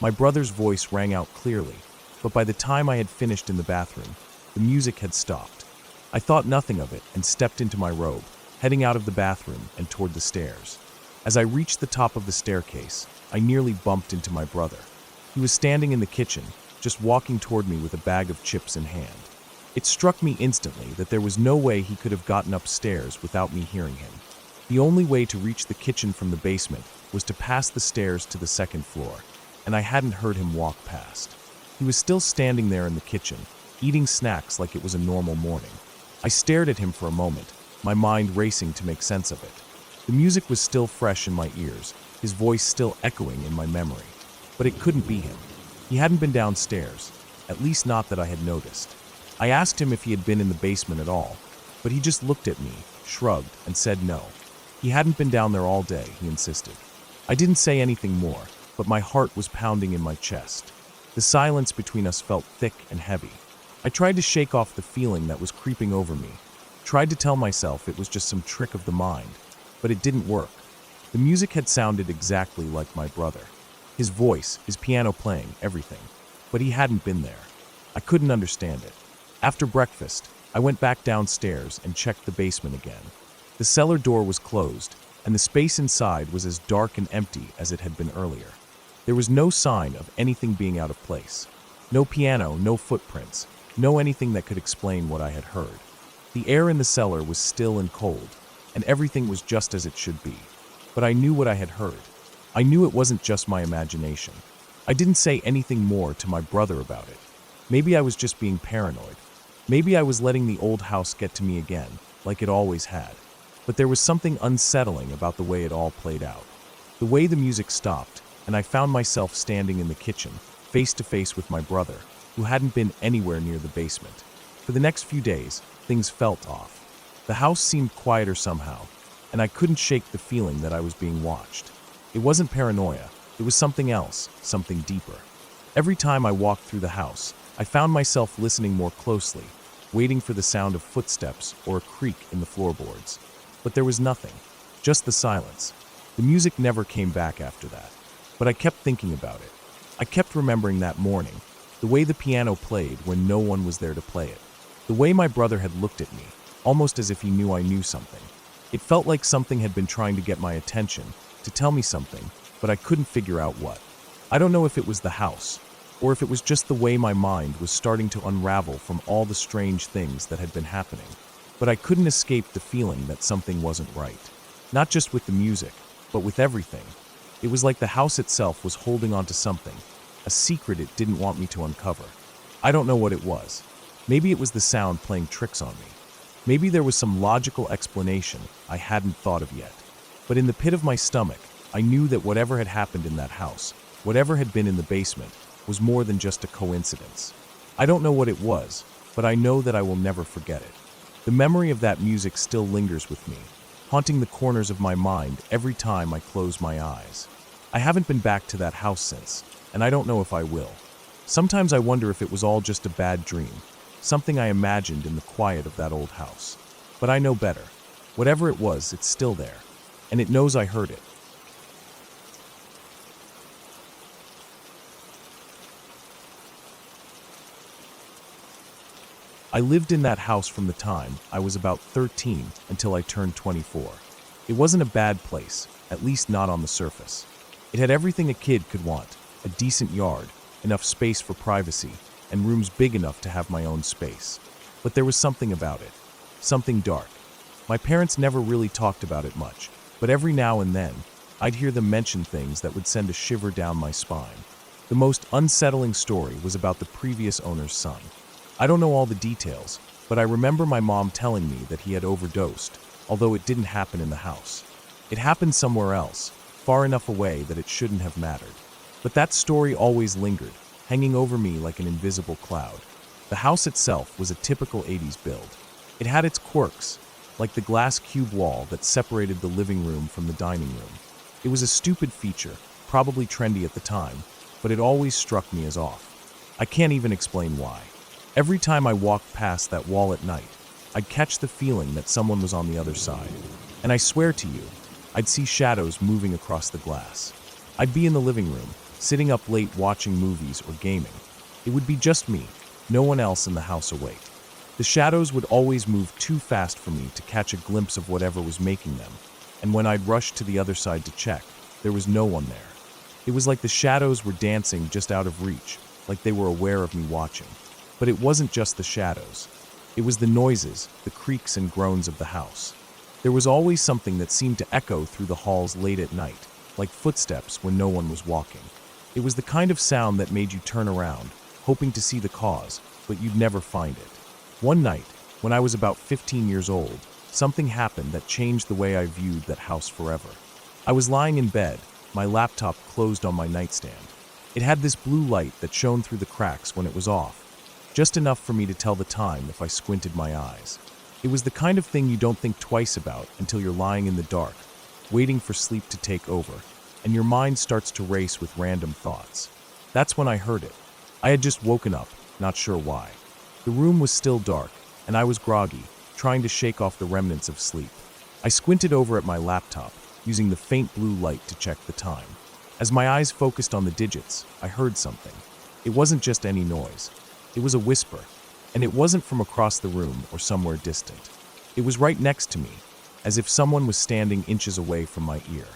My brother's voice rang out clearly, but by the time I had finished in the bathroom, the music had stopped. I thought nothing of it and stepped into my robe, heading out of the bathroom and toward the stairs. As I reached the top of the staircase, I nearly bumped into my brother. He was standing in the kitchen, just walking toward me with a bag of chips in hand. It struck me instantly that there was no way he could have gotten upstairs without me hearing him. The only way to reach the kitchen from the basement was to pass the stairs to the second floor, and I hadn't heard him walk past. He was still standing there in the kitchen, eating snacks like it was a normal morning. I stared at him for a moment, my mind racing to make sense of it. The music was still fresh in my ears, his voice still echoing in my memory. But it couldn't be him. He hadn't been downstairs, at least not that I had noticed. I asked him if he had been in the basement at all, but he just looked at me, shrugged, and said no. He hadn't been down there all day, he insisted. I didn't say anything more, but my heart was pounding in my chest. The silence between us felt thick and heavy. I tried to shake off the feeling that was creeping over me, tried to tell myself it was just some trick of the mind, but it didn't work. The music had sounded exactly like my brother. His voice, his piano playing, everything. But he hadn't been there. I couldn't understand it. After breakfast, I went back downstairs and checked the basement again. The cellar door was closed, and the space inside was as dark and empty as it had been earlier. There was no sign of anything being out of place. No piano, no footprints, no anything that could explain what I had heard. The air in the cellar was still and cold, and everything was just as it should be. But I knew what I had heard. I knew it wasn't just my imagination. I didn't say anything more to my brother about it. Maybe I was just being paranoid. Maybe I was letting the old house get to me again, like it always had. But there was something unsettling about the way it all played out. The way the music stopped, and I found myself standing in the kitchen, face to face with my brother, who hadn't been anywhere near the basement. For the next few days, things felt off. The house seemed quieter somehow, and I couldn't shake the feeling that I was being watched. It wasn't paranoia, it was something else, something deeper. Every time I walked through the house, I found myself listening more closely, waiting for the sound of footsteps or a creak in the floorboards. But there was nothing, just the silence. The music never came back after that. But I kept thinking about it. I kept remembering that morning, the way the piano played when no one was there to play it. The way my brother had looked at me, almost as if he knew I knew something. It felt like something had been trying to get my attention, to tell me something, but I couldn't figure out what. I don't know if it was the house, or if it was just the way my mind was starting to unravel from all the strange things that had been happening. But I couldn't escape the feeling that something wasn't right. Not just with the music, but with everything. It was like the house itself was holding on to something, a secret it didn't want me to uncover. I don't know what it was. Maybe it was the sound playing tricks on me. Maybe there was some logical explanation I hadn't thought of yet. But in the pit of my stomach, I knew that whatever had happened in that house, whatever had been in the basement, was more than just a coincidence. I don't know what it was, but I know that I will never forget it. The memory of that music still lingers with me, haunting the corners of my mind every time I close my eyes. I haven't been back to that house since, and I don't know if I will. Sometimes I wonder if it was all just a bad dream, something I imagined in the quiet of that old house. But I know better. Whatever it was, it's still there, and it knows I heard it. I lived in that house from the time I was about 13 until I turned 24. It wasn't a bad place, at least not on the surface. It had everything a kid could want, a decent yard, enough space for privacy, and rooms big enough to have my own space. But there was something about it, something dark. My parents never really talked about it much, but every now and then, I'd hear them mention things that would send a shiver down my spine. The most unsettling story was about the previous owner's son. I don't know all the details, but I remember my mom telling me that he had overdosed, although it didn't happen in the house. It happened somewhere else, far enough away that it shouldn't have mattered. But that story always lingered, hanging over me like an invisible cloud. The house itself was a typical 80s build. It had its quirks, like the glass cube wall that separated the living room from the dining room. It was a stupid feature, probably trendy at the time, but it always struck me as off. I can't even explain why. Every time I walked past that wall at night, I'd catch the feeling that someone was on the other side. And I swear to you, I'd see shadows moving across the glass. I'd be in the living room, sitting up late watching movies or gaming. It would be just me, no one else in the house awake. The shadows would always move too fast for me to catch a glimpse of whatever was making them, and when I'd rush to the other side to check, there was no one there. It was like the shadows were dancing just out of reach, like they were aware of me watching. But it wasn't just the shadows. It was the noises, the creaks and groans of the house. There was always something that seemed to echo through the halls late at night, like footsteps when no one was walking. It was the kind of sound that made you turn around, hoping to see the cause, but you'd never find it. One night, when I was about 15 years old, something happened that changed the way I viewed that house forever. I was lying in bed, my laptop closed on my nightstand. It had this blue light that shone through the cracks when it was off, just enough for me to tell the time if I squinted my eyes. It was the kind of thing you don't think twice about until you're lying in the dark, waiting for sleep to take over, and your mind starts to race with random thoughts. That's when I heard it. I had just woken up, not sure why. The room was still dark, and I was groggy, trying to shake off the remnants of sleep. I squinted over at my laptop, using the faint blue light to check the time. As my eyes focused on the digits, I heard something. It wasn't just any noise. It was a whisper, and it wasn't from across the room or somewhere distant. It was right next to me, as if someone was standing inches away from my ear.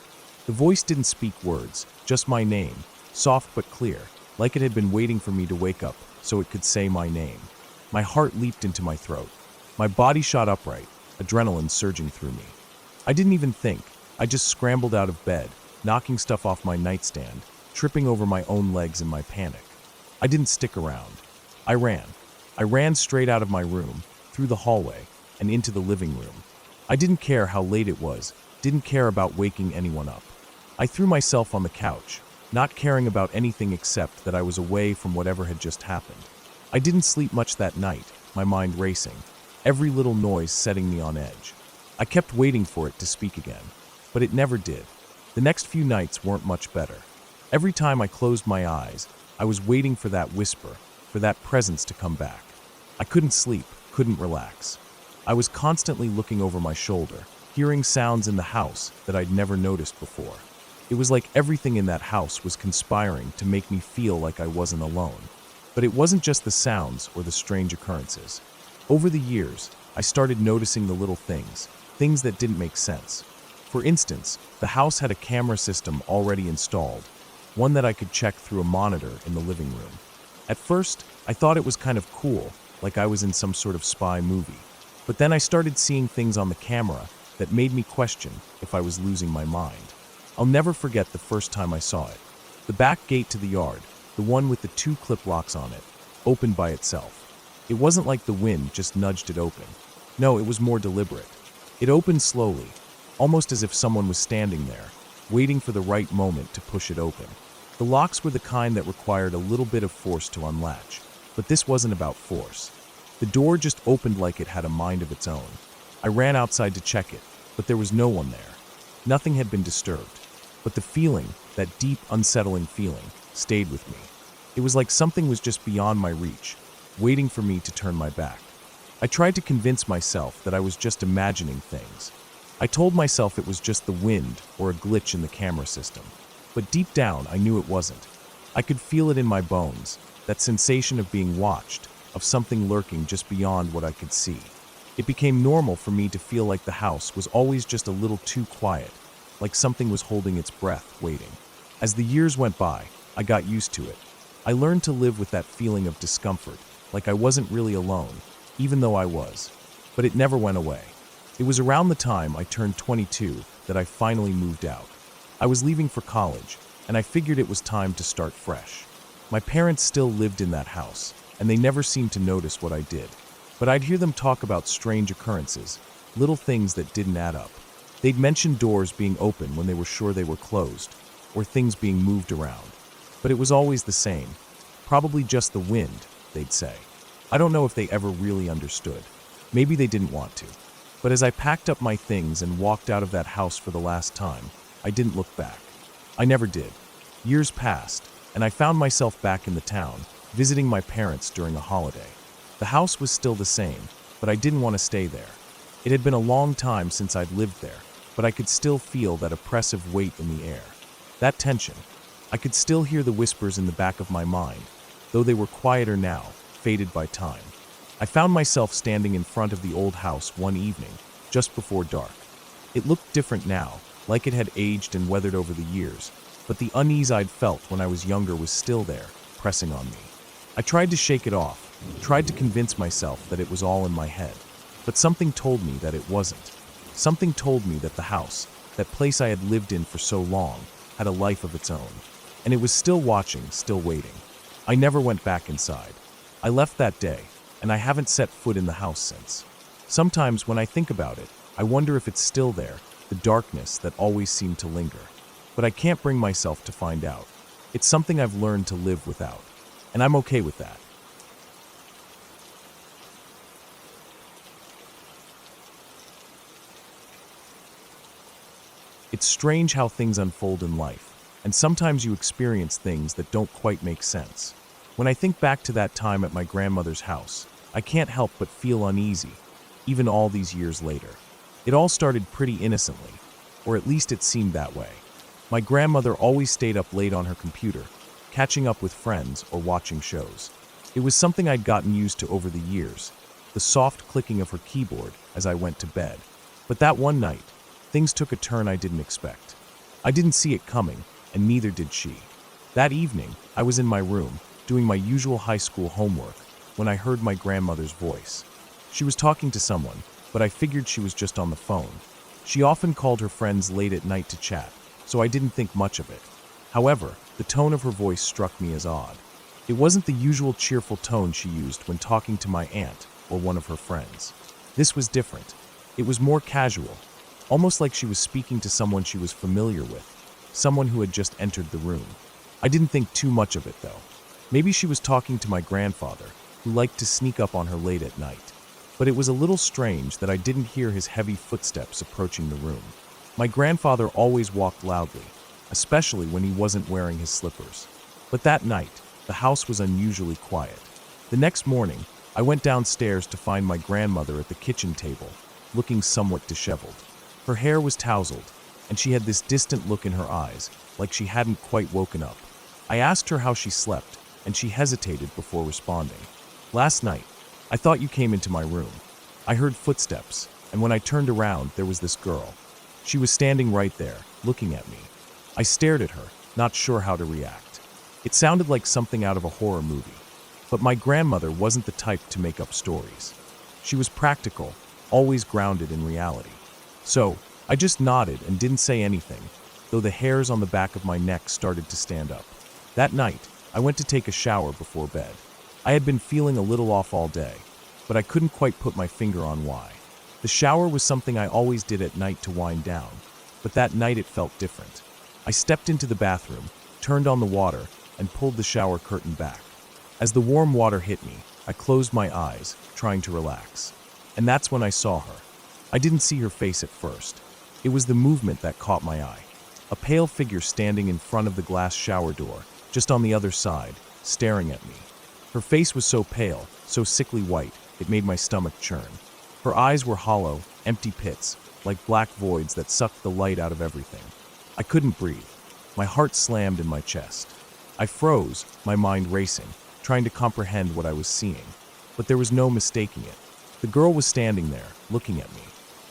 The voice didn't speak words, just my name, soft but clear, like it had been waiting for me to wake up so it could say my name. My heart leaped into my throat. My body shot upright, adrenaline surging through me. I didn't even think. I just scrambled out of bed, knocking stuff off my nightstand, tripping over my own legs in my panic. I didn't stick around. I ran. I ran straight out of my room, through the hallway, and into the living room. I didn't care how late it was, didn't care about waking anyone up. I threw myself on the couch, not caring about anything except that I was away from whatever had just happened. I didn't sleep much that night, my mind racing, every little noise setting me on edge. I kept waiting for it to speak again, but it never did. The next few nights weren't much better. Every time I closed my eyes, I was waiting for that whisper, for that presence to come back. I couldn't sleep, couldn't relax. I was constantly looking over my shoulder, hearing sounds in the house that I'd never noticed before. It was like everything in that house was conspiring to make me feel like I wasn't alone. But it wasn't just the sounds or the strange occurrences. Over the years, I started noticing the little things that didn't make sense. For instance, the house had a camera system already installed, one that I could check through a monitor in the living room. At first, I thought it was kind of cool, like I was in some sort of spy movie. But then I started seeing things on the camera that made me question if I was losing my mind. I'll never forget the first time I saw it. The back gate to the yard, the one with the 2 clip locks on it, opened by itself. It wasn't like the wind just nudged it open. No, it was more deliberate. It opened slowly, almost as if someone was standing there, waiting for the right moment to push it open. The locks were the kind that required a little bit of force to unlatch, but this wasn't about force. The door just opened like it had a mind of its own. I ran outside to check it, but there was no one there. Nothing had been disturbed, but the feeling, that deep, unsettling feeling, stayed with me. It was like something was just beyond my reach, waiting for me to turn my back. I tried to convince myself that I was just imagining things. I told myself it was just the wind or a glitch in the camera system. But deep down, I knew it wasn't. I could feel it in my bones, that sensation of being watched, of something lurking just beyond what I could see. It became normal for me to feel like the house was always just a little too quiet, like something was holding its breath, waiting. As the years went by, I got used to it. I learned to live with that feeling of discomfort, like I wasn't really alone, even though I was. But it never went away. It was around the time I turned 22 that I finally moved out. I was leaving for college, and I figured it was time to start fresh. My parents still lived in that house, and they never seemed to notice what I did. But I'd hear them talk about strange occurrences, little things that didn't add up. They'd mention doors being open when they were sure they were closed, or things being moved around. But it was always the same. Probably just the wind, they'd say. I don't know if they ever really understood. Maybe they didn't want to. But as I packed up my things and walked out of that house for the last time, I didn't look back. I never did. Years passed, and I found myself back in the town, visiting my parents during a holiday. The house was still the same, but I didn't want to stay there. It had been a long time since I'd lived there, but I could still feel that oppressive weight in the air. That tension. I could still hear the whispers in the back of my mind, though they were quieter now, faded by time. I found myself standing in front of the old house one evening, just before dark. It looked different now, like it had aged and weathered over the years, but the unease I'd felt when I was younger was still there, pressing on me. I tried to shake it off, tried to convince myself that it was all in my head, but something told me that it wasn't. Something told me that the house, that place I had lived in for so long, had a life of its own, and it was still watching, still waiting. I never went back inside. I left that day, and I haven't set foot in the house since. Sometimes when I think about it, I wonder if it's still there, the darkness that always seemed to linger. But I can't bring myself to find out. It's something I've learned to live without, and I'm okay with that. It's strange how things unfold in life, and sometimes you experience things that don't quite make sense. When I think back to that time at my grandmother's house, I can't help but feel uneasy, even all these years later. It all started pretty innocently, or at least it seemed that way. My grandmother always stayed up late on her computer, catching up with friends or watching shows. It was something I'd gotten used to over the years, the soft clicking of her keyboard as I went to bed. But that one night, things took a turn I didn't expect. I didn't see it coming, and neither did she. That evening, I was in my room, doing my usual high school homework, when I heard my grandmother's voice. She was talking to someone, but I figured she was just on the phone. She often called her friends late at night to chat, so I didn't think much of it. However, the tone of her voice struck me as odd. It wasn't the usual cheerful tone she used when talking to my aunt or one of her friends. This was different. It was more casual, almost like she was speaking to someone she was familiar with, someone who had just entered the room. I didn't think too much of it, though. Maybe she was talking to my grandfather, who liked to sneak up on her late at night. But it was a little strange that I didn't hear his heavy footsteps approaching the room. My grandfather always walked loudly, especially when he wasn't wearing his slippers. But that night, the house was unusually quiet. The next morning, I went downstairs to find my grandmother at the kitchen table, looking somewhat disheveled. Her hair was tousled, and she had this distant look in her eyes, like she hadn't quite woken up. I asked her how she slept, and she hesitated before responding. "Last night, I thought you came into my room. I heard footsteps, and when I turned around, there was this girl. She was standing right there, looking at me. I stared at her, not sure how to react. It sounded like something out of a horror movie. But my grandmother wasn't the type to make up stories. She was practical, always grounded in reality. So, I just nodded and didn't say anything, though the hairs on the back of my neck started to stand up. That night, I went to take a shower before bed. I had been feeling a little off all day, but I couldn't quite put my finger on why. The shower was something I always did at night to wind down, but that night it felt different. I stepped into the bathroom, turned on the water, and pulled the shower curtain back. As the warm water hit me, I closed my eyes, trying to relax. And that's when I saw her. I didn't see her face at first. It was the movement that caught my eye. A pale figure standing in front of the glass shower door, just on the other side, staring at me. Her face was so pale, so sickly white, it made my stomach churn. Her eyes were hollow, empty pits, like black voids that sucked the light out of everything. I couldn't breathe. My heart slammed in my chest. I froze, my mind racing, trying to comprehend what I was seeing. But there was no mistaking it. The girl was standing there, looking at me.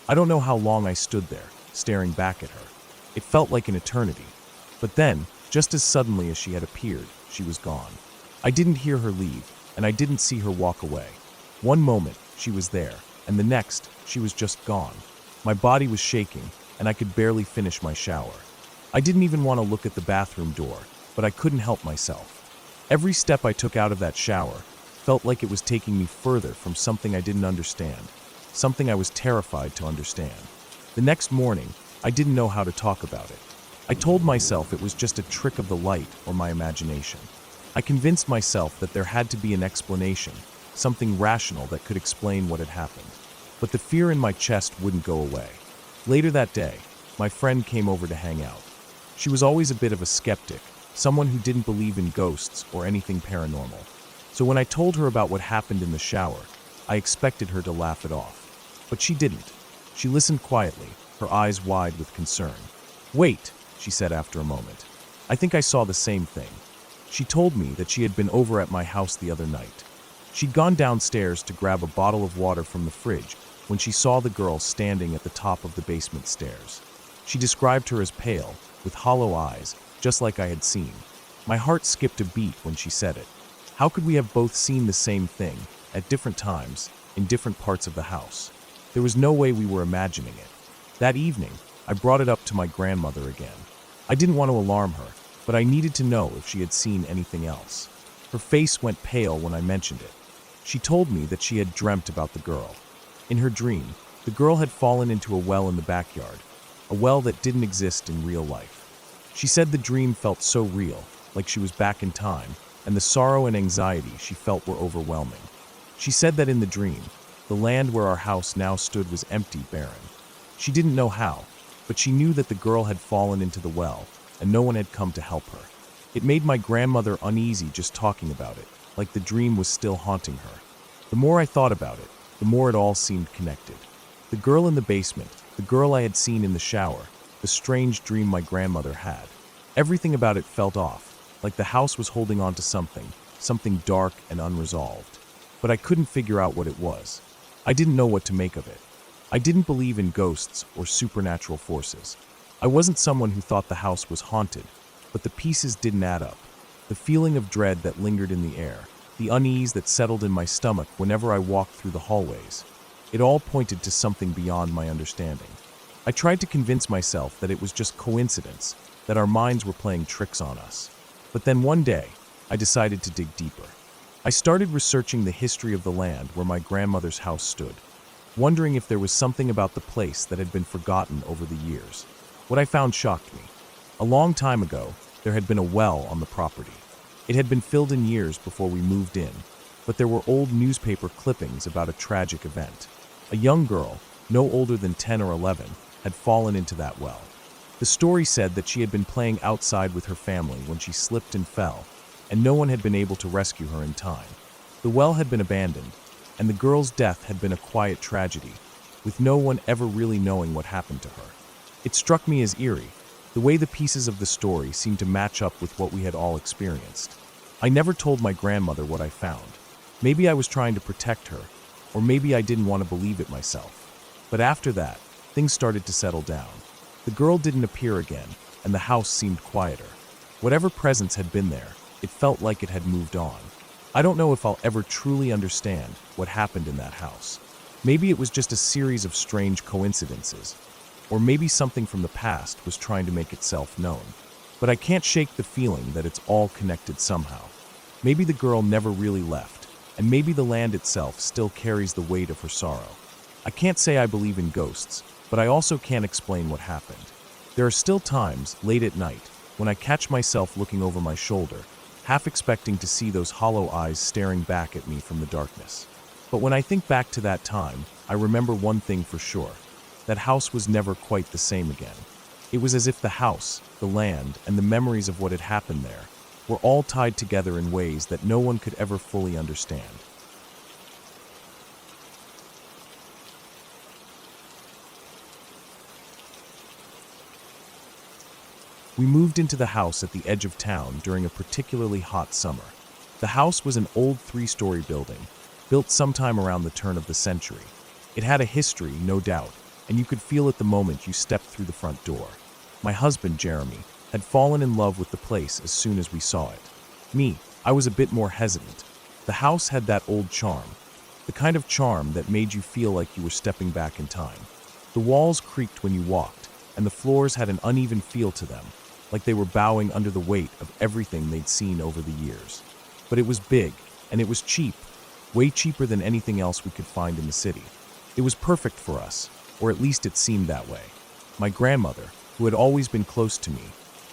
I don't know how long I stood there, staring back at her. It felt like an eternity. But then, just as suddenly as she had appeared, she was gone. I didn't hear her leave, and I didn't see her walk away. One moment, she was there, and the next, she was just gone. My body was shaking, and I could barely finish my shower. I didn't even want to look at the bathroom door, but I couldn't help myself. Every step I took out of that shower felt like it was taking me further from something I didn't understand, something I was terrified to understand. The next morning, I didn't know how to talk about it. I told myself it was just a trick of the light or my imagination. I convinced myself that there had to be an explanation, something rational that could explain what had happened. But the fear in my chest wouldn't go away. Later that day, my friend came over to hang out. She was always a bit of a skeptic, someone who didn't believe in ghosts or anything paranormal. So when I told her about what happened in the shower, I expected her to laugh it off. But she didn't. She listened quietly, her eyes wide with concern. "Wait," she said after a moment. "I think I saw the same thing." She told me that she had been over at my house the other night. She'd gone downstairs to grab a bottle of water from the fridge when she saw the girl standing at the top of the basement stairs. She described her as pale, with hollow eyes, just like I had seen. My heart skipped a beat when she said it. How could we have both seen the same thing, at different times, in different parts of the house? There was no way we were imagining it. That evening, I brought it up to my grandmother again. I didn't want to alarm her, but I needed to know if she had seen anything else. Her face went pale when I mentioned it. She told me that she had dreamt about the girl. In her dream, the girl had fallen into a well in the backyard, a well that didn't exist in real life. She said the dream felt so real, like she was back in time, and the sorrow and anxiety she felt were overwhelming. She said that in the dream, the land where our house now stood was empty, barren. She didn't know how, but she knew that the girl had fallen into the well, and no one had come to help her. It made my grandmother uneasy just talking about it, like the dream was still haunting her. The more I thought about it, the more it all seemed connected. The girl in the basement, the girl I had seen in the shower, the strange dream my grandmother had. Everything about it felt off, like the house was holding on to something dark and unresolved. But I couldn't figure out what it was. I didn't know what to make of it. I didn't believe in ghosts or supernatural forces. I wasn't someone who thought the house was haunted, but the pieces didn't add up. The feeling of dread that lingered in the air, the unease that settled in my stomach whenever I walked through the hallways, it all pointed to something beyond my understanding. I tried to convince myself that it was just coincidence, that our minds were playing tricks on us. But then one day, I decided to dig deeper. I started researching the history of the land where my grandmother's house stood, wondering if there was something about the place that had been forgotten over the years. What I found shocked me. A long time ago, there had been a well on the property. It had been filled in years before we moved in, but there were old newspaper clippings about a tragic event. A young girl, no older than 10 or 11, had fallen into that well. The story said that she had been playing outside with her family when she slipped and fell, and no one had been able to rescue her in time. The well had been abandoned, and the girl's death had been a quiet tragedy, with no one ever really knowing what happened to her. It struck me as eerie, the way the pieces of the story seemed to match up with what we had all experienced. I never told my grandmother what I found. Maybe I was trying to protect her, or maybe I didn't want to believe it myself. But after that, things started to settle down. The girl didn't appear again, and the house seemed quieter. Whatever presence had been there, it felt like it had moved on. I don't know if I'll ever truly understand what happened in that house. Maybe it was just a series of strange coincidences, or maybe something from the past was trying to make itself known. But I can't shake the feeling that it's all connected somehow. Maybe the girl never really left, and maybe the land itself still carries the weight of her sorrow. I can't say I believe in ghosts, but I also can't explain what happened. There are still times, late at night, when I catch myself looking over my shoulder, half expecting to see those hollow eyes staring back at me from the darkness. But when I think back to that time, I remember one thing for sure. That house was never quite the same again. It was as if the house, the land, and the memories of what had happened there were all tied together in ways that no one could ever fully understand. We moved into the house at the edge of town during a particularly hot summer. The house was an old 3-story building, built sometime around the turn of the century. It had a history, no doubt, and you could feel it the moment you stepped through the front door. My husband, Jeremy, had fallen in love with the place as soon as we saw it. Me, I was a bit more hesitant. The house had that old charm, the kind of charm that made you feel like you were stepping back in time. The walls creaked when you walked, and the floors had an uneven feel to them, like they were bowing under the weight of everything they'd seen over the years. But it was big, and it was cheap, way cheaper than anything else we could find in the city. It was perfect for us, or at least it seemed that way. My grandmother, who had always been close to me,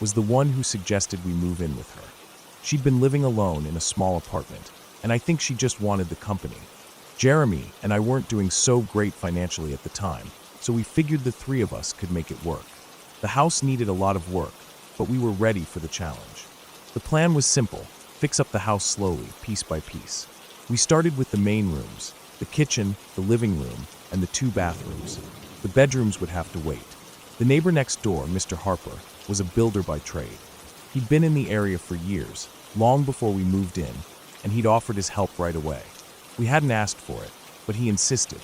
was the one who suggested we move in with her. She'd been living alone in a small apartment, and I think she just wanted the company. Jeremy and I weren't doing so great financially at the time, so we figured the three of us could make it work. The house needed a lot of work, but we were ready for the challenge. The plan was simple: fix up the house slowly, piece by piece. We started with the main rooms, the kitchen, the living room, and the 2 bathrooms. The bedrooms would have to wait. The neighbor next door, Mr. Harper, was a builder by trade. He'd been in the area for years, long before we moved in, and he'd offered his help right away. We hadn't asked for it, but he insisted.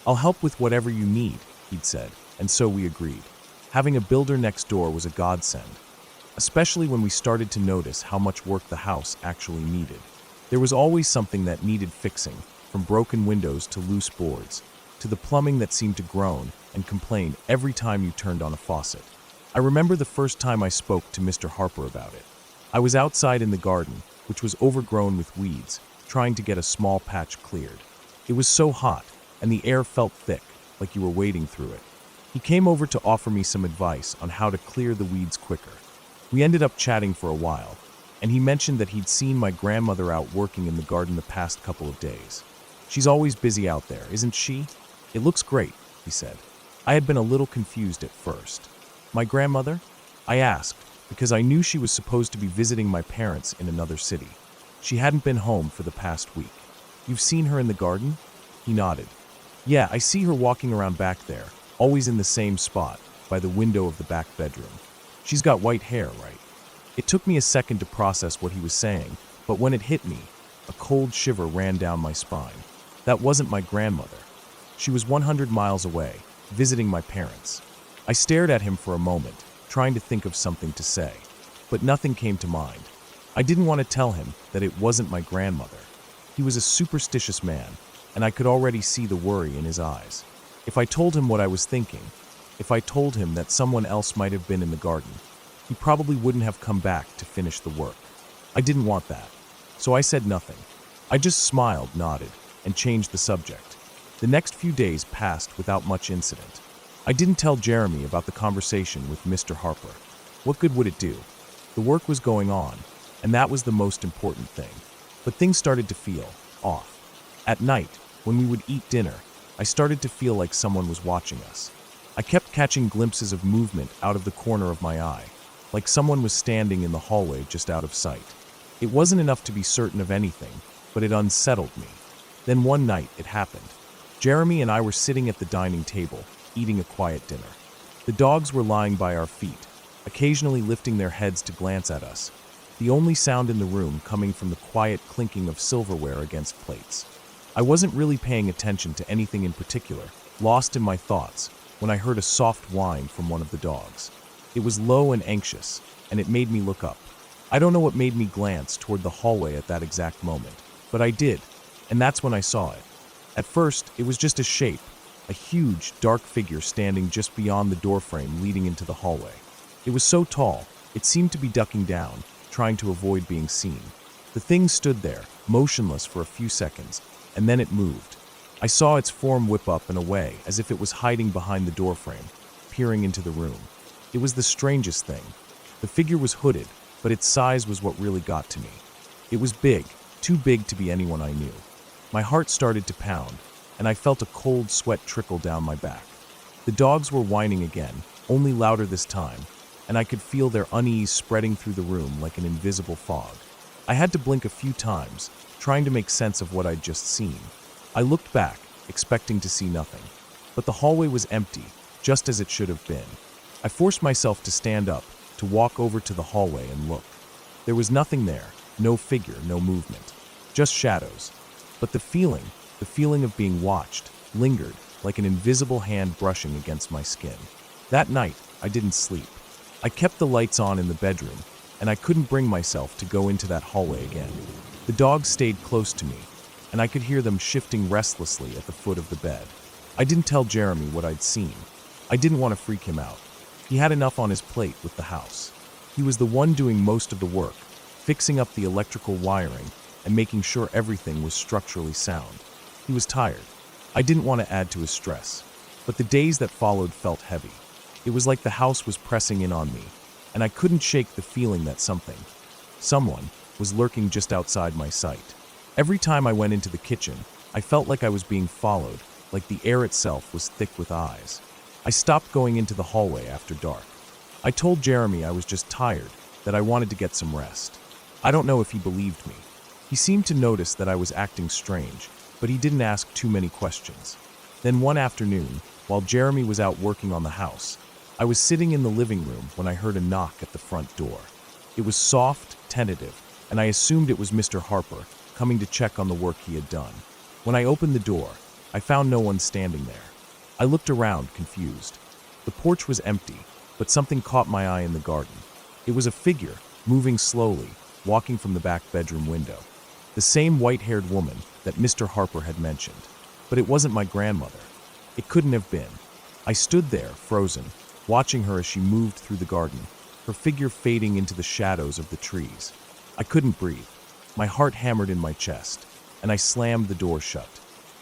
"I'll help with whatever you need," he'd said, and so we agreed. Having a builder next door was a godsend, especially when we started to notice how much work the house actually needed. There was always something that needed fixing, from broken windows to loose boards, to the plumbing that seemed to groan and complain every time you turned on a faucet. I remember the first time I spoke to Mr. Harper about it. I was outside in the garden, which was overgrown with weeds, trying to get a small patch cleared. It was so hot, and the air felt thick, like you were wading through it. He came over to offer me some advice on how to clear the weeds quicker. We ended up chatting for a while, and he mentioned that he'd seen my grandmother out working in the garden the past couple of days. "She's always busy out there, isn't she? It looks great," he said. I had been a little confused at first. "My grandmother?" I asked, because I knew she was supposed to be visiting my parents in another city. She hadn't been home for the past week. You've seen her in the garden? He nodded. Yeah, I see her walking around back there, always in the same spot, by the window of the back bedroom. She's got white hair, right? It took me a second to process what he was saying, but when it hit me, a cold shiver ran down my spine. That wasn't my grandmother. She was 100 miles away, visiting my parents. I stared at him for a moment, trying to think of something to say, but nothing came to mind. I didn't want to tell him that it wasn't my grandmother. He was a superstitious man, and I could already see the worry in his eyes. If I told him what I was thinking, if I told him that someone else might have been in the garden, he probably wouldn't have come back to finish the work. I didn't want that, so I said nothing. I just smiled, nodded, and changed the subject. The next few days passed without much incident. I didn't tell Jeremy about the conversation with Mr. Harper. What good would it do? The work was going on, and that was the most important thing. But things started to feel off. At night, when we would eat dinner, I started to feel like someone was watching us. I kept catching glimpses of movement out of the corner of my eye, like someone was standing in the hallway just out of sight. It wasn't enough to be certain of anything, but it unsettled me. Then one night, it happened. Jeremy and I were sitting at the dining table, eating a quiet dinner. The dogs were lying by our feet, occasionally lifting their heads to glance at us, the only sound in the room coming from the quiet clinking of silverware against plates. I wasn't really paying attention to anything in particular, lost in my thoughts, when I heard a soft whine from one of the dogs. It was low and anxious, and it made me look up. I don't know what made me glance toward the hallway at that exact moment, but I did, and that's when I saw it. At first, it was just a shape, a huge, dark figure standing just beyond the doorframe leading into the hallway. It was so tall, it seemed to be ducking down, trying to avoid being seen. The thing stood there, motionless for a few seconds, and then it moved. I saw its form whip up and away, as if it was hiding behind the doorframe, peering into the room. It was the strangest thing. The figure was hooded, but its size was what really got to me. It was big, too big to be anyone I knew. My heart started to pound, and I felt a cold sweat trickle down my back. The dogs were whining again, only louder this time, and I could feel their unease spreading through the room like an invisible fog. I had to blink a few times, trying to make sense of what I'd just seen. I looked back, expecting to see nothing, but the hallway was empty, just as it should have been. I forced myself to stand up, to walk over to the hallway and look. There was nothing there, no figure, no movement, just shadows. But the feeling of being watched, lingered, like an invisible hand brushing against my skin. That night, I didn't sleep. I kept the lights on in the bedroom, and I couldn't bring myself to go into that hallway again. The dogs stayed close to me, and I could hear them shifting restlessly at the foot of the bed. I didn't tell Jeremy what I'd seen. I didn't want to freak him out. He had enough on his plate with the house. He was the one doing most of the work, fixing up the electrical wiring and making sure everything was structurally sound. He was tired. I didn't want to add to his stress, but the days that followed felt heavy. It was like the house was pressing in on me, and I couldn't shake the feeling that someone, was lurking just outside my sight. Every time I went into the kitchen, I felt like I was being followed, like the air itself was thick with eyes. I stopped going into the hallway after dark. I told Jeremy I was just tired, that I wanted to get some rest. I don't know if he believed me. He seemed to notice that I was acting strange, but he didn't ask too many questions. Then one afternoon, while Jeremy was out working on the house, I was sitting in the living room when I heard a knock at the front door. It was soft, tentative, and I assumed it was Mr. Harper, coming to check on the work he had done. When I opened the door, I found no one standing there. I looked around, confused. The porch was empty, but something caught my eye in the garden. It was a figure, moving slowly, walking from the back bedroom window. The same white-haired woman that Mr. Harper had mentioned. But it wasn't my grandmother. It couldn't have been. I stood there, frozen, watching her as she moved through the garden, her figure fading into the shadows of the trees. I couldn't breathe. My heart hammered in my chest, and I slammed the door shut.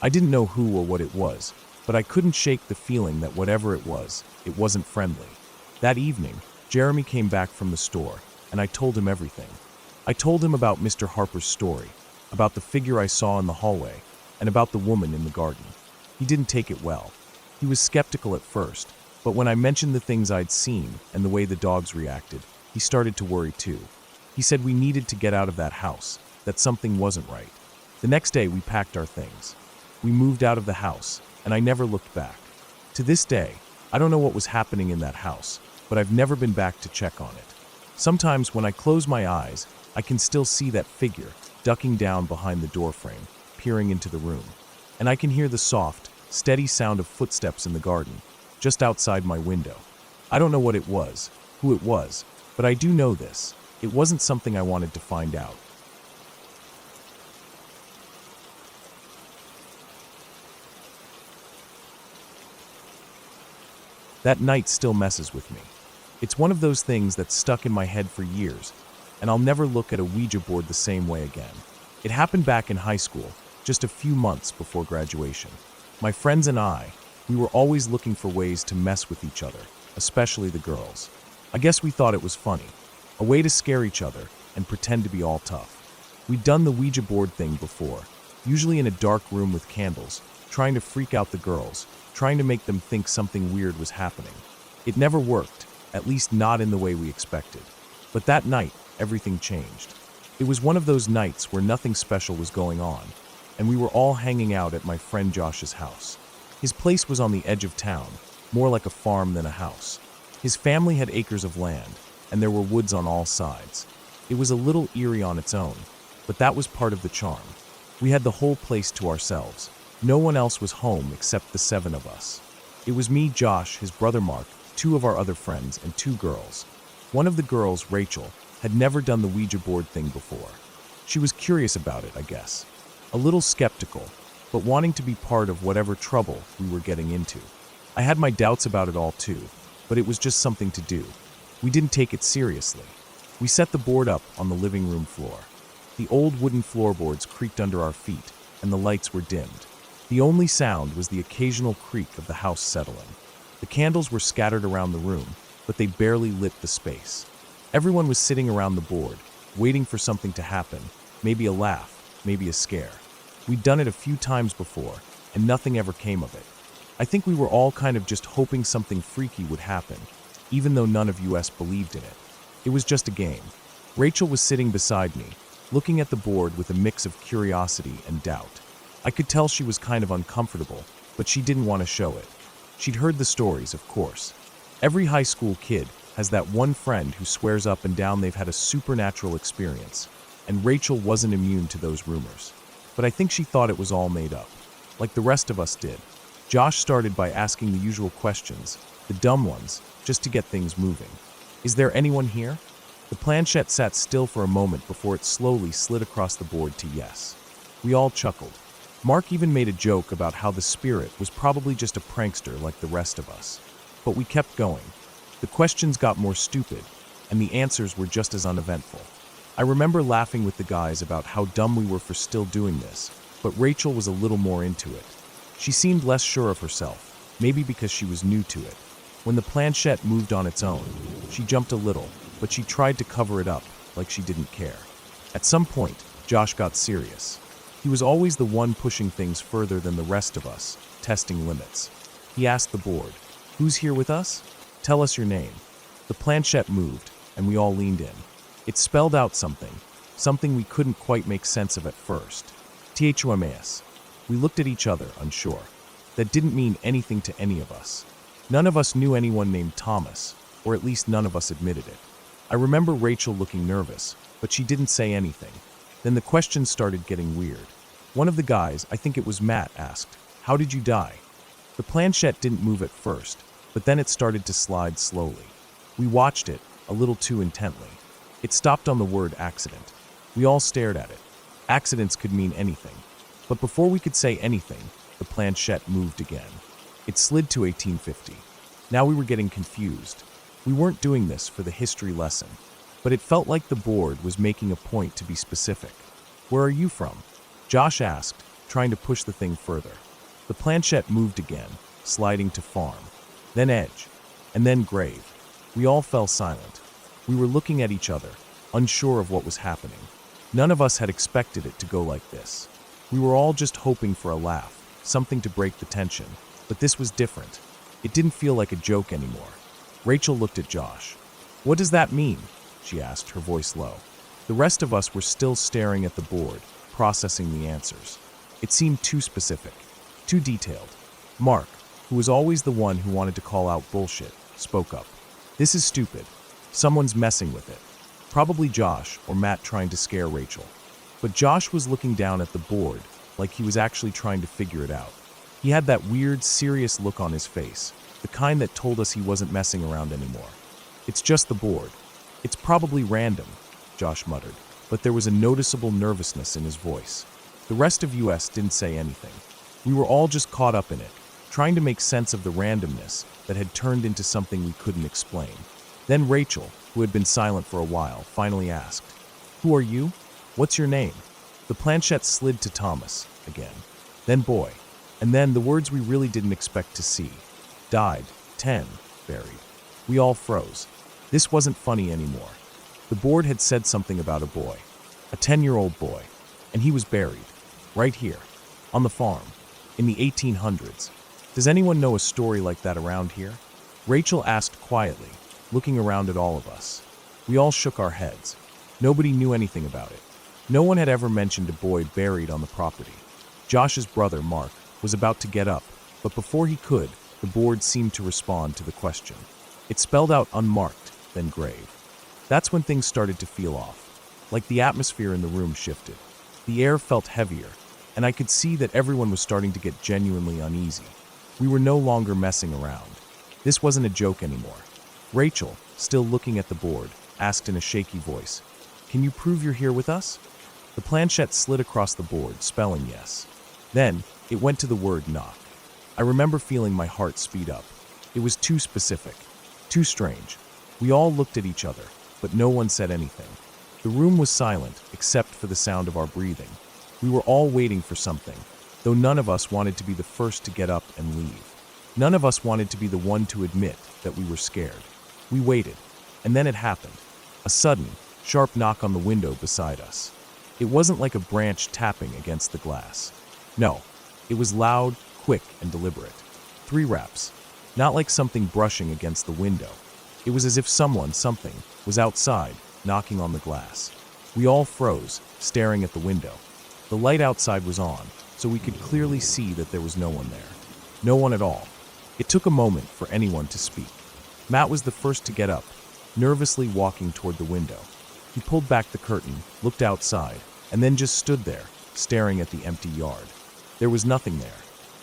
I didn't know who or what it was, but I couldn't shake the feeling that whatever it wasn't friendly. That evening, Jeremy came back from the store, and I told him everything. I told him about Mr. Harper's story, about the figure I saw in the hallway, and about the woman in the garden. He didn't take it well. He was skeptical at first, but when I mentioned the things I'd seen and the way the dogs reacted, he started to worry too. He said we needed to get out of that house, that something wasn't right. The next day, we packed our things. We moved out of the house, and I never looked back. To this day, I don't know what was happening in that house, but I've never been back to check on it. Sometimes when I close my eyes, I can still see that figure ducking down behind the doorframe, peering into the room. And I can hear the soft, steady sound of footsteps in the garden, just outside my window. I don't know what it was, who it was, but I do know this. It wasn't something I wanted to find out. That night still messes with me. It's one of those things that's stuck in my head for years, and I'll never look at a Ouija board the same way again. It happened back in high school, just a few months before graduation. My friends and I, we were always looking for ways to mess with each other, especially the girls. I guess we thought it was funny, a way to scare each other and pretend to be all tough. We'd done the Ouija board thing before, usually in a dark room with candles, trying to freak out the girls, trying to make them think something weird was happening. It never worked, at least not in the way we expected. But that night, everything changed. It was one of those nights where nothing special was going on, and we were all hanging out at my friend Josh's house. His place was on the edge of town, more like a farm than a house. His family had acres of land, and there were woods on all sides. It was a little eerie on its own, but that was part of the charm. We had the whole place to ourselves. No one else was home except the 7 of us. It was me, Josh, his brother Mark, 2 of our other friends, and 2 girls. One of the girls, Rachel, had never done the Ouija board thing before. She was curious about it, I guess. A little skeptical, but wanting to be part of whatever trouble we were getting into. I had my doubts about it all too, but it was just something to do. We didn't take it seriously. We set the board up on the living room floor. The old wooden floorboards creaked under our feet, and the lights were dimmed. The only sound was the occasional creak of the house settling. The candles were scattered around the room, but they barely lit the space. Everyone was sitting around the board, waiting for something to happen, maybe a laugh, maybe a scare. We'd done it a few times before, and nothing ever came of it. I think we were all kind of just hoping something freaky would happen, even though none of us believed in it. It was just a game. Rachel was sitting beside me, looking at the board with a mix of curiosity and doubt. I could tell she was kind of uncomfortable, but she didn't want to show it. She'd heard the stories, of course. Every high school kid has that one friend who swears up and down they've had a supernatural experience, and Rachel wasn't immune to those rumors. But I think she thought it was all made up, like the rest of us did. Josh started by asking the usual questions, the dumb ones, just to get things moving. Is there anyone here? The planchette sat still for a moment before it slowly slid across the board to yes. We all chuckled. Mark even made a joke about how the spirit was probably just a prankster like the rest of us. But we kept going. The questions got more stupid, and the answers were just as uneventful. I remember laughing with the guys about how dumb we were for still doing this, but Rachel was a little more into it. She seemed less sure of herself, maybe because she was new to it. When the planchette moved on its own, she jumped a little, but she tried to cover it up like she didn't care. At some point, Josh got serious. He was always the one pushing things further than the rest of us, testing limits. He asked the board, "Who's here with us? Tell us your name." The planchette moved, and we all leaned in. It spelled out something we couldn't quite make sense of at first. THUMAS. We looked at each other, unsure. That didn't mean anything to any of us. None of us knew anyone named Thomas, or at least none of us admitted it. I remember Rachel looking nervous, but she didn't say anything. Then the questions started getting weird. One of the guys, I think it was Matt, asked, "How did you die?" The planchette didn't move at first, but then it started to slide slowly. We watched it, a little too intently. It stopped on the word accident. We all stared at it. Accidents could mean anything. But before we could say anything, the planchette moved again. It slid to 1850. Now we were getting confused. We weren't doing this for the history lesson, but it felt like the board was making a point to be specific. "Where are you from?" Josh asked, trying to push the thing further. The planchette moved again, sliding to farm, then edge, and then grave. We all fell silent. We were looking at each other, unsure of what was happening. None of us had expected it to go like this. We were all just hoping for a laugh, something to break the tension, but this was different. It didn't feel like a joke anymore. Rachel looked at Josh. "What does that mean?" she asked, her voice low. The rest of us were still staring at the board, processing the answers. It seemed too specific, too detailed. Mark, who was always the one who wanted to call out bullshit, spoke up. This is stupid. Someone's messing with it. Probably Josh or Matt trying to scare Rachel. But Josh was looking down at the board like he was actually trying to figure it out. He had that weird, serious look on his face, the kind that told us he wasn't messing around anymore. It's just the board. It's probably random, Josh muttered, but there was a noticeable nervousness in his voice. The rest of us didn't say anything. We were all just caught up in it, trying to make sense of the randomness that had turned into something we couldn't explain. Then Rachel, who had been silent for a while, finally asked, "Who are you? What's your name?" The planchette slid to Thomas again, then boy, and then the words we really didn't expect to see. Died, 10, buried. We all froze. This wasn't funny anymore. The board had said something about a boy, a 10-year-old boy, and he was buried, right here, on the farm, in the 1800s. Does anyone know a story like that around here? Rachel asked quietly, looking around at all of us. We all shook our heads. Nobody knew anything about it. No one had ever mentioned a boy buried on the property. Josh's brother, Mark, was about to get up, but before he could, the board seemed to respond to the question. It spelled out unmarked, then grave. That's when things started to feel off, like the atmosphere in the room shifted. The air felt heavier, and I could see that everyone was starting to get genuinely uneasy. We were no longer messing around. This wasn't a joke anymore. Rachel, still looking at the board, asked in a shaky voice, "Can you prove you're here with us?" The planchette slid across the board, spelling yes. Then, it went to the word knock. I remember feeling my heart speed up. It was too specific, too strange. We all looked at each other, but no one said anything. The room was silent, except for the sound of our breathing. We were all waiting for something, though none of us wanted to be the first to get up and leave. None of us wanted to be the one to admit that we were scared. We waited, and then it happened. A sudden, sharp knock on the window beside us. It wasn't like a branch tapping against the glass. No, it was loud, quick, and deliberate. 3 raps. Not like something brushing against the window. It was as if something, was outside, knocking on the glass. We all froze, staring at the window. The light outside was on, so we could clearly see that there was no one there. No one at all. It took a moment for anyone to speak. Matt was the first to get up, nervously walking toward the window. He pulled back the curtain, looked outside, and then just stood there, staring at the empty yard. There was nothing there.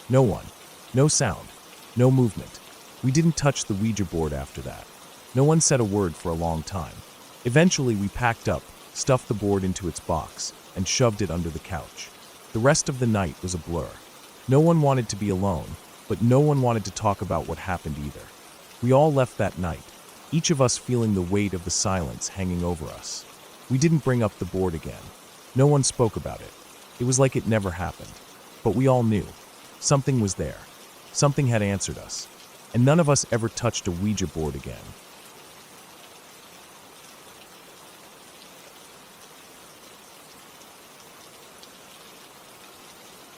No one. No sound. No movement. We didn't touch the Ouija board after that. No one said a word for a long time. Eventually, we packed up, stuffed the board into its box, and shoved it under the couch. The rest of the night was a blur. No one wanted to be alone, but no one wanted to talk about what happened either. We all left that night, each of us feeling the weight of the silence hanging over us. We didn't bring up the board again. No one spoke about it. It was like it never happened. But we all knew. Something was there. Something had answered us. And none of us ever touched a Ouija board again.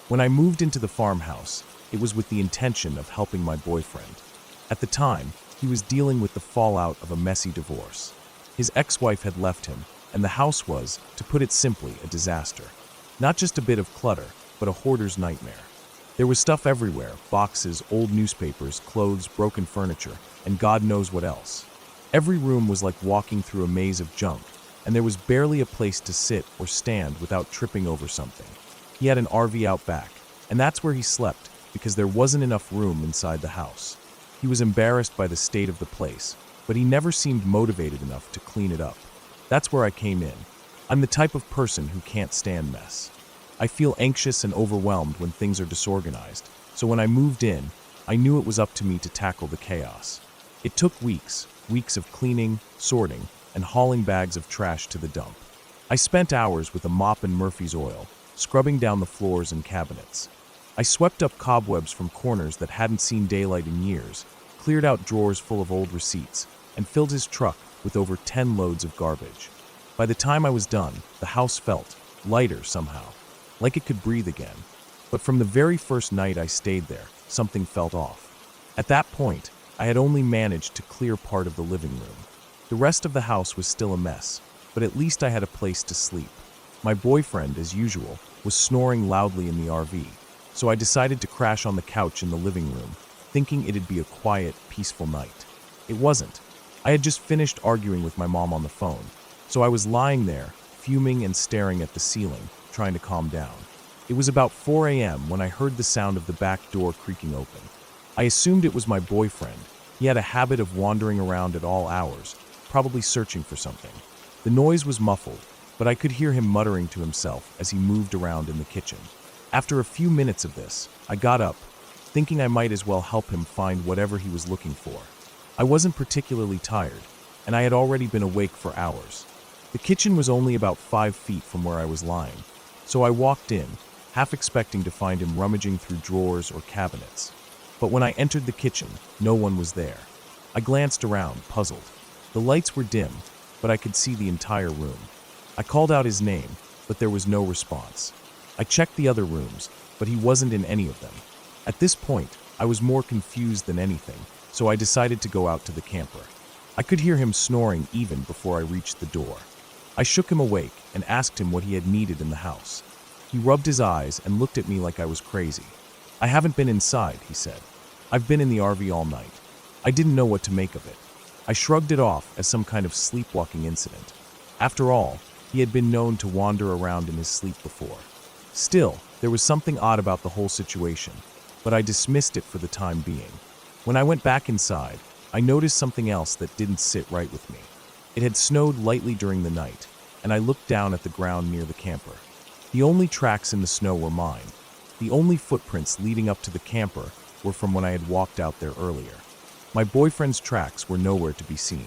When I moved into the farmhouse, it was with the intention of helping my boyfriend. At the time, he was dealing with the fallout of a messy divorce. His ex-wife had left him, and the house was, to put it simply, a disaster. Not just a bit of clutter, but a hoarder's nightmare. There was stuff everywhere, boxes, old newspapers, clothes, broken furniture, and God knows what else. Every room was like walking through a maze of junk, and there was barely a place to sit or stand without tripping over something. He had an RV out back, and that's where he slept, because there wasn't enough room inside the house. He was embarrassed by the state of the place, but he never seemed motivated enough to clean it up. That's where I came in. I'm the type of person who can't stand mess. I feel anxious and overwhelmed when things are disorganized, so when I moved in, I knew it was up to me to tackle the chaos. It took weeks of cleaning, sorting, and hauling bags of trash to the dump. I spent hours with a mop and Murphy's oil, scrubbing down the floors and cabinets. I swept up cobwebs from corners that hadn't seen daylight in years, cleared out drawers full of old receipts, and filled his truck with over 10 loads of garbage. By the time I was done, the house felt lighter somehow, like it could breathe again. But from the very first night I stayed there, something felt off. At that point, I had only managed to clear part of the living room. The rest of the house was still a mess, but at least I had a place to sleep. My boyfriend, as usual, was snoring loudly in the RV, so I decided to crash on the couch in the living room, thinking it'd be a quiet, peaceful night. It wasn't. I had just finished arguing with my mom on the phone, so I was lying there, fuming and staring at the ceiling, trying to calm down. It was about 4 a.m. when I heard the sound of the back door creaking open. I assumed it was my boyfriend. He had a habit of wandering around at all hours, probably searching for something. The noise was muffled, but I could hear him muttering to himself as he moved around in the kitchen. After a few minutes of this, I got up, thinking I might as well help him find whatever he was looking for. I wasn't particularly tired, and I had already been awake for hours. The kitchen was only about 5 feet from where I was lying, so I walked in, half expecting to find him rummaging through drawers or cabinets. But when I entered the kitchen, no one was there. I glanced around, puzzled. The lights were dim, but I could see the entire room. I called out his name, but there was no response. I checked the other rooms, but he wasn't in any of them. At this point, I was more confused than anything, so I decided to go out to the camper. I could hear him snoring even before I reached the door. I shook him awake and asked him what he had needed in the house. He rubbed his eyes and looked at me like I was crazy. "I haven't been inside," he said. "I've been in the RV all night." I didn't know what to make of it. I shrugged it off as some kind of sleepwalking incident. After all, he had been known to wander around in his sleep before. Still, there was something odd about the whole situation, but I dismissed it for the time being. When I went back inside, I noticed something else that didn't sit right with me. It had snowed lightly during the night, and I looked down at the ground near the camper. The only tracks in the snow were mine. The only footprints leading up to the camper were from when I had walked out there earlier. My boyfriend's tracks were nowhere to be seen.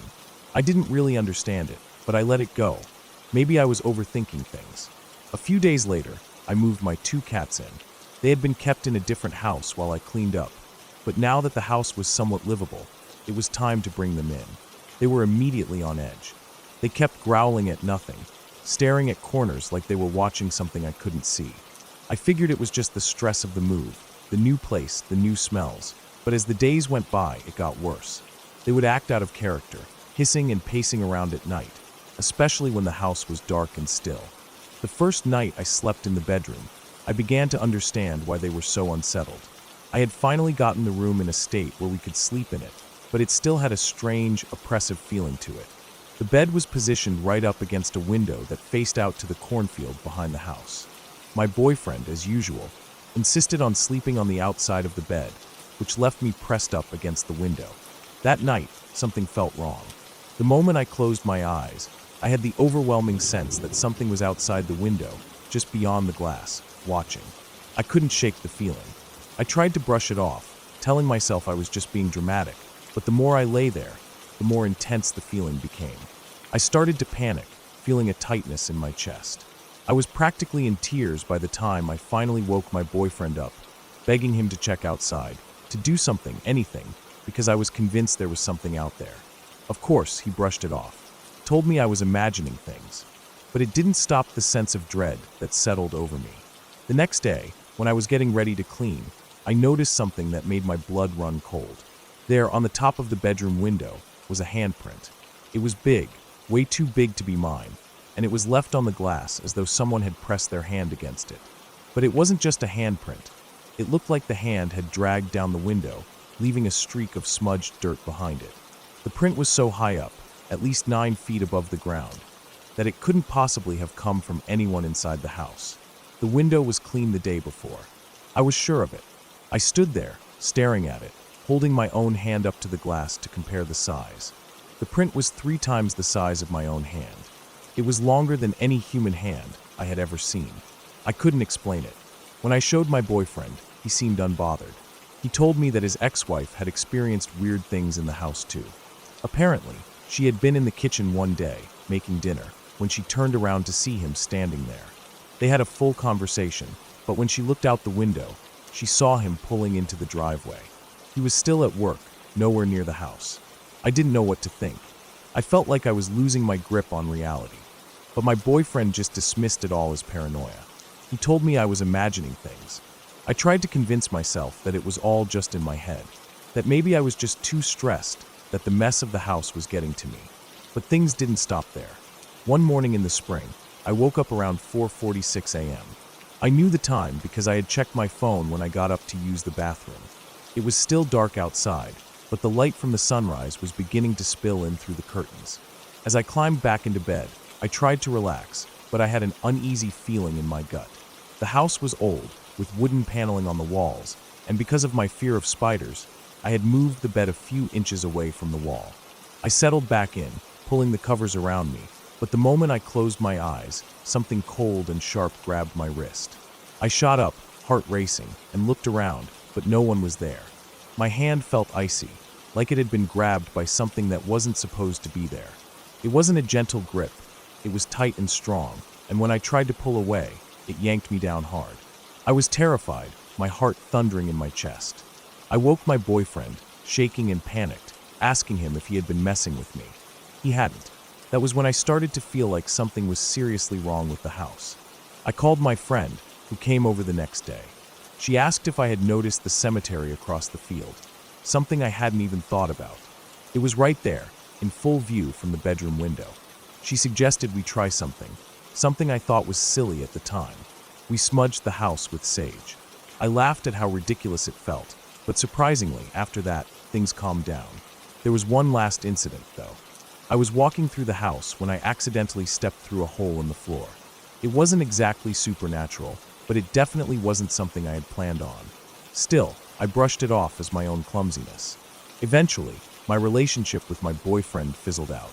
I didn't really understand it, but I let it go. Maybe I was overthinking things. A few days later, I moved my 2 cats in. They had been kept in a different house while I cleaned up, but now that the house was somewhat livable, it was time to bring them in. They were immediately on edge. They kept growling at nothing, staring at corners like they were watching something I couldn't see. I figured it was just the stress of the move, the new place, the new smells, but as the days went by, it got worse. They would act out of character, hissing and pacing around at night, especially when the house was dark and still. The first night I slept in the bedroom, I began to understand why they were so unsettled. I had finally gotten the room in a state where we could sleep in it, but it still had a strange, oppressive feeling to it. The bed was positioned right up against a window that faced out to the cornfield behind the house. My boyfriend, as usual, insisted on sleeping on the outside of the bed, which left me pressed up against the window. That night, something felt wrong. The moment I closed my eyes, I had the overwhelming sense that something was outside the window, just beyond the glass, watching. I couldn't shake the feeling. I tried to brush it off, telling myself I was just being dramatic, but the more I lay there, the more intense the feeling became. I started to panic, feeling a tightness in my chest. I was practically in tears by the time I finally woke my boyfriend up, begging him to check outside, to do something, anything, because I was convinced there was something out there. Of course, he brushed it off, told me I was imagining things, but it didn't stop the sense of dread that settled over me. The next day, when I was getting ready to clean, I noticed something that made my blood run cold. There, on the top of the bedroom window, was a handprint. It was big, way too big to be mine, and it was left on the glass as though someone had pressed their hand against it. But it wasn't just a handprint. It looked like the hand had dragged down the window, leaving a streak of smudged dirt behind it. The print was so high up, at least 9 feet above the ground, that it couldn't possibly have come from anyone inside the house. The window was clean the day before. I was sure of it. I stood there, staring at it, holding my own hand up to the glass to compare the size. The print was 3 times the size of my own hand. It was longer than any human hand I had ever seen. I couldn't explain it. When I showed my boyfriend, he seemed unbothered. He told me that his ex-wife had experienced weird things in the house too. Apparently, she had been in the kitchen one day, making dinner, when she turned around to see him standing there. They had a full conversation, but when she looked out the window, she saw him pulling into the driveway. He was still at work, nowhere near the house. I didn't know what to think. I felt like I was losing my grip on reality. But my boyfriend just dismissed it all as paranoia. He told me I was imagining things. I tried to convince myself that it was all just in my head, that maybe I was just too stressed, that the mess of the house was getting to me. But things didn't stop there. One morning in the spring, I woke up around 4:46 a.m. I knew the time because I had checked my phone when I got up to use the bathroom. It was still dark outside, but the light from the sunrise was beginning to spill in through the curtains. As I climbed back into bed, I tried to relax, but I had an uneasy feeling in my gut. The house was old, with wooden paneling on the walls, and because of my fear of spiders, I had moved the bed a few inches away from the wall. I settled back in, pulling the covers around me, but the moment I closed my eyes, something cold and sharp grabbed my wrist. I shot up, heart racing, and looked around, but no one was there. My hand felt icy, like it had been grabbed by something that wasn't supposed to be there. It wasn't a gentle grip, it was tight and strong, and when I tried to pull away, it yanked me down hard. I was terrified, my heart thundering in my chest. I woke my boyfriend, shaking and panicked, asking him if he had been messing with me. He hadn't. That was when I started to feel like something was seriously wrong with the house. I called my friend, who came over the next day. She asked if I had noticed the cemetery across the field, something I hadn't even thought about. It was right there, in full view from the bedroom window. She suggested we try something I thought was silly at the time. We smudged the house with sage. I laughed at how ridiculous it felt, but surprisingly, after that, things calmed down. There was one last incident, though. I was walking through the house when I accidentally stepped through a hole in the floor. It wasn't exactly supernatural, but it definitely wasn't something I had planned on. Still, I brushed it off as my own clumsiness. Eventually, my relationship with my boyfriend fizzled out.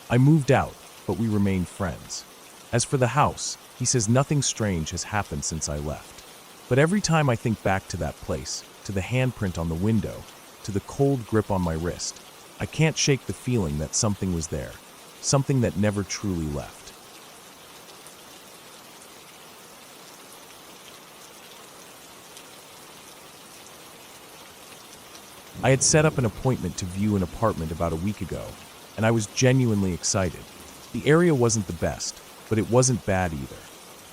I moved out, but we remained friends. As for the house, he says nothing strange has happened since I left. But every time I think back to that place, to the handprint on the window, to the cold grip on my wrist, I can't shake the feeling that something was there, something that never truly left. I had set up an appointment to view an apartment about a week ago, and I was genuinely excited. The area wasn't the best, but it wasn't bad either.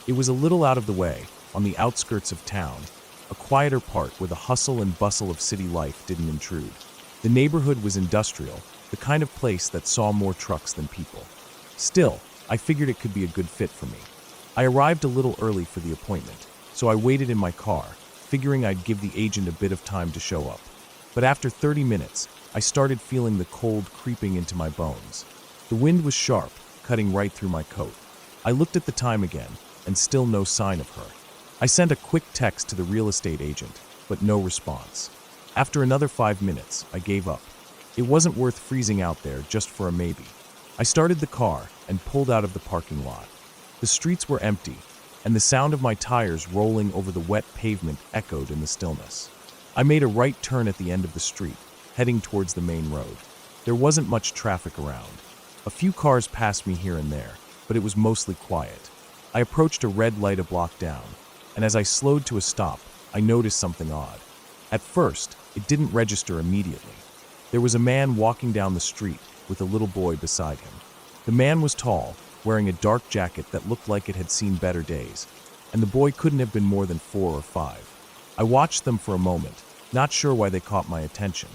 It was a little out of the way, on the outskirts of town, a quieter part where the hustle and bustle of city life didn't intrude. The neighborhood was industrial, the kind of place that saw more trucks than people. Still, I figured it could be a good fit for me. I arrived a little early for the appointment, so I waited in my car, figuring I'd give the agent a bit of time to show up. But after 30 minutes, I started feeling the cold creeping into my bones. The wind was sharp, cutting right through my coat. I looked at the time again, and still no sign of her. I sent a quick text to the real estate agent, but no response. After another 5 minutes, I gave up. It wasn't worth freezing out there just for a maybe. I started the car and pulled out of the parking lot. The streets were empty, and the sound of my tires rolling over the wet pavement echoed in the stillness. I made a right turn at the end of the street, heading towards the main road. There wasn't much traffic around. A few cars passed me here and there, but it was mostly quiet. I approached a red light a block down, and as I slowed to a stop, I noticed something odd. At first, it didn't register immediately. There was a man walking down the street with a little boy beside him. The man was tall, wearing a dark jacket that looked like it had seen better days, and the boy couldn't have been more than 4 or 5. I watched them for a moment, not sure why they caught my attention.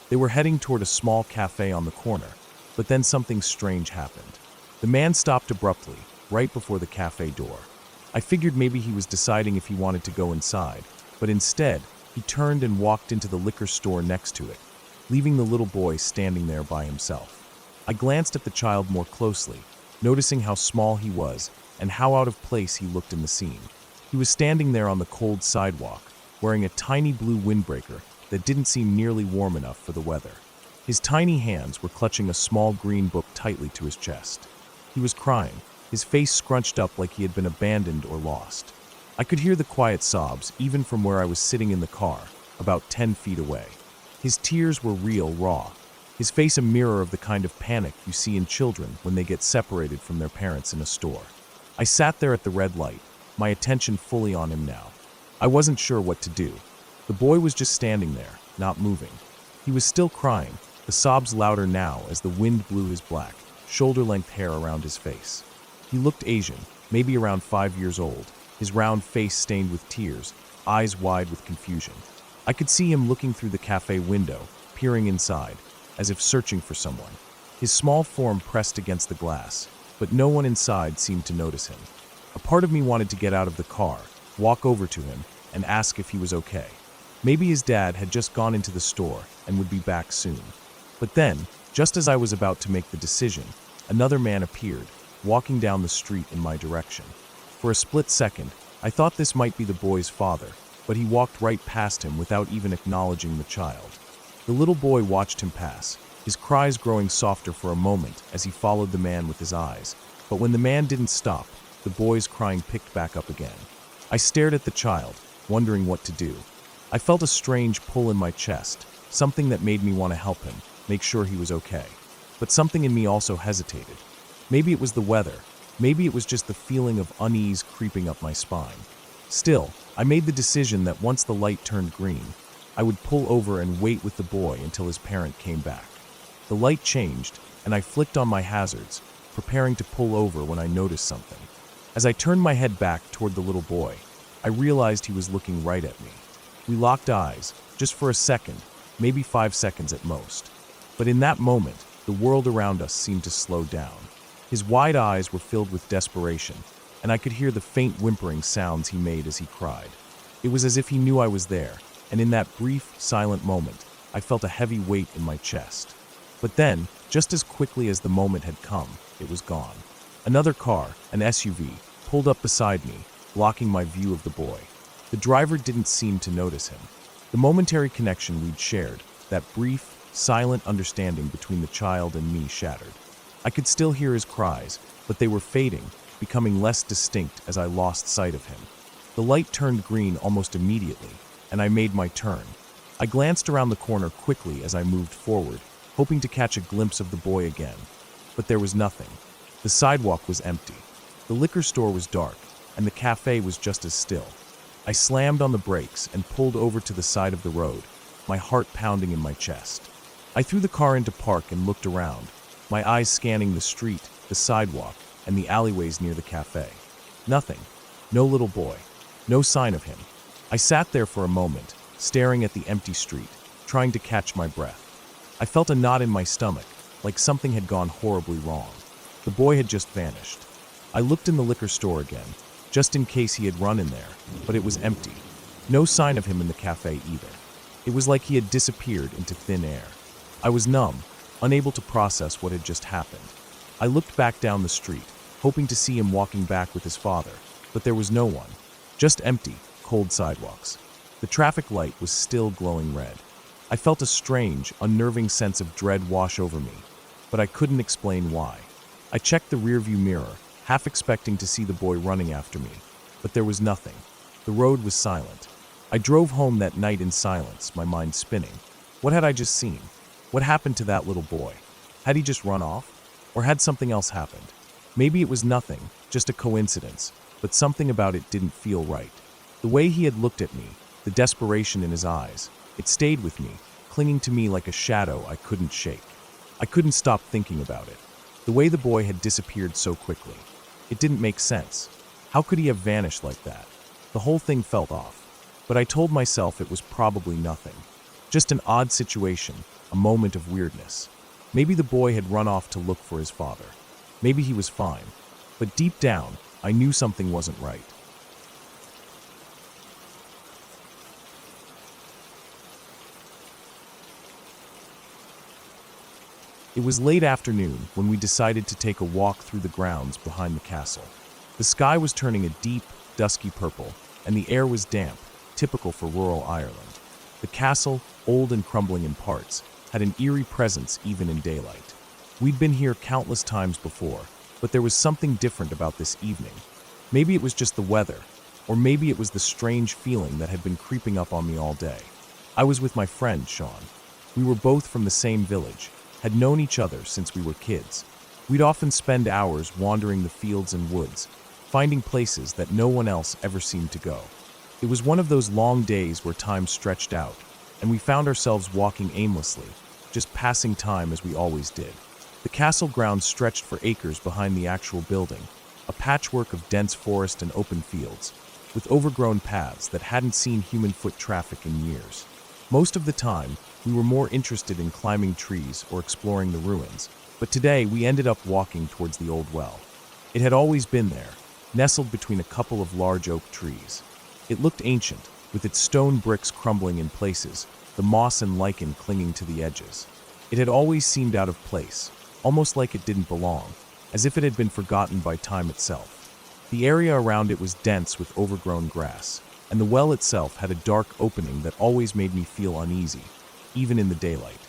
They were heading toward a small cafe on the corner, but then something strange happened. The man stopped abruptly, right before the cafe door. I figured maybe he was deciding if he wanted to go inside, but instead, he turned and walked into the liquor store next to it, leaving the little boy standing there by himself. I glanced at the child more closely, noticing how small he was and how out of place he looked in the scene. He was standing there on the cold sidewalk, wearing a tiny blue windbreaker that didn't seem nearly warm enough for the weather. His tiny hands were clutching a small green book tightly to his chest. He was crying, his face scrunched up like he had been abandoned or lost. I could hear the quiet sobs even from where I was sitting in the car, about 10 feet away. His tears were real, raw, his face a mirror of the kind of panic you see in children when they get separated from their parents in a store. I sat there at the red light, my attention fully on him now. I wasn't sure what to do. The boy was just standing there, not moving. He was still crying, the sobs louder now as the wind blew his black, shoulder-length hair around his face. He looked Asian, maybe around 5 years old, his round face stained with tears, eyes wide with confusion. I could see him looking through the cafe window, peering inside, as if searching for someone. his small form pressed against the glass, but no one inside seemed to notice him. A part of me wanted to get out of the car, walk over to him, and ask if he was okay. Maybe his dad had just gone into the store and would be back soon. But then, just as I was about to make the decision, another man appeared, walking down the street in my direction. For a split second, I thought this might be the boy's father, but he walked right past him without even acknowledging the child. The little boy watched him pass, his cries growing softer for a moment as he followed the man with his eyes. But when the man didn't stop, the boy's crying picked back up again. I stared at the child, wondering what to do. I felt a strange pull in my chest, something that made me want to help him, make sure he was okay. But something in me also hesitated. Maybe it was the weather. Maybe it was just the feeling of unease creeping up my spine. Still, I made the decision that once the light turned green, I would pull over and wait with the boy until his parent came back. The light changed, and I flicked on my hazards, preparing to pull over when I noticed something. As I turned my head back toward the little boy, I realized he was looking right at me. We locked eyes, just for a second, maybe 5 seconds at most. But in that moment, the world around us seemed to slow down. His wide eyes were filled with desperation, and I could hear the faint whimpering sounds he made as he cried. It was as if he knew I was there, and in that brief, silent moment, I felt a heavy weight in my chest. But then, just as quickly as the moment had come, it was gone. Another car, an SUV, pulled up beside me, blocking my view of the boy. The driver didn't seem to notice him. The momentary connection we'd shared, that brief, silent understanding between the child and me shattered. I could still hear his cries, but they were fading, becoming less distinct as I lost sight of him. The light turned green almost immediately, and I made my turn. I glanced around the corner quickly as I moved forward, hoping to catch a glimpse of the boy again. But there was nothing. The sidewalk was empty. The liquor store was dark, and the cafe was just as still. I slammed on the brakes and pulled over to the side of the road, my heart pounding in my chest. I threw the car into park and looked around, my eyes scanning the street, the sidewalk, and the alleyways near the cafe. Nothing. No little boy. No sign of him. I sat there for a moment, staring at the empty street, trying to catch my breath. I felt a knot in my stomach, like something had gone horribly wrong. The boy had just vanished. I looked in the liquor store again, just in case he had run in there, but it was empty. No sign of him in the cafe either. It was like he had disappeared into thin air. I was numb, unable to process what had just happened. I looked back down the street, hoping to see him walking back with his father, but there was no one. Just empty, cold sidewalks. The traffic light was still glowing red. I felt a strange, unnerving sense of dread wash over me, but I couldn't explain why. I checked the rearview mirror, half expecting to see the boy running after me, but there was nothing. The road was silent. I drove home that night in silence, my mind spinning. What had I just seen? What happened to that little boy? Had he just run off? Or had something else happened? Maybe it was nothing, just a coincidence, but something about it didn't feel right. The way he had looked at me, the desperation in his eyes, it stayed with me, clinging to me like a shadow I couldn't shake. I couldn't stop thinking about it. The way the boy had disappeared so quickly. It didn't make sense. How could he have vanished like that? The whole thing felt off. But I told myself it was probably nothing. Just an odd situation, a moment of weirdness. Maybe the boy had run off to look for his father. Maybe he was fine. But deep down, I knew something wasn't right. It was late afternoon when we decided to take a walk through the grounds behind the castle. The sky was turning a deep, dusky purple, and the air was damp, typical for rural Ireland. The castle, old and crumbling in parts, had an eerie presence even in daylight. We'd been here countless times before, but there was something different about this evening. Maybe it was just the weather, or maybe it was the strange feeling that had been creeping up on me all day. I was with my friend, Sean. We were both from the same village, had known each other since we were kids. We'd often spend hours wandering the fields and woods, finding places that no one else ever seemed to go. It was one of those long days where time stretched out, and we found ourselves walking aimlessly, just passing time as we always did. The castle grounds stretched for acres behind the actual building, a patchwork of dense forest and open fields, with overgrown paths that hadn't seen human foot traffic in years. Most of the time, we were more interested in climbing trees or exploring the ruins, But today we ended up walking towards the old well. It had always been there, nestled between a couple of large oak trees. It looked ancient, with its stone bricks crumbling in places, the moss and lichen clinging to the edges. It had always seemed out of place, almost like it didn't belong, as if it had been forgotten by time itself. The area around it was dense with overgrown grass, and the well itself had a dark opening that always made me feel uneasy, even in the daylight.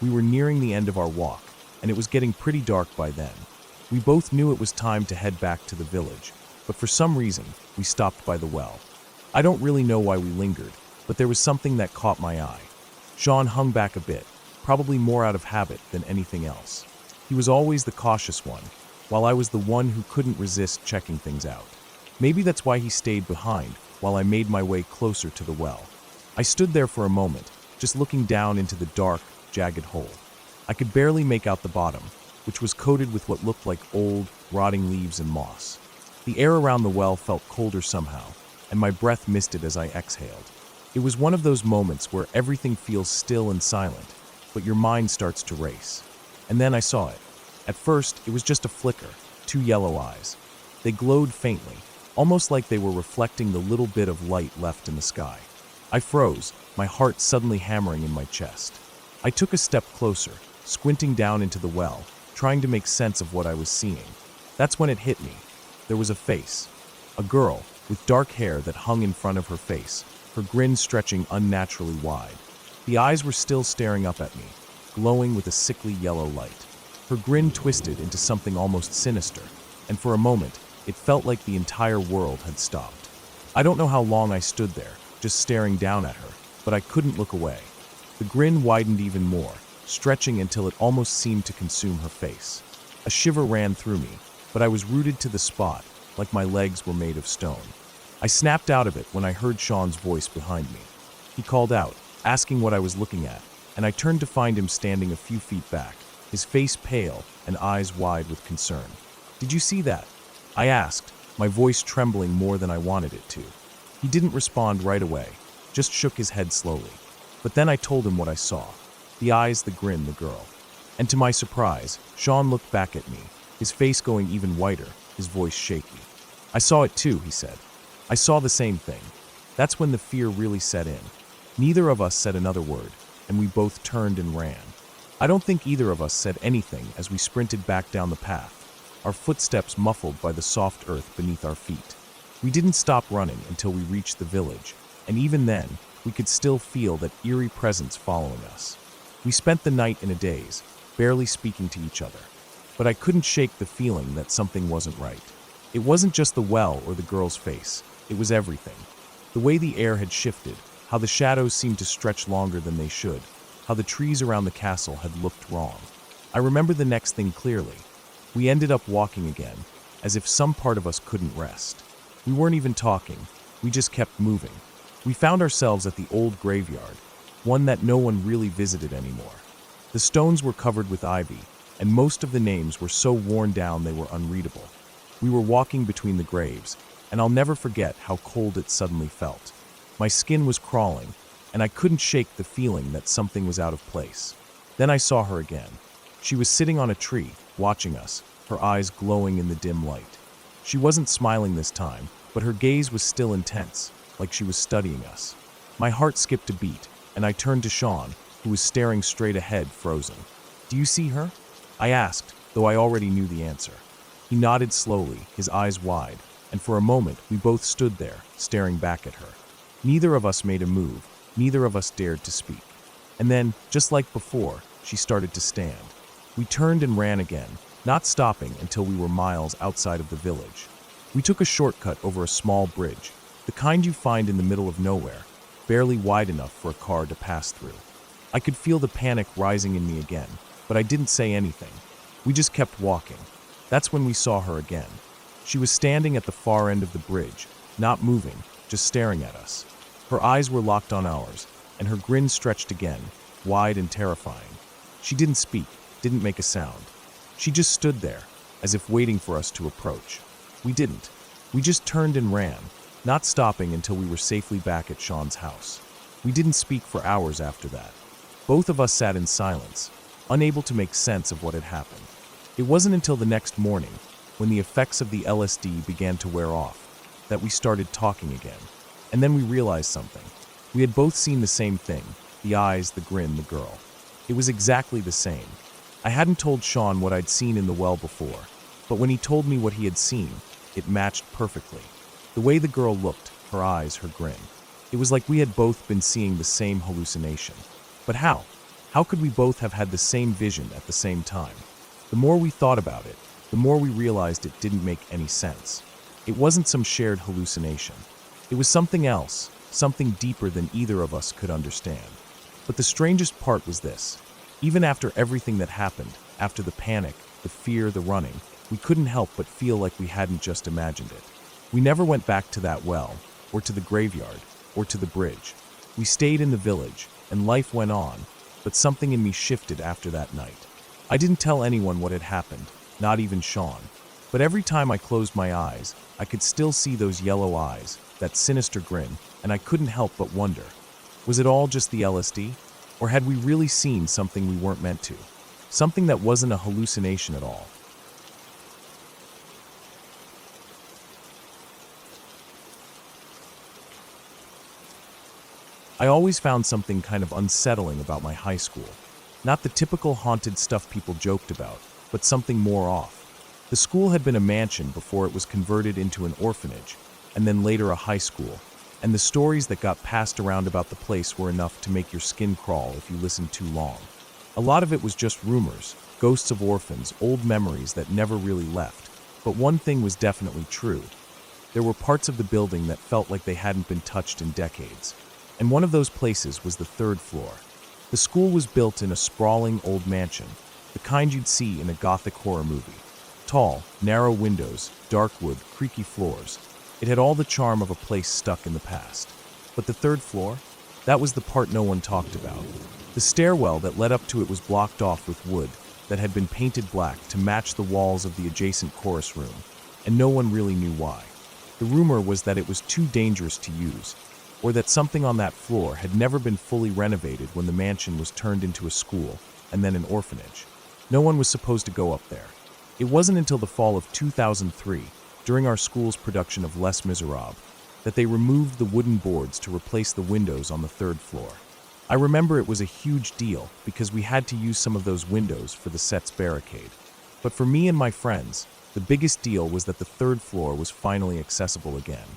We were nearing the end of our walk, and it was getting pretty dark by then. We both knew it was time to head back to the village, but for some reason, we stopped by the well. I don't really know why we lingered, but there was something that caught my eye. Sean hung back a bit, probably more out of habit than anything else. He was always the cautious one, while I was the one who couldn't resist checking things out. Maybe that's why he stayed behind while I made my way closer to the well. I stood there for a moment, just looking down into the dark, jagged hole. I could barely make out the bottom, which was coated with what looked like old, rotting leaves and moss. The air around the well felt colder somehow, and my breath misted as I exhaled. It was one of those moments where everything feels still and silent, but your mind starts to race. And then I saw it. At first, it was just a flicker, 2 yellow eyes. They glowed faintly, almost like they were reflecting the little bit of light left in the sky. I froze, my heart suddenly hammering in my chest. I took a step closer, squinting down into the well, trying to make sense of what I was seeing. That's when it hit me. There was a face. A girl, with dark hair that hung in front of her face, her grin stretching unnaturally wide. The eyes were still staring up at me, glowing with a sickly yellow light. Her grin twisted into something almost sinister, and for a moment, it felt like the entire world had stopped. I don't know how long I stood there, just staring down at her, but I couldn't look away. The grin widened even more, stretching until it almost seemed to consume her face. A shiver ran through me, but I was rooted to the spot, like my legs were made of stone. I snapped out of it when I heard Sean's voice behind me. He called out, asking what I was looking at, and I turned to find him standing a few feet back, his face pale and eyes wide with concern. "Did you see that?" I asked, my voice trembling more than I wanted it to. He didn't respond right away, just shook his head slowly. But then I told him what I saw. The eyes, the grin, the girl. And to my surprise, Sean looked back at me, his face going even whiter, his voice shaky. "I saw it too," he said. "I saw the same thing." That's when the fear really set in. Neither of us said another word, and we both turned and ran. I don't think either of us said anything as we sprinted back down the path, our footsteps muffled by the soft earth beneath our feet. We didn't stop running until we reached the village, and even then, we could still feel that eerie presence following us. We spent the night in a daze, barely speaking to each other. But I couldn't shake the feeling that something wasn't right. It wasn't just the well or the girl's face, it was everything. The way the air had shifted, how the shadows seemed to stretch longer than they should, how the trees around the castle had looked wrong. I remember the next thing clearly. We ended up walking again, as if some part of us couldn't rest. We weren't even talking, we just kept moving. We found ourselves at the old graveyard, one that no one really visited anymore. The stones were covered with ivy, and most of the names were so worn down they were unreadable. We were walking between the graves, and I'll never forget how cold it suddenly felt. My skin was crawling, and I couldn't shake the feeling that something was out of place. Then I saw her again. She was sitting on a tree, watching us, her eyes glowing in the dim light. She wasn't smiling this time, but her gaze was still intense, like she was studying us. My heart skipped a beat, and I turned to Sean, who was staring straight ahead, frozen. "Do you see her?" I asked, though I already knew the answer. He nodded slowly, his eyes wide, and for a moment we both stood there, staring back at her. Neither of us made a move, neither of us dared to speak. And then, just like before, she started to stand. We turned and ran again, not stopping until we were miles outside of the village. We took a shortcut over a small bridge, the kind you find in the middle of nowhere, barely wide enough for a car to pass through. I could feel the panic rising in me again, but I didn't say anything. We just kept walking. That's when we saw her again. She was standing at the far end of the bridge, not moving, just staring at us. Her eyes were locked on ours, and her grin stretched again, wide and terrifying. She didn't speak, didn't make a sound. She just stood there, as if waiting for us to approach. We didn't. We just turned and ran, not stopping until we were safely back at Sean's house. We didn't speak for hours after that. Both of us sat in silence, unable to make sense of what had happened. It wasn't until the next morning, when the effects of the LSD began to wear off, that we started talking again. And then we realized something. We had both seen the same thing, the eyes, the grin, the girl. It was exactly the same. I hadn't told Sean what I'd seen in the well before, but when he told me what he had seen, it matched perfectly. The way the girl looked, her eyes, her grin. It was like we had both been seeing the same hallucination. But how? How could we both have had the same vision at the same time? The more we thought about it, the more we realized it didn't make any sense. It wasn't some shared hallucination. It was something else, something deeper than either of us could understand. But the strangest part was this. Even after everything that happened, after the panic, the fear, the running, we couldn't help but feel like we hadn't just imagined it. We never went back to that well, or to the graveyard, or to the bridge. We stayed in the village, and life went on, but something in me shifted after that night. I didn't tell anyone what had happened, not even Sean. But every time I closed my eyes, I could still see those yellow eyes, that sinister grin, and I couldn't help but wonder, was it all just the LSD? Or had we really seen something we weren't meant to? Something that wasn't a hallucination at all? I always found something kind of unsettling about my high school. Not the typical haunted stuff people joked about, but something more off. The school had been a mansion before it was converted into an orphanage, and then later a high school, and the stories that got passed around about the place were enough to make your skin crawl if you listened too long. A lot of it was just rumors, ghosts of orphans, old memories that never really left. But one thing was definitely true. There were parts of the building that felt like they hadn't been touched in decades. And one of those places was the third floor. The school was built in a sprawling old mansion, the kind you'd see in a gothic horror movie. Tall, narrow windows, dark wood, creaky floors. It had all the charm of a place stuck in the past. But the third floor? That was the part no one talked about. The stairwell that led up to it was blocked off with wood that had been painted black to match the walls of the adjacent chorus room, and no one really knew why. The rumor was that it was too dangerous to use, or that something on that floor had never been fully renovated when the mansion was turned into a school and then an orphanage. No one was supposed to go up there. It wasn't until the fall of 2003, during our school's production of Les Miserables, that they removed the wooden boards to replace the windows on the third floor. I remember it was a huge deal because we had to use some of those windows for the set's barricade. But for me and my friends, the biggest deal was that the third floor was finally accessible again.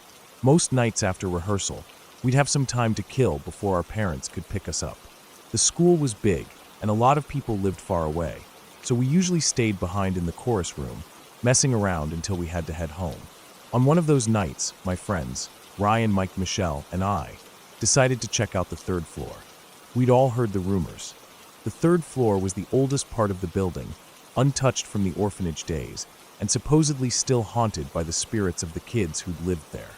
Most nights after rehearsal, we'd have some time to kill before our parents could pick us up. The school was big, and a lot of people lived far away, so we usually stayed behind in the chorus room, messing around until we had to head home. On one of those nights, my friends, Ryan, Mike, Michelle, and I, decided to check out the third floor. We'd all heard the rumors. The third floor was the oldest part of the building, untouched from the orphanage days, and supposedly still haunted by the spirits of the kids who'd lived there.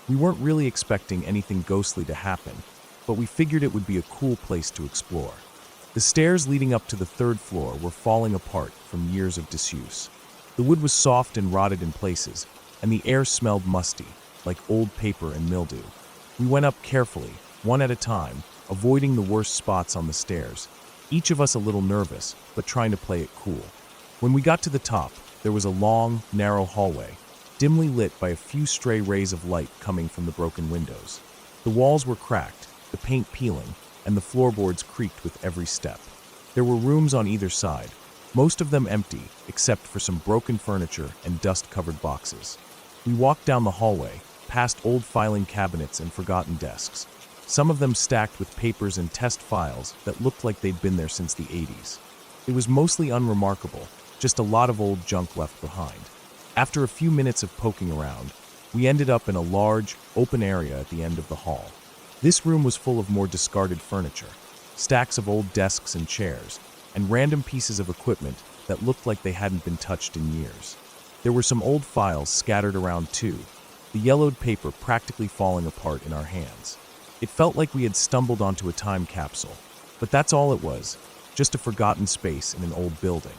We weren't really expecting anything ghostly to happen, but we figured it would be a cool place to explore. The stairs leading up to the third floor were falling apart from years of disuse. The wood was soft and rotted in places, and the air smelled musty, like old paper and mildew. We went up carefully, one at a time, avoiding the worst spots on the stairs, each of us a little nervous, but trying to play it cool. When we got to the top, there was a long, narrow hallway, dimly lit by a few stray rays of light coming from the broken windows. The walls were cracked, the paint peeling, and the floorboards creaked with every step. There were rooms on either side, most of them empty, except for some broken furniture and dust-covered boxes. We walked down the hallway, past old filing cabinets and forgotten desks, some of them stacked with papers and test files that looked like they'd been there since the 80s. It was mostly unremarkable, just a lot of old junk left behind. After a few minutes of poking around, we ended up in a large, open area at the end of the hall. This room was full of more discarded furniture, stacks of old desks and chairs, and random pieces of equipment that looked like they hadn't been touched in years. There were some old files scattered around too, the yellowed paper practically falling apart in our hands. It felt like we had stumbled onto a time capsule, but that's all it was, just a forgotten space in an old building.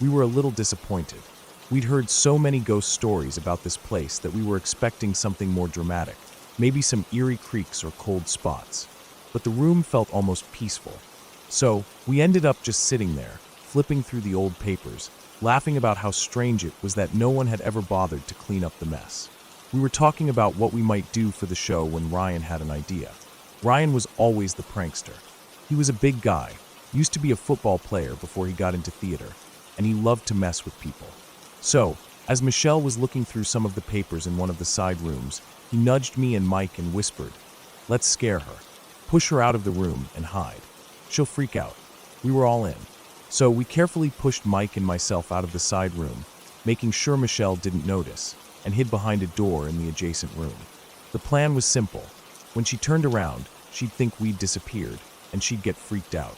We were a little disappointed. We'd heard so many ghost stories about this place that we were expecting something more dramatic, maybe some eerie creaks or cold spots. But the room felt almost peaceful. So, we ended up just sitting there, flipping through the old papers, laughing about how strange it was that no one had ever bothered to clean up the mess. We were talking about what we might do for the show when Ryan had an idea. Ryan was always the prankster. He was a big guy, used to be a football player before he got into theater, and he loved to mess with people. So, as Michelle was looking through some of the papers in one of the side rooms, he nudged me and Mike and whispered, "Let's scare her. Push her out of the room and hide. She'll freak out." We were all in. So we carefully pushed Mike and myself out of the side room, making sure Michelle didn't notice, and hid behind a door in the adjacent room. The plan was simple. When she turned around, she'd think we'd disappeared, and she'd get freaked out.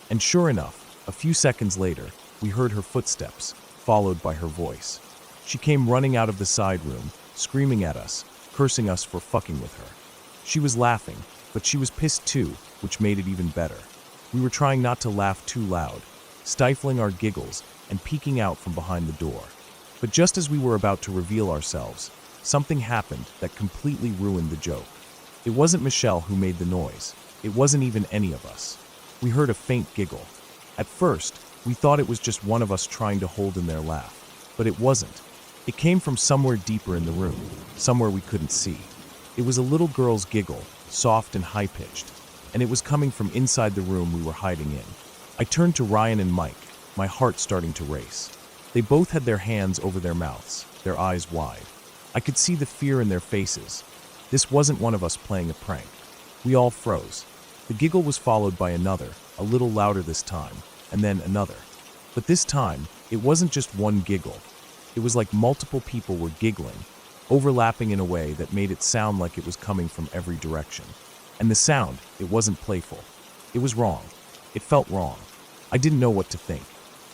And sure enough, a few seconds later, we heard her footsteps, followed by her voice. She came running out of the side room, screaming at us, cursing us for fucking with her. She was laughing, but she was pissed too, which made it even better. We were trying not to laugh too loud, stifling our giggles and peeking out from behind the door. But just as we were about to reveal ourselves, something happened that completely ruined the joke. It wasn't Michelle who made the noise. It wasn't even any of us. We heard a faint giggle. At first, we thought it was just one of us trying to hold in their laugh, but it wasn't. It came from somewhere deeper in the room, somewhere we couldn't see. It was a little girl's giggle, soft and high-pitched, and it was coming from inside the room we were hiding in. I turned to Ryan and Mike, my heart starting to race. They both had their hands over their mouths, their eyes wide. I could see the fear in their faces. This wasn't one of us playing a prank. We all froze. The giggle was followed by another, a little louder this time, and then another. But this time, it wasn't just one giggle. It was like multiple people were giggling, overlapping in a way that made it sound like it was coming from every direction. And the sound, it wasn't playful. It was wrong. It felt wrong. I didn't know what to think.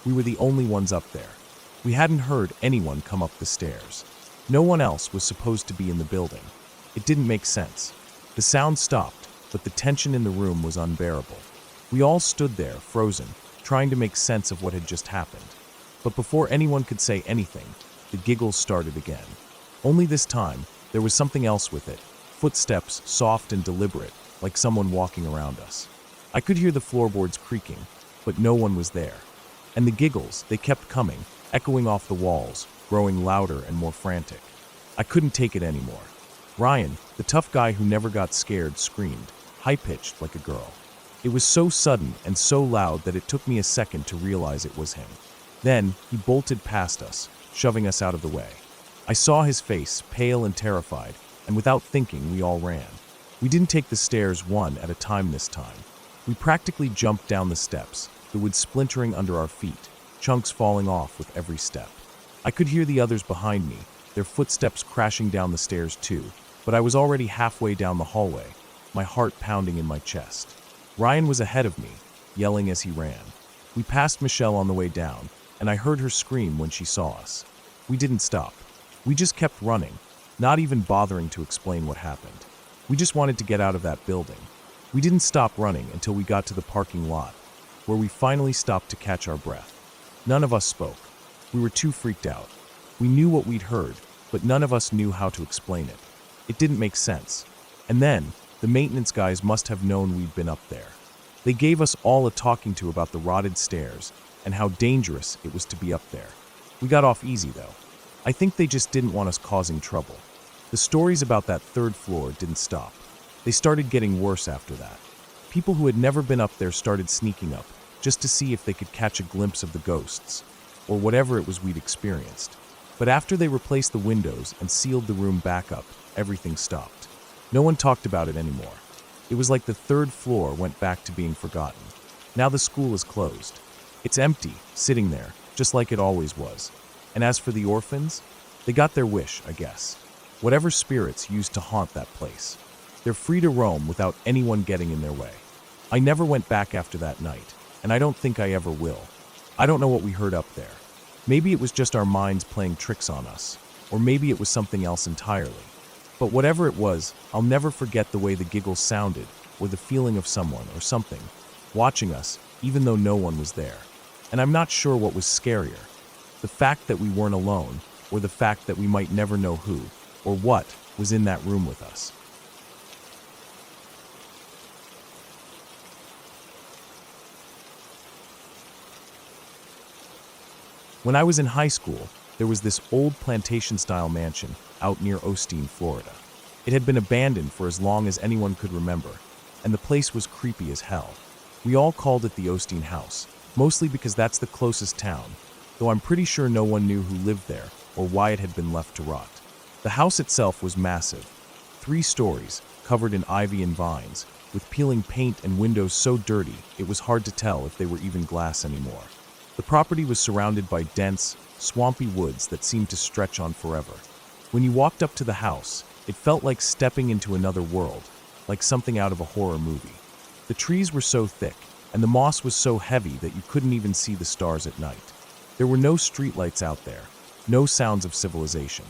We were the only ones up there. We hadn't heard anyone come up the stairs. No one else was supposed to be in the building. It didn't make sense. The sound stopped, but the tension in the room was unbearable. We all stood there, frozen, trying to make sense of what had just happened. But before anyone could say anything, the giggles started again. Only this time, there was something else with it. Footsteps, soft and deliberate, like someone walking around us. I could hear the floorboards creaking, but no one was there. And the giggles, they kept coming, echoing off the walls, growing louder and more frantic. I couldn't take it anymore. Ryan, the tough guy who never got scared, screamed, high-pitched like a girl. It was so sudden and so loud that it took me a second to realize it was him. Then, he bolted past us, shoving us out of the way. I saw his face, pale and terrified, and without thinking, we all ran. We didn't take the stairs one at a time this time. We practically jumped down the steps, the wood splintering under our feet, chunks falling off with every step. I could hear the others behind me, their footsteps crashing down the stairs too, but I was already halfway down the hallway, my heart pounding in my chest. Ryan was ahead of me, yelling as he ran. We passed Michelle on the way down, and I heard her scream when she saw us. We didn't stop. We just kept running, not even bothering to explain what happened. We just wanted to get out of that building. We didn't stop running until we got to the parking lot, where we finally stopped to catch our breath. None of us spoke. We were too freaked out. We knew what we'd heard, but none of us knew how to explain it. It didn't make sense. And then, the maintenance guys must have known we'd been up there. They gave us all a talking to about the rotted stairs and how dangerous it was to be up there. We got off easy, though. I think they just didn't want us causing trouble. The stories about that third floor didn't stop. They started getting worse after that. People who had never been up there started sneaking up, just to see if they could catch a glimpse of the ghosts, or whatever it was we'd experienced. But after they replaced the windows and sealed the room back up, everything stopped. No one talked about it anymore. It was like the third floor went back to being forgotten. Now the school is closed. It's empty, sitting there, just like it always was. And as for the orphans, they got their wish, I guess. Whatever spirits used to haunt that place. They're free to roam without anyone getting in their way. I never went back after that night, and I don't think I ever will. I don't know what we heard up there. Maybe it was just our minds playing tricks on us, or maybe it was something else entirely. But whatever it was, I'll never forget the way the giggles sounded, or the feeling of someone or something watching us, even though no one was there. And I'm not sure what was scarier, the fact that we weren't alone, or the fact that we might never know who, or what, was in that room with us. When I was in high school, there was this old plantation-style mansion out near Ostein, Florida. It had been abandoned for as long as anyone could remember, and the place was creepy as hell. We all called it the Ostein house, mostly because that's the closest town, though I'm pretty sure no one knew who lived there or why it had been left to rot. The house itself was massive, 3 stories, covered in ivy and vines, with peeling paint and windows so dirty it was hard to tell if they were even glass anymore. The property was surrounded by dense, swampy woods that seemed to stretch on forever. When you walked up to the house, it felt like stepping into another world, like something out of a horror movie. The trees were so thick, and the moss was so heavy that you couldn't even see the stars at night. There were no streetlights out there, no sounds of civilization,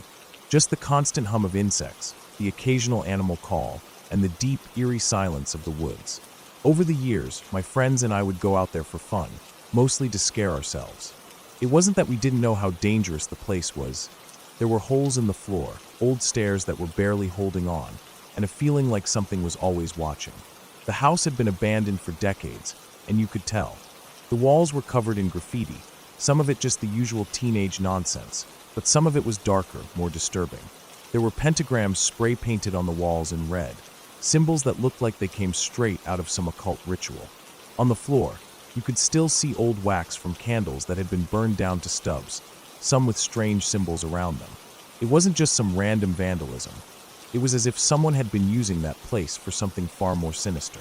just the constant hum of insects, the occasional animal call, and the deep, eerie silence of the woods. Over the years, my friends and I would go out there for fun, mostly to scare ourselves. It wasn't that we didn't know how dangerous the place was. There were holes in the floor, old stairs that were barely holding on, and a feeling like something was always watching. The house had been abandoned for decades, and you could tell. The walls were covered in graffiti, some of it just the usual teenage nonsense, but some of it was darker, more disturbing. There were pentagrams spray-painted on the walls in red, symbols that looked like they came straight out of some occult ritual. On the floor, you could still see old wax from candles that had been burned down to stubs, some with strange symbols around them. It wasn't just some random vandalism. It was as if someone had been using that place for something far more sinister.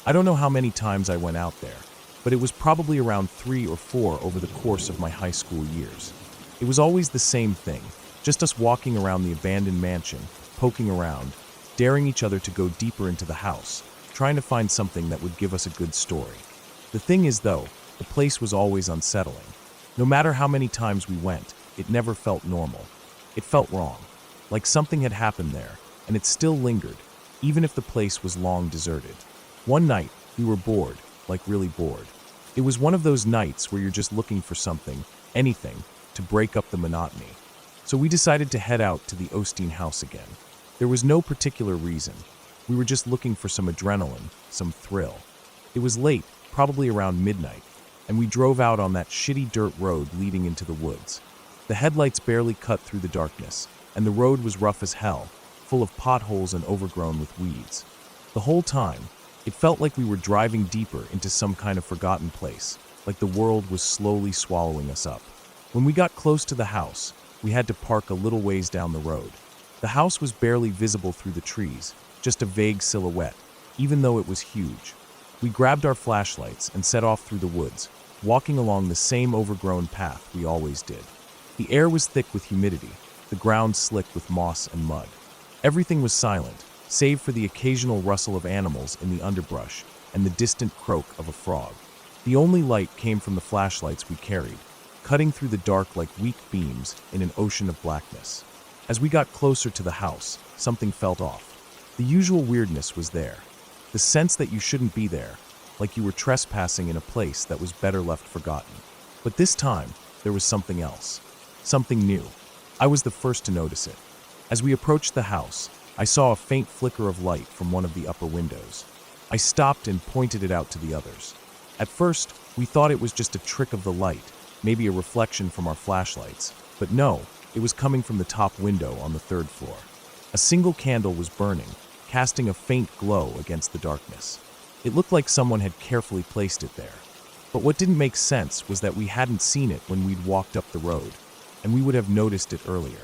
I don't know how many times I went out there, but it was probably around 3 or 4 over the course of my high school years. It was always the same thing, just us walking around the abandoned mansion, poking around, daring each other to go deeper into the house, trying to find something that would give us a good story. The thing is, though, the place was always unsettling. No matter how many times we went, it never felt normal. It felt wrong, like something had happened there, and it still lingered, even if the place was long deserted. One night, we were bored, like really bored. It was one of those nights where you're just looking for something, anything, to break up the monotony. So we decided to head out to the Ostein house again. There was no particular reason. We were just looking for some adrenaline, some thrill. It was late, probably around midnight, and we drove out on that shitty dirt road leading into the woods. The headlights barely cut through the darkness, and the road was rough as hell, full of potholes and overgrown with weeds. The whole time, it felt like we were driving deeper into some kind of forgotten place, like the world was slowly swallowing us up. When we got close to the house, we had to park a little ways down the road. The house was barely visible through the trees, just a vague silhouette, even though it was huge. We grabbed our flashlights and set off through the woods, walking along the same overgrown path we always did. The air was thick with humidity, the ground slick with moss and mud. Everything was silent, save for the occasional rustle of animals in the underbrush and the distant croak of a frog. The only light came from the flashlights we carried, cutting through the dark like weak beams in an ocean of blackness. As we got closer to the house, something felt off. The usual weirdness was there. The sense that you shouldn't be there, like you were trespassing in a place that was better left forgotten. But this time, there was something else. Something new. I was the first to notice it. As we approached the house, I saw a faint flicker of light from one of the upper windows. I stopped and pointed it out to the others. At first, we thought it was just a trick of the light, maybe a reflection from our flashlights. But no, it was coming from the top window on the 3rd floor. A single candle was burning, casting a faint glow against the darkness. It looked like someone had carefully placed it there. But what didn't make sense was that we hadn't seen it when we'd walked up the road, and we would have noticed it earlier.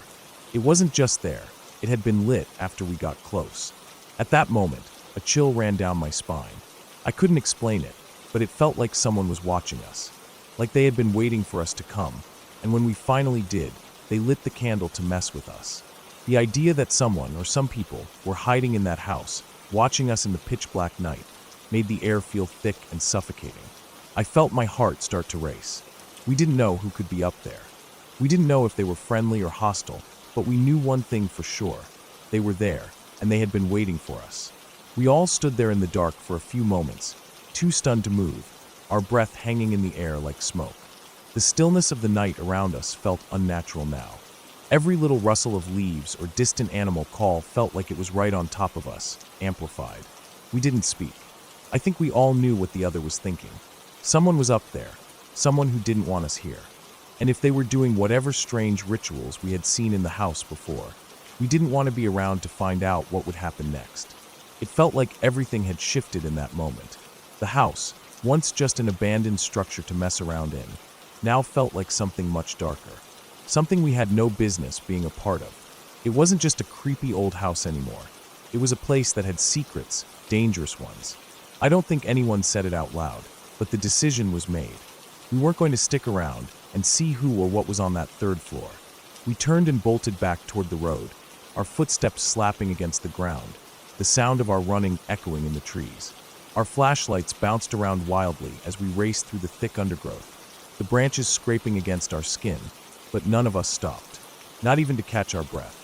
It wasn't just there, it had been lit after we got close. At that moment, a chill ran down my spine. I couldn't explain it, but it felt like someone was watching us, like they had been waiting for us to come, and when we finally did, they lit the candle to mess with us. The idea that someone, or some people, were hiding in that house, watching us in the pitch-black night, made the air feel thick and suffocating. I felt my heart start to race. We didn't know who could be up there. We didn't know if they were friendly or hostile, but we knew one thing for sure. They were there, and they had been waiting for us. We all stood there in the dark for a few moments, too stunned to move, our breath hanging in the air like smoke. The stillness of the night around us felt unnatural now. Every little rustle of leaves or distant animal call felt like it was right on top of us, amplified. We didn't speak. I think we all knew what the other was thinking. Someone was up there, someone who didn't want us here. and if they were doing whatever strange rituals we had seen in the house before. We didn't want to be around to find out what would happen next. It felt like everything had shifted in that moment. The house, once just an abandoned structure to mess around in, now felt like something much darker. Something we had no business being a part of. It wasn't just a creepy old house anymore. It was a place that had secrets, dangerous ones. I don't think anyone said it out loud, but the decision was made. We weren't going to stick around and see who or what was on that third floor. We turned and bolted back toward the road, our footsteps slapping against the ground, the sound of our running echoing in the trees. Our flashlights bounced around wildly as we raced through the thick undergrowth, the branches scraping against our skin, but none of us stopped, not even to catch our breath.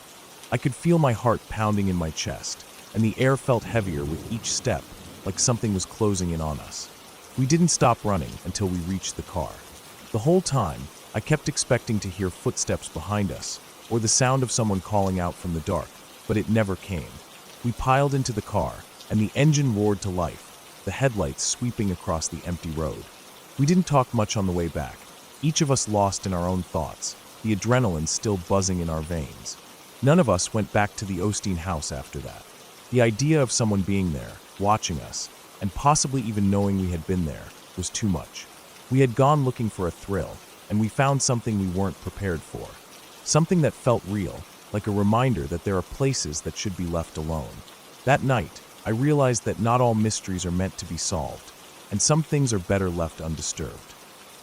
I could feel my heart pounding in my chest, and the air felt heavier with each step, like something was closing in on us. We didn't stop running until we reached the car. The whole time, I kept expecting to hear footsteps behind us, or the sound of someone calling out from the dark, but it never came. We piled into the car, and the engine roared to life, the headlights sweeping across the empty road. We didn't talk much on the way back, each of us lost in our own thoughts, the adrenaline still buzzing in our veins. None of us went back to the Ostein house after that. The idea of someone being there, watching us, and possibly even knowing we had been there, was too much. We had gone looking for a thrill, and we found something we weren't prepared for. Something that felt real, like a reminder that there are places that should be left alone. That night, I realized that not all mysteries are meant to be solved, and some things are better left undisturbed.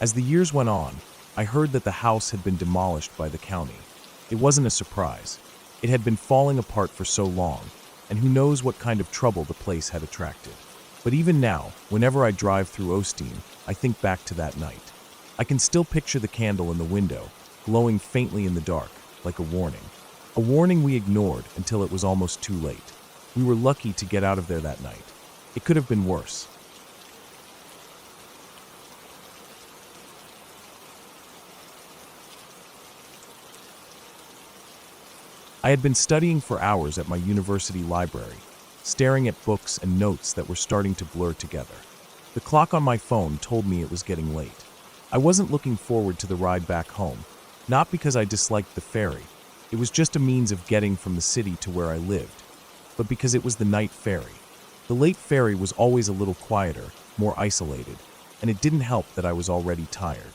As the years went on, I heard that the house had been demolished by the county. It wasn't a surprise. It had been falling apart for so long, and who knows what kind of trouble the place had attracted. But even now, whenever I drive through Ostein, I think back to that night. I can still picture the candle in the window, glowing faintly in the dark, like a warning. A warning we ignored until it was almost too late. We were lucky to get out of there that night. It could have been worse. I had been studying for hours at my university library, staring at books and notes that were starting to blur together. The clock on my phone told me it was getting late. I wasn't looking forward to the ride back home, not because I disliked the ferry. It was just a means of getting from the city to where I lived, but because it was the night ferry. The late ferry was always a little quieter, more isolated, and it didn't help that I was already tired.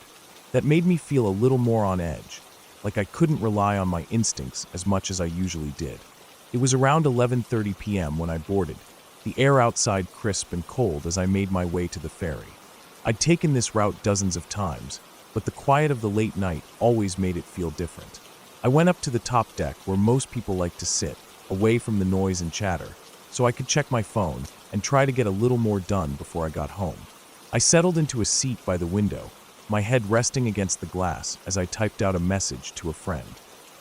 That made me feel a little more on edge, like I couldn't rely on my instincts as much as I usually did. It was around 11:30 p.m. when I boarded, the air outside crisp and cold as I made my way to the ferry. I'd taken this route dozens of times, but the quiet of the late night always made it feel different. I went up to the top deck where most people like to sit, away from the noise and chatter, so I could check my phone and try to get a little more done before I got home. I settled into a seat by the window, my head resting against the glass as I typed out a message to a friend.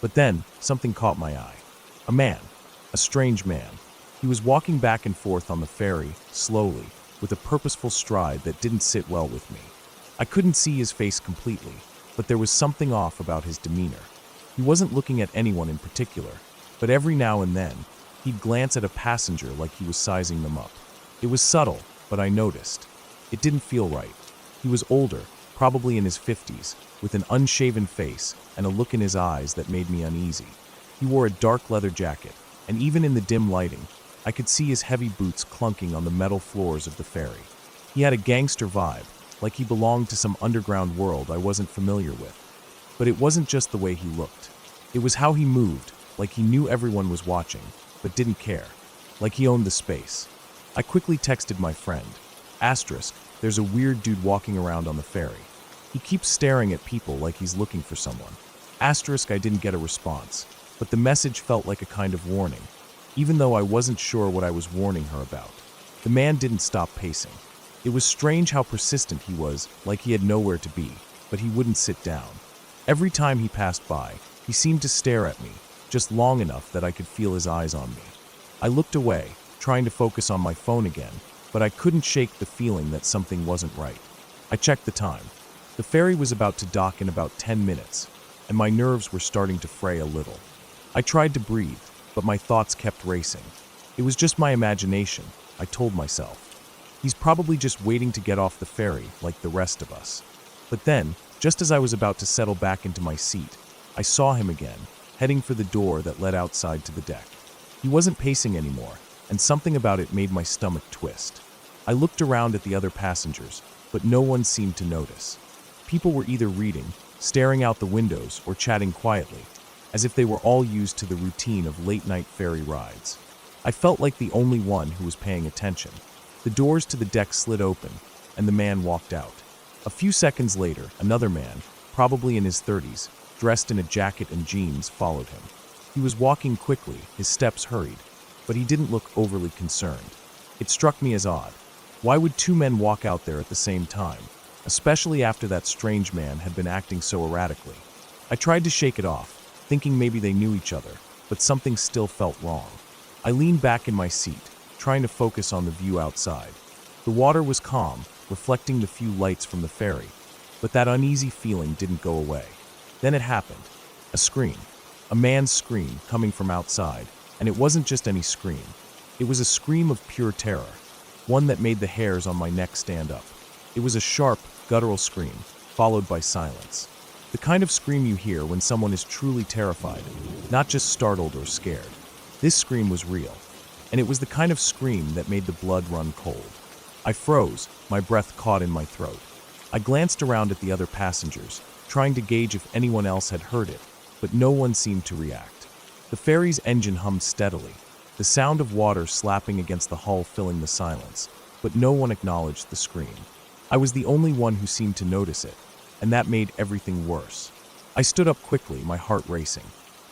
But then, something caught my eye. A man. A strange man. He was walking back and forth on the ferry, slowly, with a purposeful stride that didn't sit well with me. I couldn't see his face completely, but there was something off about his demeanor. He wasn't looking at anyone in particular, but every now and then, he'd glance at a passenger like he was sizing them up. It was subtle, but I noticed. It didn't feel right. He was older, probably in his 50s, with an unshaven face and a look in his eyes that made me uneasy. He wore a dark leather jacket, and even in the dim lighting, I could see his heavy boots clunking on the metal floors of the ferry. He had a gangster vibe, like he belonged to some underground world I wasn't familiar with. But it wasn't just the way he looked. It was how he moved, like he knew everyone was watching, but didn't care, like he owned the space. I quickly texted my friend, *, there's a weird dude walking around on the ferry. He keeps staring at people like he's looking for someone. *, I didn't get a response, but the message felt like a kind of warning, even though I wasn't sure what I was warning her about. The man didn't stop pacing. It was strange how persistent he was, like he had nowhere to be, but he wouldn't sit down. Every time he passed by, he seemed to stare at me, just long enough that I could feel his eyes on me. I looked away, trying to focus on my phone again, but I couldn't shake the feeling that something wasn't right. I checked the time. The ferry was about to dock in about 10 minutes, and my nerves were starting to fray a little. I tried to breathe, but my thoughts kept racing. It was just my imagination, I told myself. He's probably just waiting to get off the ferry like the rest of us. But then, Just as I was about to settle back into my seat, I saw him again, heading for the door that led outside to the deck. He wasn't pacing anymore, and something about it made my stomach twist. I looked around at the other passengers, but no one seemed to notice. People were either reading, staring out the windows, or chatting quietly, as if they were all used to the routine of late-night ferry rides. I felt like the only one who was paying attention. The doors to the deck slid open, and the man walked out. A few seconds later, another man, probably in his 30s, dressed in a jacket and jeans, followed him. He was walking quickly, his steps hurried, but he didn't look overly concerned. It struck me as odd. Why would two men walk out there at the same time, especially after that strange man had been acting so erratically? I tried to shake it off, thinking maybe they knew each other, but something still felt wrong. I leaned back in my seat, trying to focus on the view outside. The water was calm, reflecting the few lights from the ferry, but that uneasy feeling didn't go away. Then it happened. A scream. A man's scream coming from outside, and it wasn't just any scream. It was a scream of pure terror, one that made the hairs on my neck stand up. It was a sharp, guttural scream, followed by silence. The kind of scream you hear when someone is truly terrified, not just startled or scared. This scream was real, and it was the kind of scream that made the blood run cold. I froze, my breath caught in my throat. I glanced around at the other passengers, trying to gauge if anyone else had heard it, but no one seemed to react. The ferry's engine hummed steadily, the sound of water slapping against the hull filling the silence, but no one acknowledged the scream. I was the only one who seemed to notice it, and that made everything worse. I stood up quickly, my heart racing.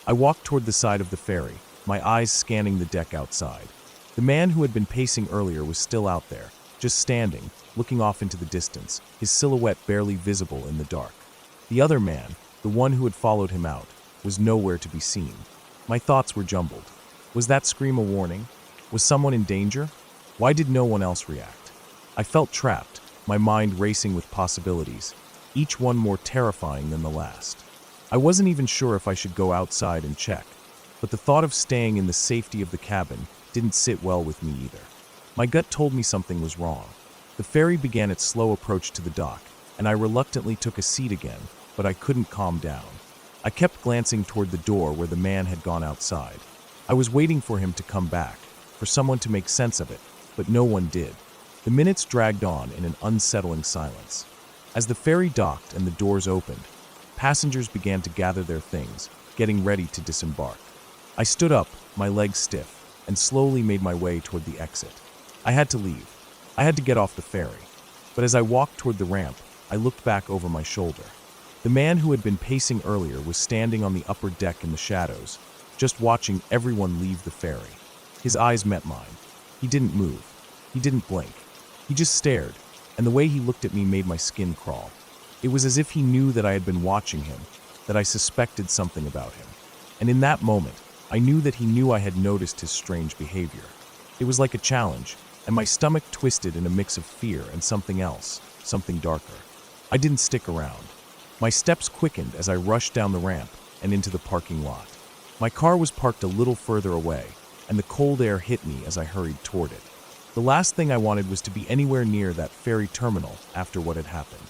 I walked toward the side of the ferry, my eyes scanning the deck outside. The man who had been pacing earlier was still out there, just standing, looking off into the distance, his silhouette barely visible in the dark. The other man, the one who had followed him out, was nowhere to be seen. My thoughts were jumbled. Was that scream a warning? Was someone in danger? Why did no one else react? I felt trapped, my mind racing with possibilities, each one more terrifying than the last. I wasn't even sure if I should go outside and check, but the thought of staying in the safety of the cabin didn't sit well with me either. My gut told me something was wrong. The ferry began its slow approach to the dock, and I reluctantly took a seat again, but I couldn't calm down. I kept glancing toward the door where the man had gone outside. I was waiting for him to come back, for someone to make sense of it, but no one did. The minutes dragged on in an unsettling silence. As the ferry docked and the doors opened, passengers began to gather their things, getting ready to disembark. I stood up, my legs stiff, and slowly made my way toward the exit. I had to leave. I had to get off the ferry. But as I walked toward the ramp, I looked back over my shoulder. The man who had been pacing earlier was standing on the upper deck in the shadows, just watching everyone leave the ferry. His eyes met mine. He didn't move. He didn't blink. He just stared, and the way he looked at me made my skin crawl. It was as if he knew that I had been watching him, that I suspected something about him. And in that moment, I knew that he knew I had noticed his strange behavior. It was like a challenge, and my stomach twisted in a mix of fear and something else, something darker. I didn't stick around. My steps quickened as I rushed down the ramp and into the parking lot. My car was parked a little further away, and the cold air hit me as I hurried toward it. The last thing I wanted was to be anywhere near that ferry terminal after what had happened.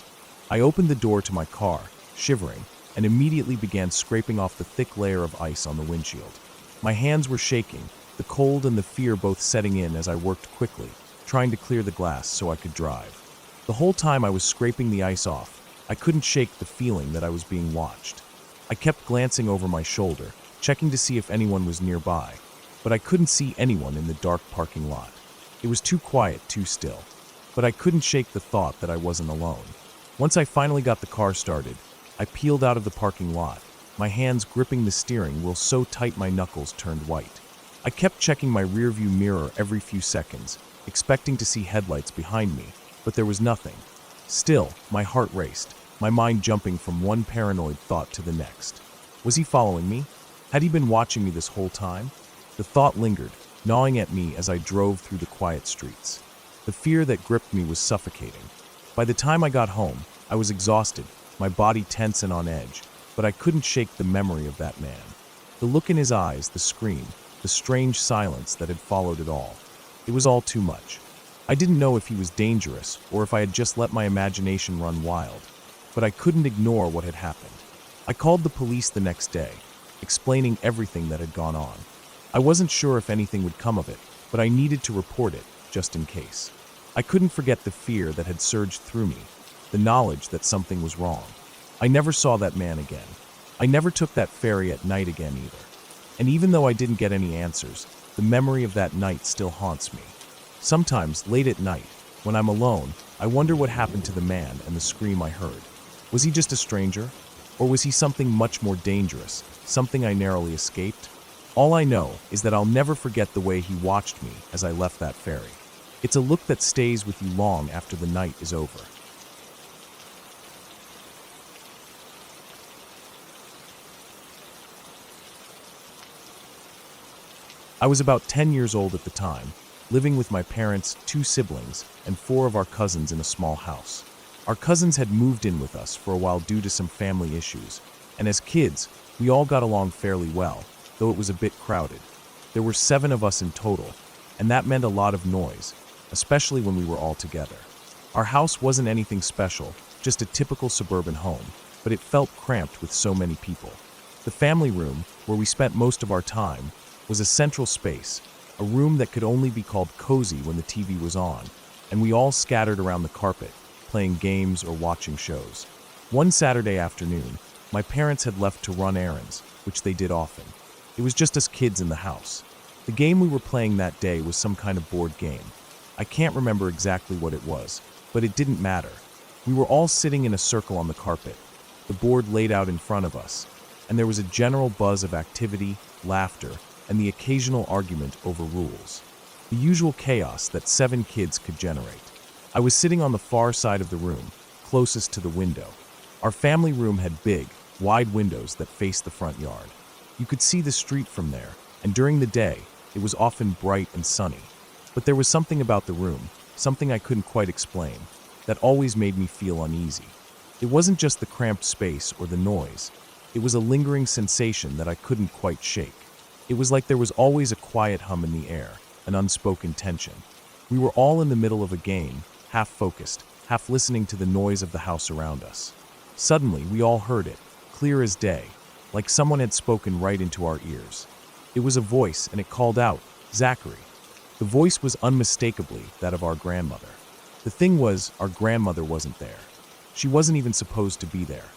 I opened the door to my car, shivering, and immediately began scraping off the thick layer of ice on the windshield. My hands were shaking, the cold and the fear both setting in as I worked quickly, trying to clear the glass so I could drive. The whole time I was scraping the ice off, I couldn't shake the feeling that I was being watched. I kept glancing over my shoulder, checking to see if anyone was nearby, but I couldn't see anyone in the dark parking lot. It was too quiet, too still, but I couldn't shake the thought that I wasn't alone. Once I finally got the car started, I peeled out of the parking lot, my hands gripping the steering wheel so tight my knuckles turned white. I kept checking my rearview mirror every few seconds, expecting to see headlights behind me, but there was nothing. Still, my heart raced, my mind jumping from one paranoid thought to the next. Was he following me? Had he been watching me this whole time? The thought lingered, gnawing at me as I drove through the quiet streets. The fear that gripped me was suffocating. By the time I got home, I was exhausted, my body tense and on edge, but I couldn't shake the memory of that man. The look in his eyes, the scream, the strange silence that had followed it all. It was all too much. I didn't know if he was dangerous or if I had just let my imagination run wild. but I couldn't ignore what had happened. I called the police the next day, explaining everything that had gone on. I wasn't sure if anything would come of it, but I needed to report it, just in case. I couldn't forget the fear that had surged through me, the knowledge that something was wrong. I never saw that man again. I never took that ferry at night again either. And even though I didn't get any answers, the memory of that night still haunts me. Sometimes, late at night, when I'm alone, I wonder what happened to the man and the scream I heard. Was he just a stranger? Or was he something much more dangerous, something I narrowly escaped? All I know is that I'll never forget the way he watched me as I left that ferry. It's a look that stays with you long after the night is over. I was about 10 years old at the time, living with my parents, 2 siblings, and 4 of our cousins in a small house. Our cousins had moved in with us for a while due to some family issues, and as kids, we all got along fairly well, though it was a bit crowded. There were 7 of us in total, and that meant a lot of noise, especially when we were all together. Our house wasn't anything special, just a typical suburban home, but it felt cramped with so many people. The family room, where we spent most of our time, was a central space, a room that could only be called cozy when the TV was on, and we all scattered around the carpet, playing games or watching shows. One Saturday afternoon, my parents had left to run errands, which they did often. It was just us kids in the house. The game we were playing that day was some kind of board game. I can't remember exactly what it was, but it didn't matter. We were all sitting in a circle on the carpet, the board laid out in front of us, and there was a general buzz of activity, laughter, and the occasional argument over rules. The usual chaos that 7 kids could generate. I was sitting on the far side of the room, closest to the window. Our family room had big, wide windows that faced the front yard. You could see the street from there, and during the day, it was often bright and sunny. But there was something about the room, something I couldn't quite explain, that always made me feel uneasy. It wasn't just the cramped space or the noise. It was a lingering sensation that I couldn't quite shake. It was like there was always a quiet hum in the air, an unspoken tension. We were all in the middle of a game, half focused, half listening to the noise of the house around us. Suddenly, we all heard it, clear as day, like someone had spoken right into our ears. It was a voice, and it called out, "Zachary." The voice was unmistakably that of our grandmother. The thing was, our grandmother wasn't there. She wasn't even supposed to be there.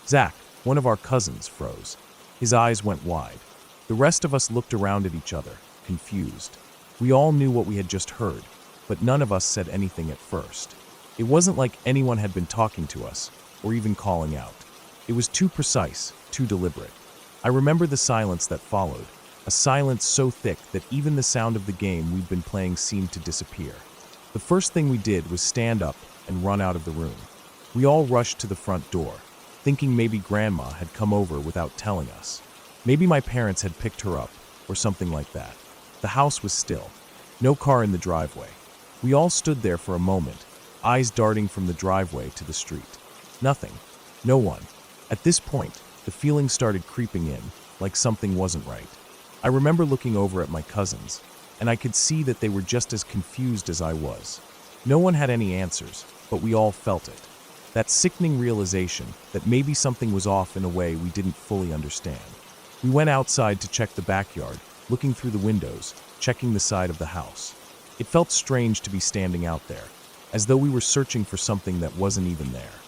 Zach, one of our cousins, froze. His eyes went wide. The rest of us looked around at each other, confused. We all knew what we had just heard, but none of us said anything at first. It wasn't like anyone had been talking to us, or even calling out. It was too precise, too deliberate. I remember the silence that followed, a silence so thick that even the sound of the game we'd been playing seemed to disappear. The first thing we did was stand up and run out of the room. We all rushed to the front door, thinking maybe Grandma had come over without telling us. Maybe my parents had picked her up, or something like that. The house was still. No car in the driveway. We all stood there for a moment, eyes darting from the driveway to the street. Nothing. No one. At this point, the feeling started creeping in, like something wasn't right. I remember looking over at my cousins, and I could see that they were just as confused as I was. No one had any answers, but we all felt it. That sickening realization that maybe something was off in a way we didn't fully understand. We went outside to check the backyard, looking through the windows, checking the side of the house. It felt strange to be standing out there, as though we were searching for something that wasn't even there.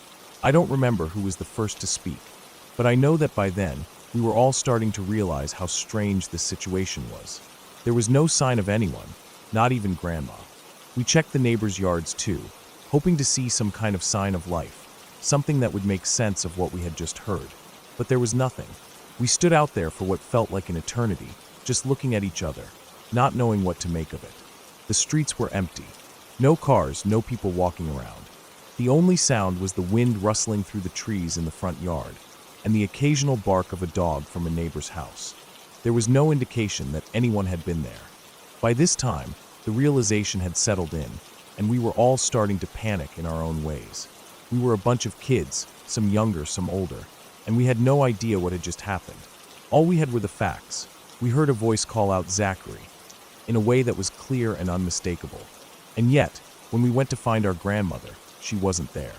I don't remember who was the first to speak, but I know that by then, we were all starting to realize how strange this situation was. There was no sign of anyone, not even Grandma. We checked the neighbors' yards too, hoping to see some kind of sign of life, something that would make sense of what we had just heard. But there was nothing. We stood out there for what felt like an eternity, just looking at each other, not knowing what to make of it. The streets were empty. No cars, no people walking around. The only sound was the wind rustling through the trees in the front yard, and the occasional bark of a dog from a neighbor's house. There was no indication that anyone had been there. By this time, the realization had settled in, and we were all starting to panic in our own ways. We were a bunch of kids, some younger, some older, and we had no idea what had just happened. All we had were the facts. We heard a voice call out Zachary, in a way that was clear and unmistakable. And yet, when we went to find our grandmother, she wasn't there.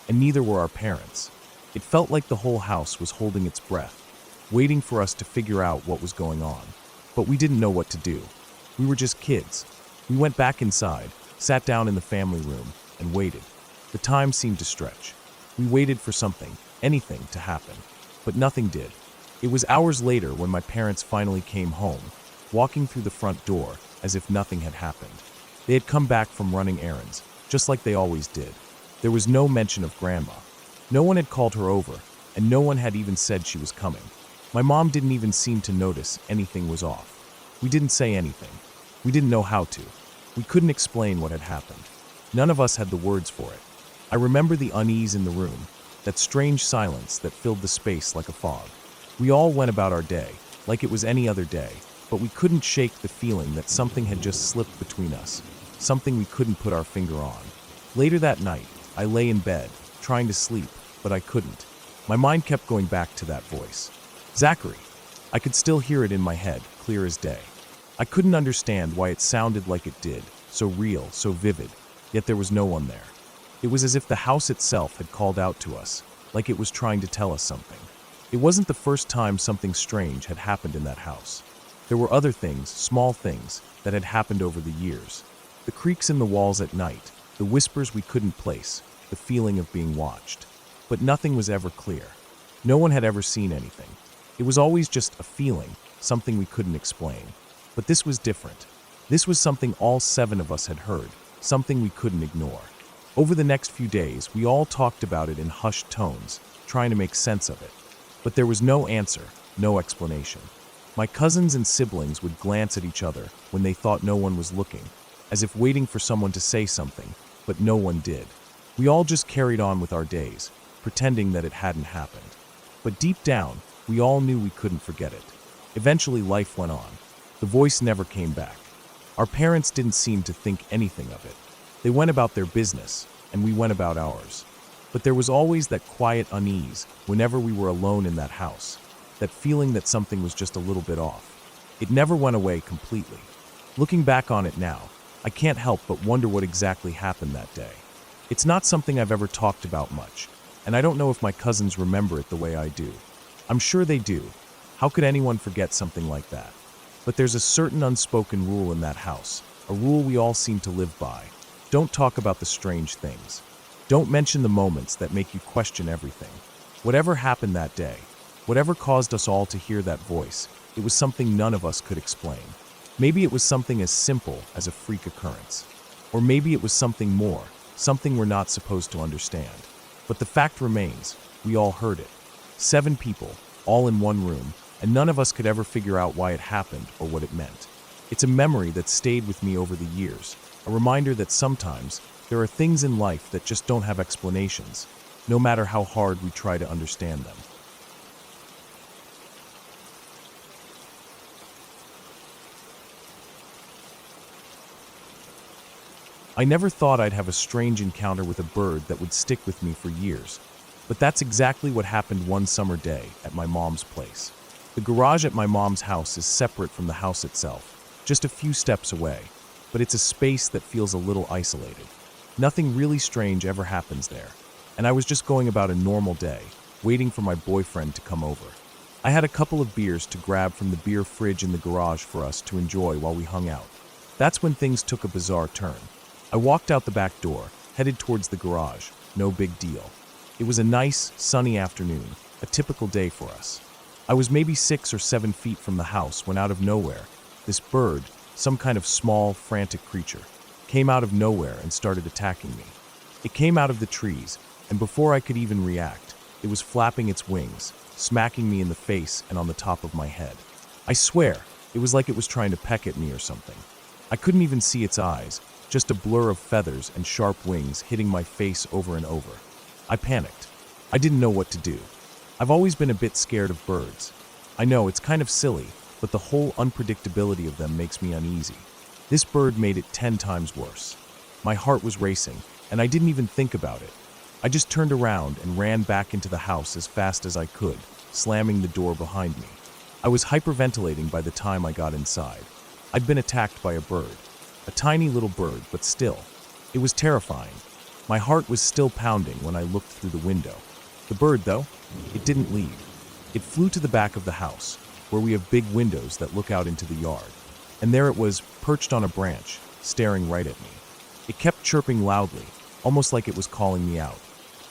And neither were our parents. It felt like the whole house was holding its breath, waiting for us to figure out what was going on. But we didn't know what to do. We were just kids. We went back inside, sat down in the family room, and waited. The time seemed to stretch. We waited for something, anything, to happen. But nothing did. It was hours later when my parents finally came home, walking through the front door as if nothing had happened. They had come back from running errands, just like they always did. There was no mention of Grandma. No one had called her over, and no one had even said she was coming. My mom didn't even seem to notice anything was off. We didn't say anything. We didn't know how to. We couldn't explain what had happened. None of us had the words for it. I remember the unease in the room, that strange silence that filled the space like a fog. We all went about our day, like it was any other day, but we couldn't shake the feeling that something had just slipped between us, something we couldn't put our finger on. Later that night, I lay in bed, trying to sleep, but I couldn't. My mind kept going back to that voice. Zachary. I could still hear it in my head, clear as day. I couldn't understand why it sounded like it did, so real, so vivid, yet there was no one there. It was as if the house itself had called out to us, like it was trying to tell us something. It wasn't the first time something strange had happened in that house. There were other things, small things, that had happened over the years. The creaks in the walls at night, the whispers we couldn't place, the feeling of being watched. But nothing was ever clear. No one had ever seen anything. It was always just a feeling, something we couldn't explain. But this was different. This was something all 7 of us had heard, something we couldn't ignore. Over the next few days, we all talked about it in hushed tones, trying to make sense of it. But there was no answer, no explanation. My cousins and siblings would glance at each other when they thought no one was looking, as if waiting for someone to say something, but no one did. We all just carried on with our days, pretending that it hadn't happened. But deep down, we all knew we couldn't forget it. Eventually, life went on. The voice never came back. Our parents didn't seem to think anything of it. They went about their business, and we went about ours. But there was always that quiet unease whenever we were alone in that house, that feeling that something was just a little bit off. It never went away completely. Looking back on it now, I can't help but wonder what exactly happened that day. It's not something I've ever talked about much, and I don't know if my cousins remember it the way I do. I'm sure they do. How could anyone forget something like that? But there's a certain unspoken rule in that house, a rule we all seem to live by. Don't talk about the strange things. Don't mention the moments that make you question everything. Whatever happened that day, whatever caused us all to hear that voice, it was something none of us could explain. Maybe it was something as simple as a freak occurrence. Or maybe it was something more, something we're not supposed to understand. But the fact remains, we all heard it. 7 people, all in one room, and none of us could ever figure out why it happened or what it meant. It's a memory that stayed with me over the years, a reminder that sometimes there are things in life that just don't have explanations, no matter how hard we try to understand them. I never thought I'd have a strange encounter with a bird that would stick with me for years, but that's exactly what happened one summer day at my mom's place. The garage at my mom's house is separate from the house itself, just a few steps away, but it's a space that feels a little isolated. Nothing really strange ever happens there, and I was just going about a normal day, waiting for my boyfriend to come over. I had a couple of beers to grab from the beer fridge in the garage for us to enjoy while we hung out. That's when things took a bizarre turn. I walked out the back door, headed towards the garage. No big deal. It was a nice, sunny afternoon, a typical day for us. I was maybe 6 or 7 feet from the house when out of nowhere, this bird, some kind of small, frantic creature, came out of nowhere and started attacking me. It came out of the trees, and before I could even react, it was flapping its wings, smacking me in the face and on the top of my head. I swear, it was like it was trying to peck at me or something. I couldn't even see its eyes, just a blur of feathers and sharp wings hitting my face over and over. I panicked. I didn't know what to do. I've always been a bit scared of birds. I know it's kind of silly, but the whole unpredictability of them makes me uneasy. This bird made it 10 times worse. My heart was racing, and I didn't even think about it. I just turned around and ran back into the house as fast as I could, slamming the door behind me. I was hyperventilating by the time I got inside. I'd been attacked by a bird. A tiny little bird, but still. It was terrifying. My heart was still pounding when I looked through the window. The bird, though, it didn't leave. It flew to the back of the house, where we have big windows that look out into the yard. And there it was, perched on a branch, staring right at me. It kept chirping loudly, almost like it was calling me out.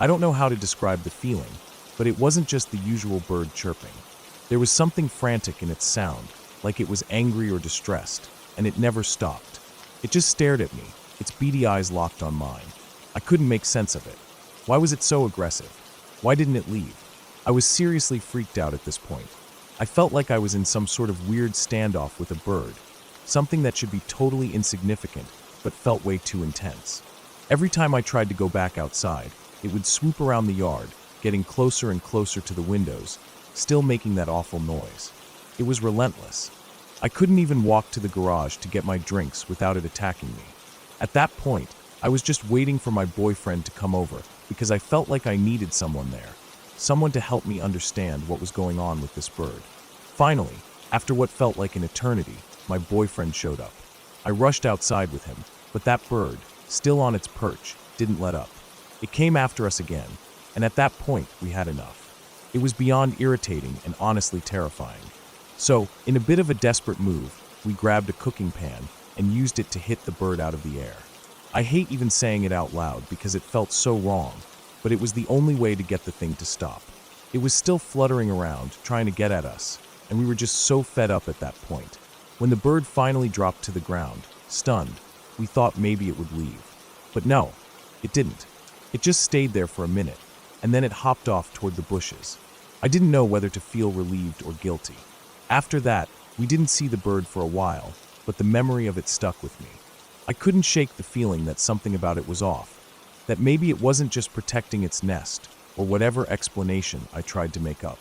I don't know how to describe the feeling, but it wasn't just the usual bird chirping. There was something frantic in its sound, like it was angry or distressed, and it never stopped. It just stared at me, its beady eyes locked on mine. I couldn't make sense of it. Why was it so aggressive? Why didn't it leave? I was seriously freaked out at this point. I felt like I was in some sort of weird standoff with a bird, something that should be totally insignificant, but felt way too intense. Every time I tried to go back outside, it would swoop around the yard, getting closer and closer to the windows, still making that awful noise. It was relentless. I couldn't even walk to the garage to get my drinks without it attacking me. At that point, I was just waiting for my boyfriend to come over because I felt like I needed someone there, someone to help me understand what was going on with this bird. Finally, after what felt like an eternity, my boyfriend showed up. I rushed outside with him, but that bird, still on its perch, didn't let up. It came after us again, and at that point, we had enough. It was beyond irritating and honestly terrifying. So, in a bit of a desperate move, we grabbed a cooking pan and used it to hit the bird out of the air. I hate even saying it out loud because it felt so wrong, but it was the only way to get the thing to stop. It was still fluttering around, trying to get at us, and we were just so fed up at that point. When the bird finally dropped to the ground, stunned, we thought maybe it would leave. But no, it didn't. It just stayed there for a minute, and then it hopped off toward the bushes. I didn't know whether to feel relieved or guilty. After that, we didn't see the bird for a while, but the memory of it stuck with me. I couldn't shake the feeling that something about it was off, that maybe it wasn't just protecting its nest, or whatever explanation I tried to make up.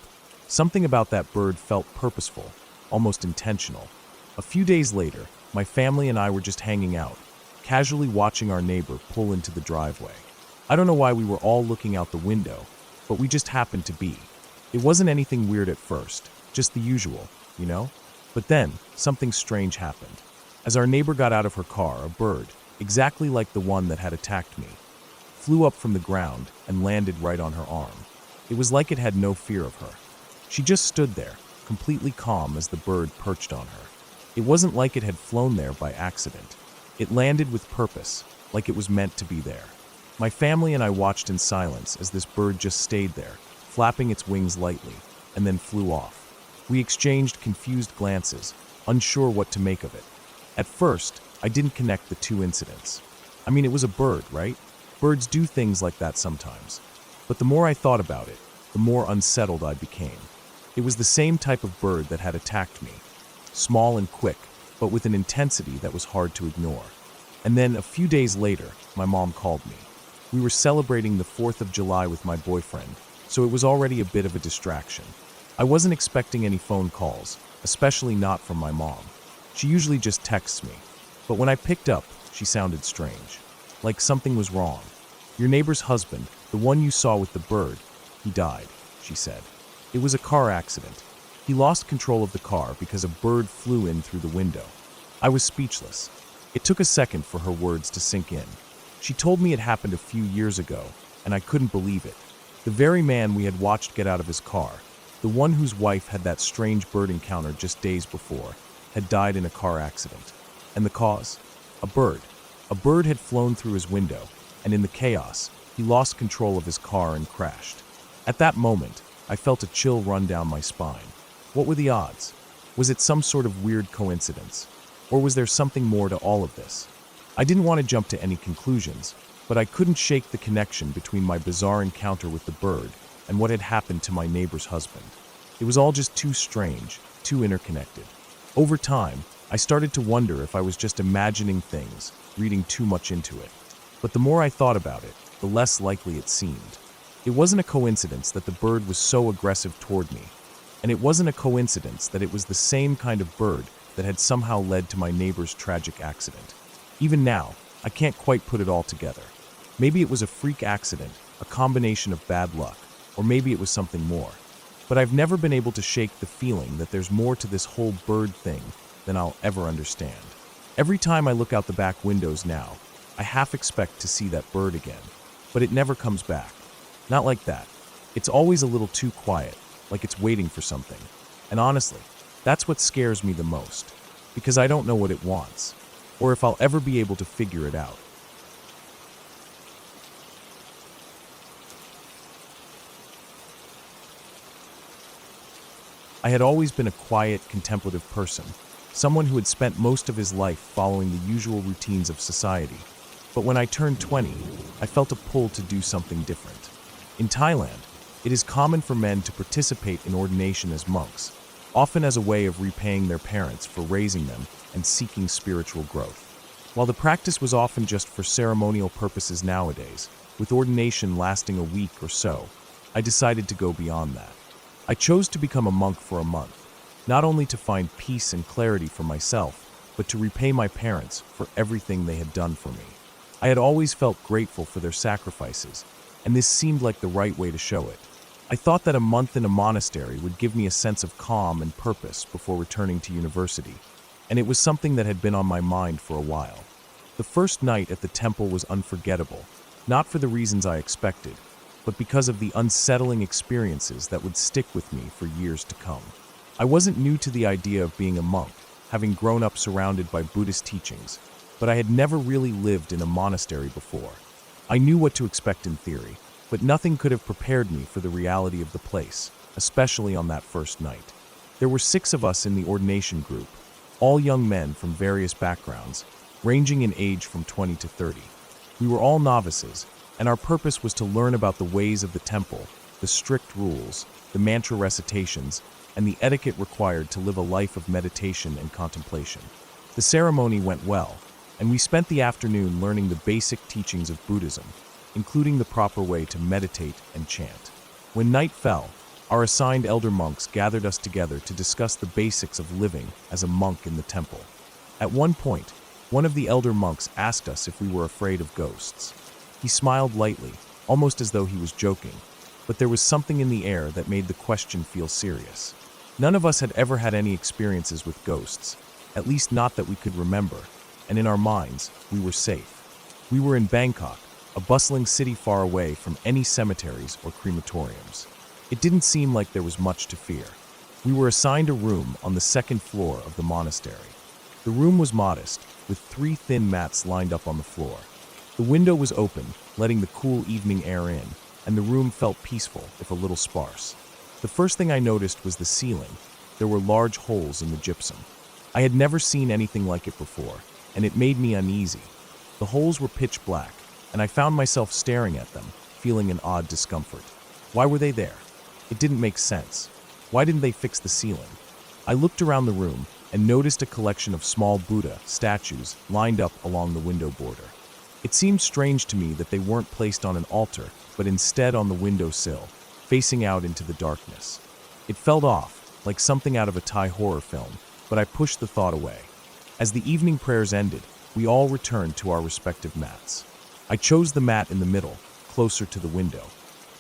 Something about that bird felt purposeful, almost intentional. A few days later, my family and I were just hanging out, casually watching our neighbor pull into the driveway. I don't know why we were all looking out the window, but we just happened to be. It wasn't anything weird at first, just the usual, you know? But then, something strange happened. As our neighbor got out of her car, a bird, exactly like the one that had attacked me, flew up from the ground and landed right on her arm. It was like it had no fear of her. She just stood there, completely calm as the bird perched on her. It wasn't like it had flown there by accident. It landed with purpose, like it was meant to be there. My family and I watched in silence as this bird just stayed there, flapping its wings lightly, and then flew off. We exchanged confused glances, unsure what to make of it. At first, I didn't connect the two incidents. I mean, it was a bird, right? Birds do things like that sometimes. But the more I thought about it, the more unsettled I became. It was the same type of bird that had attacked me. Small and quick, but with an intensity that was hard to ignore. And then, a few days later, my mom called me. We were celebrating the 4th of July with my boyfriend, so it was already a bit of a distraction. I wasn't expecting any phone calls, especially not from my mom. She usually just texts me. But when I picked up, she sounded strange. Like something was wrong. Your neighbor's husband, the one you saw with the bird, he died, she said. It was a car accident. He lost control of the car because a bird flew in through the window. I was speechless. It took a second for her words to sink in. She told me it happened a few years ago, and I couldn't believe it. The very man we had watched get out of his car, the one whose wife had that strange bird encounter just days before, had died in a car accident. And the cause? A bird. A bird had flown through his window, and in the chaos, he lost control of his car and crashed. At that moment, I felt a chill run down my spine. What were the odds? Was it some sort of weird coincidence? Or was there something more to all of this? I didn't want to jump to any conclusions, but I couldn't shake the connection between my bizarre encounter with the bird and what had happened to my neighbor's husband. It was all just too strange, too interconnected. Over time, I started to wonder if I was just imagining things, reading too much into it. But the more I thought about it, the less likely it seemed. It wasn't a coincidence that the bird was so aggressive toward me, and it wasn't a coincidence that it was the same kind of bird that had somehow led to my neighbor's tragic accident. Even now, I can't quite put it all together. Maybe it was a freak accident, a combination of bad luck, or maybe it was something more. But I've never been able to shake the feeling that there's more to this whole bird thing than I'll ever understand. Every time I look out the back windows now, I half expect to see that bird again, but it never comes back. Not like that. It's always a little too quiet, like it's waiting for something. And honestly, that's what scares me the most, because I don't know what it wants, or if I'll ever be able to figure it out. I had always been a quiet, contemplative person, someone who had spent most of his life following the usual routines of society. But when I turned 20, I felt a pull to do something different. In Thailand, it is common for men to participate in ordination as monks, often as a way of repaying their parents for raising them and seeking spiritual growth. While the practice was often just for ceremonial purposes nowadays, with ordination lasting a week or so, I decided to go beyond that. I chose to become a monk for a month, not only to find peace and clarity for myself, but to repay my parents for everything they had done for me. I had always felt grateful for their sacrifices, and this seemed like the right way to show it. I thought that a month in a monastery would give me a sense of calm and purpose before returning to university, and it was something that had been on my mind for a while. The first night at the temple was unforgettable, not for the reasons I expected, but because of the unsettling experiences that would stick with me for years to come. I wasn't new to the idea of being a monk, having grown up surrounded by Buddhist teachings, but I had never really lived in a monastery before. I knew what to expect in theory, but nothing could have prepared me for the reality of the place, especially on that first night. There were 6 of us in the ordination group, all young men from various backgrounds, ranging in age from 20 to 30. We were all novices, and our purpose was to learn about the ways of the temple, the strict rules, the mantra recitations, and the etiquette required to live a life of meditation and contemplation. The ceremony went well, and we spent the afternoon learning the basic teachings of Buddhism, including the proper way to meditate and chant. When night fell, our assigned elder monks gathered us together to discuss the basics of living as a monk in the temple. At one point, one of the elder monks asked us if we were afraid of ghosts. He smiled lightly, almost as though he was joking, but there was something in the air that made the question feel serious. None of us had ever had any experiences with ghosts, at least not that we could remember, and in our minds, we were safe. We were in Bangkok, a bustling city far away from any cemeteries or crematoriums. It didn't seem like there was much to fear. We were assigned a room on the 2nd floor of the monastery. The room was modest, with 3 thin mats lined up on the floor. The window was open, letting the cool evening air in, and the room felt peaceful, if a little sparse. The first thing I noticed was the ceiling. There were large holes in the gypsum. I had never seen anything like it before, and it made me uneasy. The holes were pitch black, and I found myself staring at them, feeling an odd discomfort. Why were they there? It didn't make sense. Why didn't they fix the ceiling? I looked around the room and noticed a collection of small Buddha statues lined up along the window border. It seemed strange to me that they weren't placed on an altar, but instead on the windowsill, facing out into the darkness. It felt off, like something out of a Thai horror film, but I pushed the thought away. As the evening prayers ended, we all returned to our respective mats. I chose the mat in the middle, closer to the window.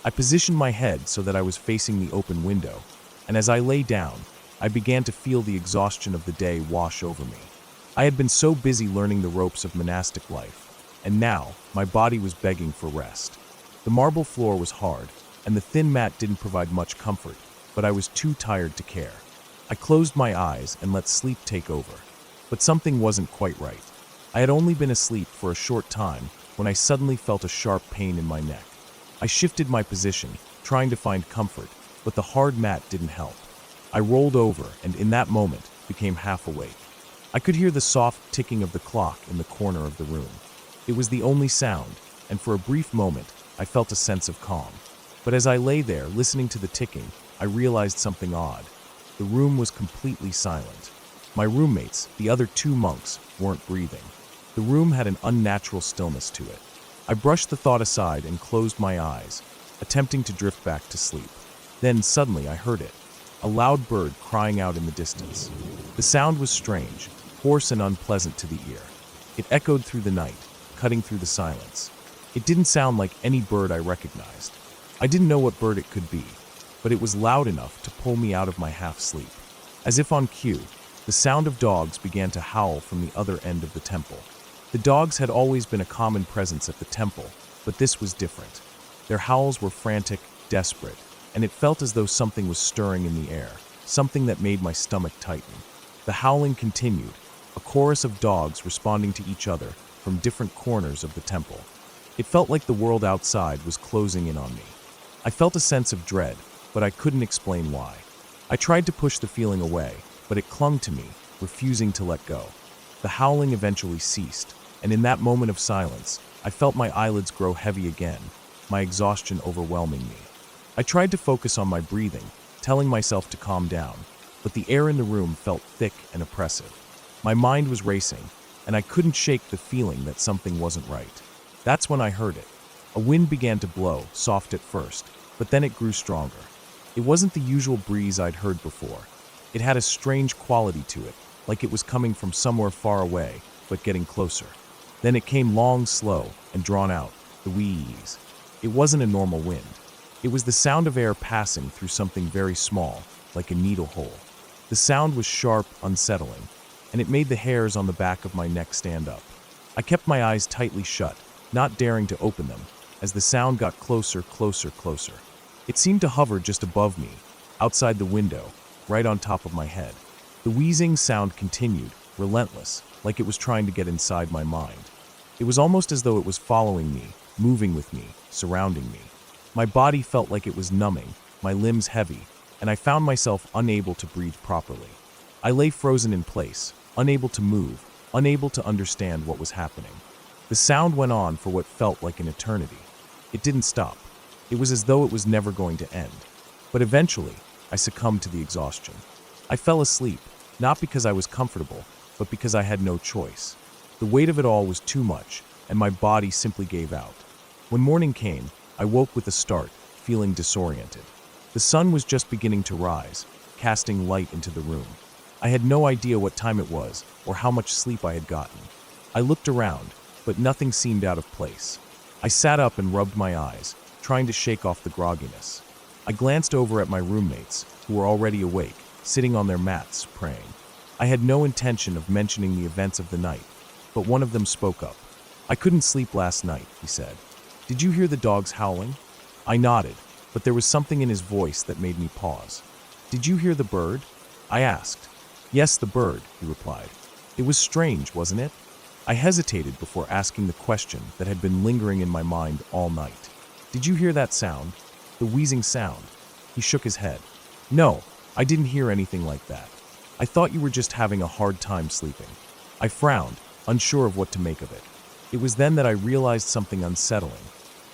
I positioned my head so that I was facing the open window, and as I lay down, I began to feel the exhaustion of the day wash over me. I had been so busy learning the ropes of monastic life, and now my body was begging for rest. The marble floor was hard, and the thin mat didn't provide much comfort, but I was too tired to care. I closed my eyes and let sleep take over. But something wasn't quite right. I had only been asleep for a short time when I suddenly felt a sharp pain in my neck. I shifted my position, trying to find comfort, but the hard mat didn't help. I rolled over and in that moment became half awake. I could hear the soft ticking of the clock in the corner of the room. It was the only sound, and for a brief moment, I felt a sense of calm. But as I lay there listening to the ticking, I realized something odd. The room was completely silent. My roommates, the other 2 monks, weren't breathing. The room had an unnatural stillness to it. I brushed the thought aside and closed my eyes, attempting to drift back to sleep. Then suddenly I heard it, a loud bird crying out in the distance. The sound was strange, hoarse and unpleasant to the ear. It echoed through the night, cutting through the silence. It didn't sound like any bird I recognized. I didn't know what bird it could be, but it was loud enough to pull me out of my half-sleep. As if on cue, the sound of dogs began to howl from the other end of the temple. The dogs had always been a common presence at the temple, but this was different. Their howls were frantic, desperate, and it felt as though something was stirring in the air, something that made my stomach tighten. The howling continued, a chorus of dogs responding to each other from different corners of the temple. It felt like the world outside was closing in on me. I felt a sense of dread, but I couldn't explain why. I tried to push the feeling away, but it clung to me, refusing to let go. The howling eventually ceased, and in that moment of silence, I felt my eyelids grow heavy again, my exhaustion overwhelming me. I tried to focus on my breathing, telling myself to calm down, but the air in the room felt thick and oppressive. My mind was racing, and I couldn't shake the feeling that something wasn't right. That's when I heard it. A wind began to blow, soft at first, but then it grew stronger. It wasn't the usual breeze I'd heard before. It had a strange quality to it, like it was coming from somewhere far away, but getting closer. Then it came long, slow, and drawn out, the wheeze. It wasn't a normal wind. It was the sound of air passing through something very small, like a needle hole. The sound was sharp, unsettling, and it made the hairs on the back of my neck stand up. I kept my eyes tightly shut, not daring to open them, as the sound got closer, closer, closer. It seemed to hover just above me, outside the window, right on top of my head. The wheezing sound continued, relentless, like it was trying to get inside my mind. It was almost as though it was following me, moving with me, surrounding me. My body felt like it was numbing, my limbs heavy, and I found myself unable to breathe properly. I lay frozen in place, unable to move, unable to understand what was happening. The sound went on for what felt like an eternity. It didn't stop. It was as though it was never going to end. But eventually, I succumbed to the exhaustion. I fell asleep, not because I was comfortable, but because I had no choice. The weight of it all was too much, and my body simply gave out. When morning came, I woke with a start, feeling disoriented. The sun was just beginning to rise, casting light into the room. I had no idea what time it was or how much sleep I had gotten. I looked around, but nothing seemed out of place. I sat up and rubbed my eyes, trying to shake off the grogginess. I glanced over at my roommates, who were already awake, sitting on their mats, praying. I had no intention of mentioning the events of the night, but one of them spoke up. "I couldn't sleep last night," he said. "Did you hear the dogs howling?" I nodded, but there was something in his voice that made me pause. "Did you hear the bird?" I asked. "Yes, the bird," he replied. "It was strange, wasn't it?" I hesitated before asking the question that had been lingering in my mind all night. "Did you hear that sound? The wheezing sound?" He shook his head. "No, I didn't hear anything like that. I thought you were just having a hard time sleeping." I frowned, unsure of what to make of it. It was then that I realized something unsettling.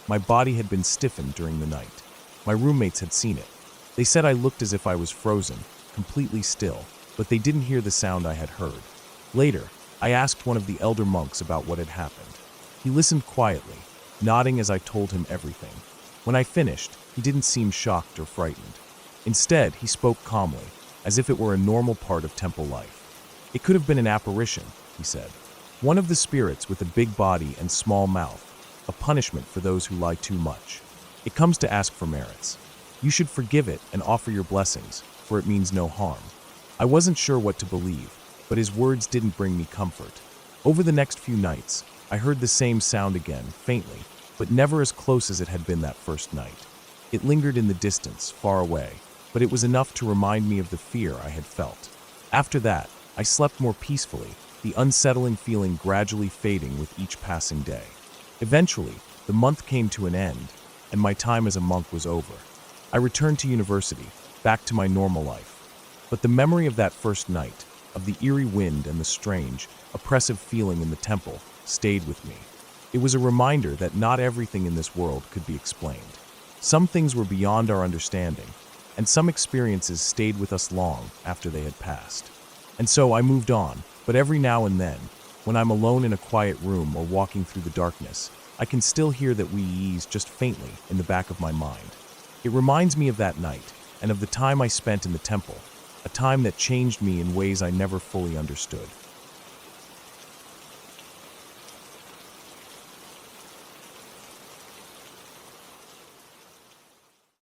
My body had been stiffened during the night. My roommates had seen it. They said I looked as if I was frozen, completely still, but they didn't hear the sound I had heard. Later, I asked one of the elder monks about what had happened. He listened quietly, nodding as I told him everything. When I finished, he didn't seem shocked or frightened. Instead, he spoke calmly, as if it were a normal part of temple life. "It could have been an apparition," he said. "One of the spirits with a big body and small mouth, a punishment for those who lie too much. It comes to ask for merits. You should forgive it and offer your blessings, for it means no harm." I wasn't sure what to believe, but his words didn't bring me comfort. Over the next few nights, I heard the same sound again, faintly, but never as close as it had been that first night. It lingered in the distance, far away, but it was enough to remind me of the fear I had felt. After that, I slept more peacefully, the unsettling feeling gradually fading with each passing day. Eventually, the month came to an end, and my time as a monk was over. I returned to university, back to my normal life. But the memory of that first night, of the eerie wind and the strange, oppressive feeling in the temple, stayed with me. It was a reminder that not everything in this world could be explained. Some things were beyond our understanding, and some experiences stayed with us long after they had passed. And so I moved on, but every now and then, when I'm alone in a quiet room or walking through the darkness, I can still hear that wheeze just faintly in the back of my mind. It reminds me of that night and of the time I spent in the temple, a time that changed me in ways I never fully understood.